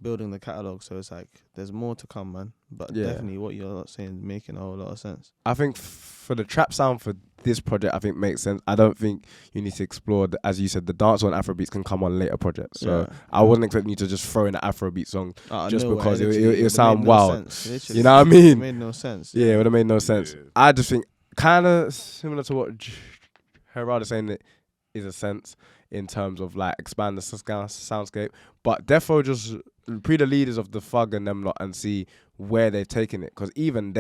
building the catalog. So it's like there's more to come, man. But definitely what you're saying making a whole lot of sense. I think for the trap sound for this project, I think makes sense. I don't think you need to explore as you said, the dancehall and Afrobeats can come on later projects. So I wasn't expecting you to just throw in an Afrobeat song just because it'll sound wild. You know what I mean? It made no sense. Yeah, it would have made no sense. I just think kind of similar to what Gerard is saying, it is a sense in terms of like expand the soundscape, but defo just pre the leaders of the Thug and them lot and see where they're taking it, because even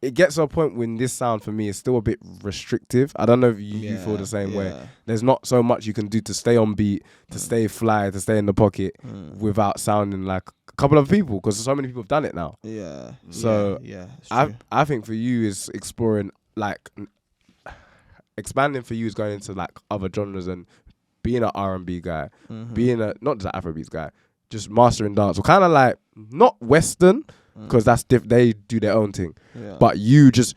it gets to a point when this sound for me is still a bit restrictive. I don't know if you feel the same way. There's not so much you can do to stay on beat, to stay fly, to stay in the pocket without sounding like a couple of people, because so many people have done it now. So I think for you is exploring, like expanding for you is going into like other genres and being an R&B guy, being not just an Afrobeats guy, just mastering dance, or kind of like not Western, because that's they do their own thing, but you just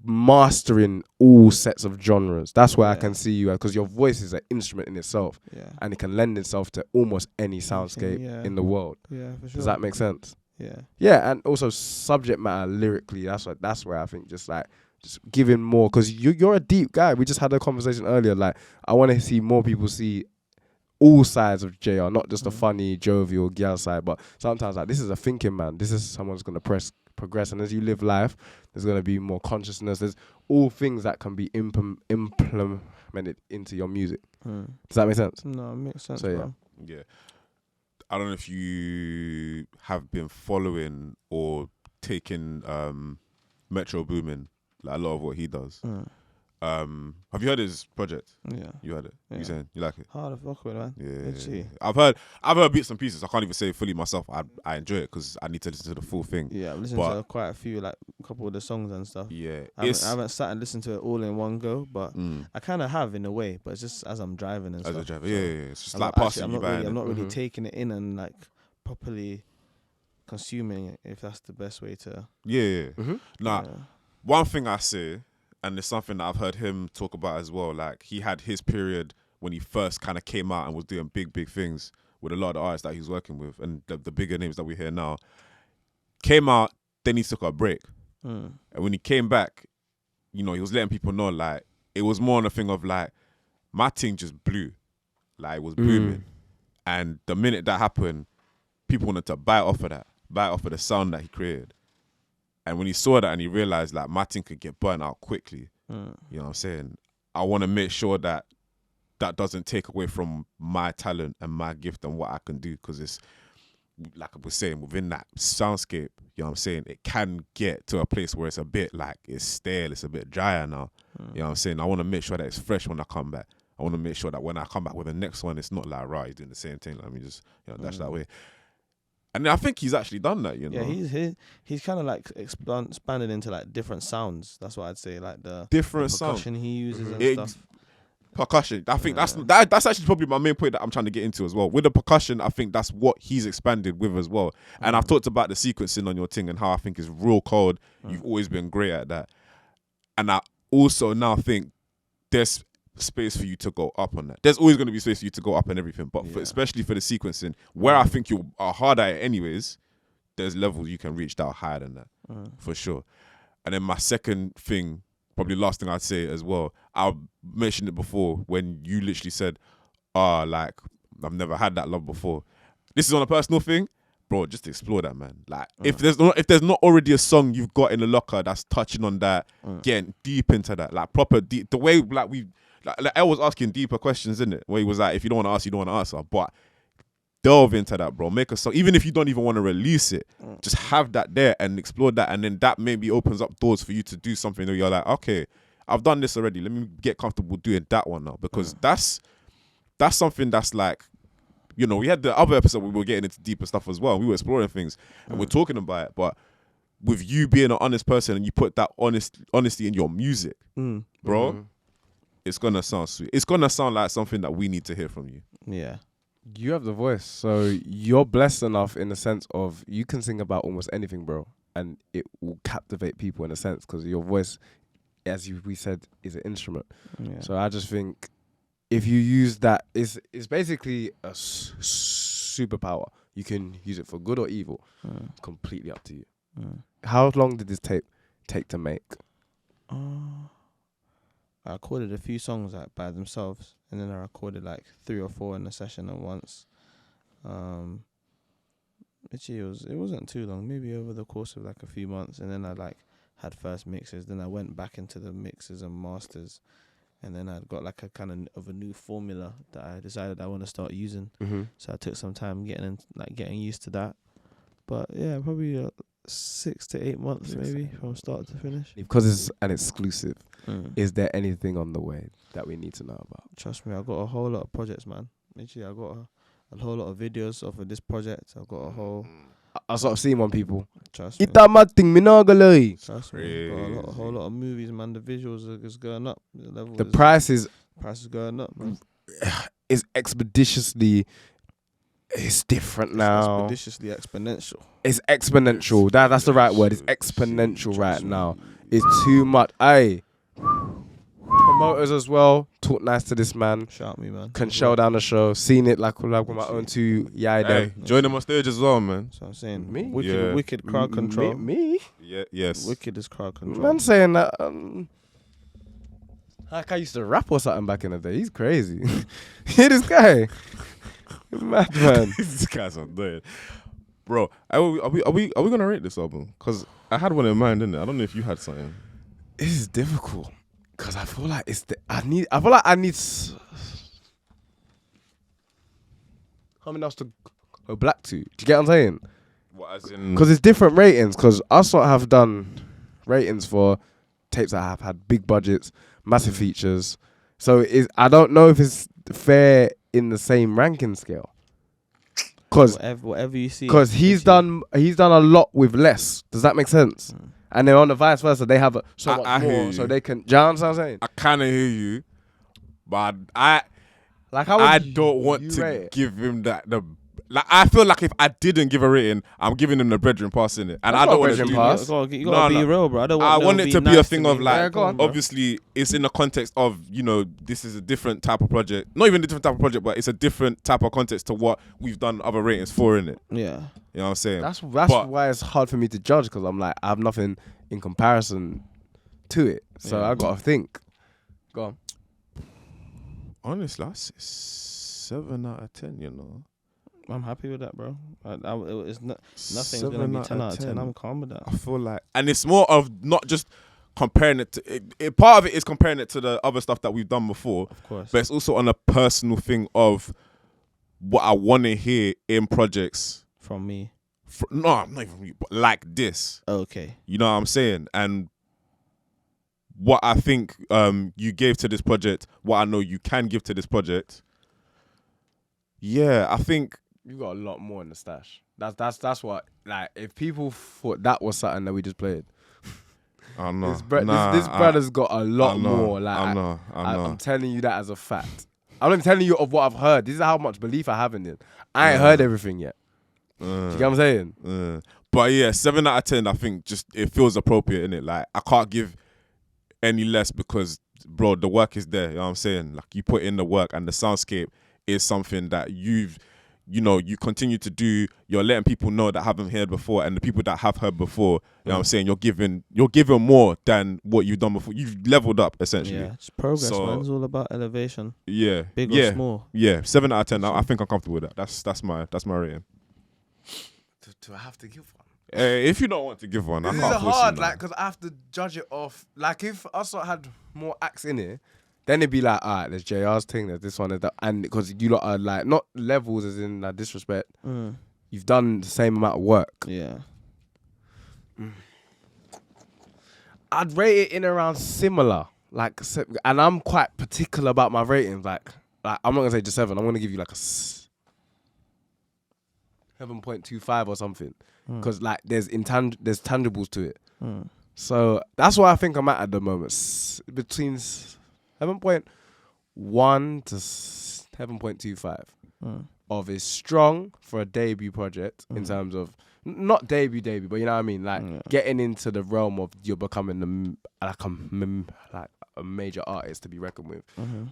mastering all sets of genres. That's where I can see you, because your voice is an instrument in itself, and it can lend itself to almost any soundscape in the world. For sure. Does that make sense? Yeah, and also subject matter lyrically. That's where I think just giving more, because you're a deep guy. We just had a conversation earlier. Like, I want to see more people see all sides of JR, not just the funny, jovial, girl side, but sometimes like this is a thinking man. This is someone who's gonna progress, and as you live life, there's gonna be more consciousness. There's all things that can be implemented into your music. Does that make sense? No, it makes sense. So yeah. I don't know if you have been following or taking Metro Boomin, like a lot of what he does. Have you heard his project? Yeah. You heard it? Yeah. You saying you like it? Hard to fuck with, man. Yeah. I've heard bits and pieces. I can't even say fully myself. I enjoy it because I need to listen to the full thing. Yeah, I've listened to quite a few, like a couple of the songs and stuff. Yeah. I haven't sat and listened to it all in one go, but I kind of have in a way. But it's just as I'm driving and As stuff. a driver, So yeah. It's just I'm like not passing you by. I'm not really taking it in and like properly consuming it, if that's the best way to. Yeah. Nah, Yeah. one thing I say, and it's something that I've heard him talk about as well, like he had his period when he first kind of came out and was doing big things with a lot of the artists that he was working with and the bigger names that we hear now. Came out, then he took a break. And when he came back, you know, he was letting people know, like, it was more on a thing of like, my thing just blew. Like, it was booming. And the minute that happened, people wanted to buy off of the sound that he created. And when he saw that and he realized like my thing could get burnt out quickly, you know what I'm saying? I want to make sure that that doesn't take away from my talent and my gift and what I can do, because it's, like I was saying, within that soundscape, you know what I'm saying, it can get to a place where it's a bit like, it's stale, it's a bit drier now. You know what I'm saying? I want to make sure that it's fresh when I come back. I want to make sure that when I come back with the next one, it's not like, right, he's doing the same thing. Let me just, you know, dash that way. And I think he's actually done that, you know. Yeah, he's kind of like expanded into like different sounds. That's what I'd say, like the different percussion he uses and stuff. Percussion. I think that's actually probably my main point that I'm trying to get into as well. With the percussion, I think that's what he's expanded with as well. And I've talked about the sequencing on your thing and how I think it's real cold. You've always been great at that. And I also now think there's space for you to go up on that. There's always going to be space for you to go up and everything, but especially for the sequencing, where I think you are hard at it anyways, there's levels you can reach that are higher than that, for sure. And then my second thing, probably last thing I'd say as well, I mentioned it before when you literally said, like, I've never had that love before. This is on a personal thing, bro, just explore that, man. Like, if there's not already a song you've got in the locker that's touching on that, getting deep into that, like proper deep, the way like like I was asking deeper questions, isn't it? Where he was like, if you don't want to ask, you don't want to answer. But delve into that, bro. Make a song. Even if you don't even want to release it, just have that there and explore that. And then that maybe opens up doors for you to do something where you're like, okay, I've done this already. Let me get comfortable doing that one now. Because that's something that's like, you know, we had the other episode where we were getting into deeper stuff as well. We were exploring things and we're talking about it. But with you being an honest person and you put that honesty in your music, bro, it's going to sound sweet. It's going to sound like something that we need to hear from you. Yeah. You have the voice, so you're blessed enough in the sense of you can sing about almost anything, bro, and it will captivate people in a sense because your voice, as we said, is an instrument. Yeah. So I just think if you use that, it's basically a superpower. You can use it for good or evil. It's completely up to you. How long did this take to make? I recorded a few songs like by themselves, and then I recorded like 3 or 4 in a session at once. It wasn't too long, maybe over the course of like a few months, and then I like had first mixes. Then I went back into the mixes and masters, and then I got like a kind of a new formula that I decided I want to start using. So I took some time getting used to that. But yeah, probably 6 to 8 months maybe from start to finish. Because it's an exclusive. Is there anything on the way that we need to know about? Trust me, I've got a whole lot of projects, man. Literally, I've got a whole lot of videos off of this project. I've got a whole... I sort of seen one, people. Trust me. Ita thing, me no galay. Trust me. Got a whole lot of movies, man. The visuals is going up. The price is going up, man. Is expeditiously... It's different now. Expeditiously exponential. It's exponential. That's the right word. It's exponential right now. It's too much. Aye. Promoters as well. Talk nice to this man. Shout me, man. Can shell down the show. Seen it like with my own two. Hey, join them on stage as well, man. That's what I'm saying. Me? Wicked crowd control. Me? Yeah, yes. Wicked is crowd control. Man saying that. Like I used to rap or something back in the day. He's crazy. Hear this guy. Mad man. This guy's annoying. Bro, are we gonna rate this album? Because I had one in mind, didn't I don't know if you had something. This is difficult because I feel like I feel like I need. How many else to or Black to. Do you get what I'm saying? What, as in? Because it's different ratings. Because us lot have done ratings for tapes that have had big budgets, massive features. So I don't know if it's fair in the same ranking scale. Because whatever you see. Because he's done a lot with less. Does that make sense? And then on the vice versa, they have so much more, so they can. Do you know what I'm saying? I kind of hear you, but I don't want to give him that. Like, I feel like if I didn't give a rating, I'm giving him the brethren pass in it, and I don't want to do pass. You gotta be real, bro. I want it to be a thing of like, on, obviously, it's in the context of, you know, this is a different type of project. Not even a different type of project, but it's a different type of context to what we've done other ratings for in it. Yeah, you know what I'm saying. That's why it's hard for me to judge, because I'm like, I have nothing in comparison to it, so I gotta think. Go on. Honestly, that's 7 out of 10. You know. I'm happy with that, bro. Nothing's gonna be 10 out of 10. I'm calm with that. I feel like, and it's more of not just comparing it to. Part of it is comparing it to the other stuff that we've done before, of course. But it's also on a personal thing of what I want to hear in projects from me. No, not even from you, but like this. Okay. You know what I'm saying? And what I think you gave to this project, what I know you can give to this project. Yeah, I think. You got a lot more in the stash. That's what, like, if people thought that was something that we just played. I know. This brother's got a lot more. Like, I know. I'm telling you that as a fact. I'm not telling you of what I've heard. This is how much belief I have in it. I ain't heard everything yet. Do you get what I'm saying? But yeah, 7 out of 10, I think just it feels appropriate, innit? Like, I can't give any less because, bro, the work is there. You know what I'm saying? Like, you put in the work, and the soundscape is something that you continue to do. You're letting people know that haven't heard before, and the people that have heard before, you know what I'm saying, you're giving more than what you've done before. You've leveled up, essentially. Yeah, it's progress, man. It's all about elevation. Yeah. Big or small. Yeah, 7 out of 10. I think I'm comfortable with that. That's my rating. Do I have to give one? If you don't want to give one, I this can't is force hard, you, like, because I have to judge it off. Like, if us had more acts in it, then it'd be like, all right, there's JR's thing, there's this one, there's that. And because you lot are like, not levels as in like disrespect, you've done the same amount of work. Yeah. I'd rate it in around similar. Like, and I'm quite particular about my ratings. Like I'm not going to say just 7. I'm going to give you like a 7.25 or something. Because like there's tangibles to it. So that's why I think I'm at the moment. Between 7.1 to 7.25 of is strong for a debut project in terms of not debut, but you know what I mean, like getting into the realm of you're becoming a major artist to be reckoned with.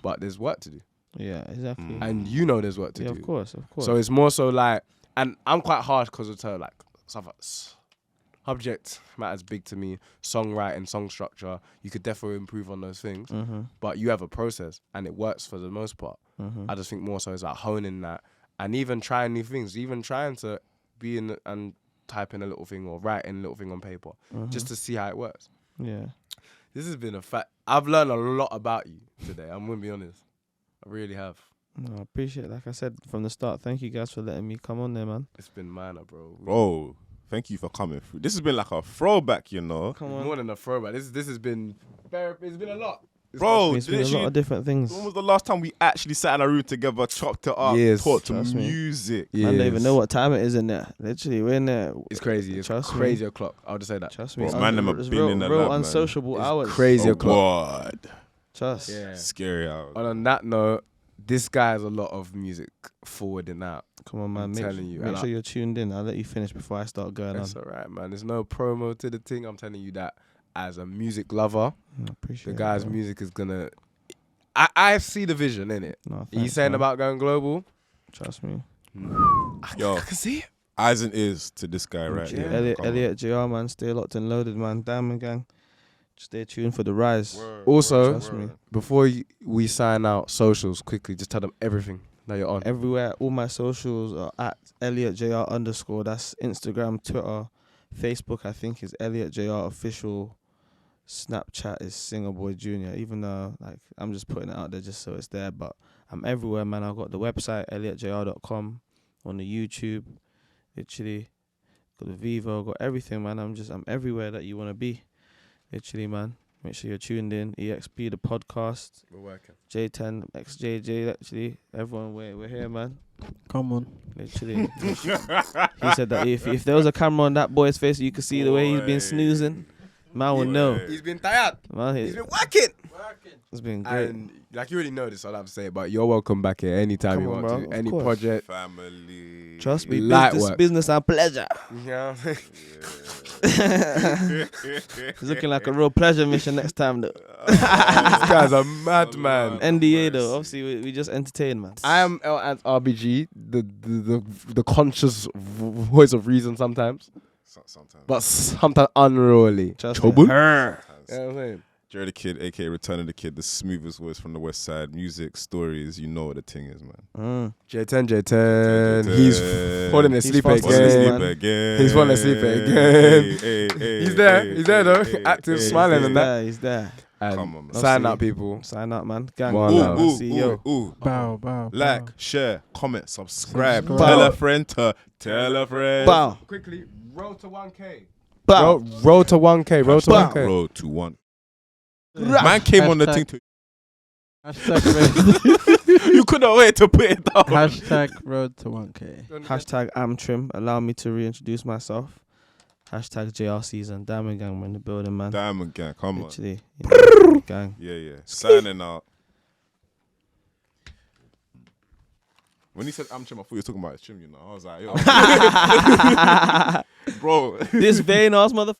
But there's work to do. Yeah, exactly. And you know there's work to do. Of course. So it's more so like, and I'm quite harsh because of her, like stuff like subject matters big to me, songwriting, song structure. You could definitely improve on those things, but you have a process and it works for the most part. I just think more so it's like honing that and even trying new things, even trying to be in and type in a little thing or write in a little thing on paper just to see how it works. Yeah. This has been a fact. I've learned a lot about you today. I'm going to be honest. I really have. No, I appreciate it. Like I said from the start, thank you guys for letting me come on there, man. It's been minor, bro. Bro, thank you for coming through. This has been like a throwback, you know. Come on. More than a throwback. This has been it's been a lot. Bro, It's been a lot of different things. When was the last time we actually sat in a room together, chopped it up, talked to music? Yes. I don't even know what time it is in there. Literally, we're in there. It's crazy. It's Trust crazy me. o'clock. I'll just say that. Trust me. Bro, man, them have It's been in the real lab, man. unsociable It's hours. crazy Oh, o'clock. God. Trust. Yeah. Scary hours. And on that note, this guy has a lot of music forward and out. Come on, man. I'm telling you. Make sure you're tuned in. I'll let you finish before I start going That's on. all right, man. There's no promo to the thing. I'm telling you that as a music lover, I appreciate the guy's it, bro. music is gonna. I see the vision in it. No, You thanks, saying man. about going global? Trust me. Yo, I can see it. eyes and ears to this guy right Yeah. here. Elliot JR, man. Stay locked and loaded, man. Diamond Gang. Stay tuned for the rise. Also, Trust me. before we sign out, socials quickly. Just tell them everything that you're on. Everywhere, all my socials are at ElliotJR_. That's Instagram, Twitter, Facebook. I think is ElliotJR official. Snapchat is Singerboy Jr. Even though like I'm just putting it out there just so it's there, but I'm everywhere, man. I've got the website ElliotJR.com. on the YouTube, literally. Got the Vivo, got everything, man. I'm everywhere that you want to be, literally, man. Make sure you're tuned in. EXP, the podcast. We're working. J10XJJ, actually. Everyone, we're here, man. Come on. Literally. He said that if there was a camera on that boy's face, you could see the way he's been snoozing. Man would know. He's been tired. Man, He's been working. it's been great. And like you already know this, all I have to say, but you're welcome back here anytime Come you on, want bro, to. of Any course. project. Family. Trust me, Light work. business and pleasure. Yeah. It's looking like a real pleasure mission next time, though. This guy's a madman. NDA, though. Obviously, we just entertain, man. I am L and RBG, the conscious voice of reason sometimes, Sometimes. but sometimes unruly. Trust Trouble. me. Her. You know what I'm saying? Jerry the Kid, aka Return of the Kid, the smoothest voice from the West Side. Music, stories, you know what the thing is, man. J10. He's falling asleep fast again. asleep, He's falling asleep again. He's there. He's there though. Active, smiling and that. He's there. And Come on, man. sign up, people. Sign up, man. Gang. One love. Ooh, See you. ooh. Bow. Like, share, comment, subscribe. Subscribe. Tell a friend to tell a friend. Bow. Quickly, roll to 1K. Bow. Roll to 1K. Roll to Bow. 1K. Road to one. Man came on the Hashtag- thing to. Hashtag You couldn't wait to put it down. hashtag road to 1K. Hashtag I'm trim. Allow me to reintroduce myself. Hashtag JR season. Diamond Gang, we're in the building, man. Diamond Gang, come on. Literally. You know, gang. Yeah. Signing out. When he said I'm trim, I thought you were talking about his trim, you know. I was like, yo. Bro. This vain ass motherfucker.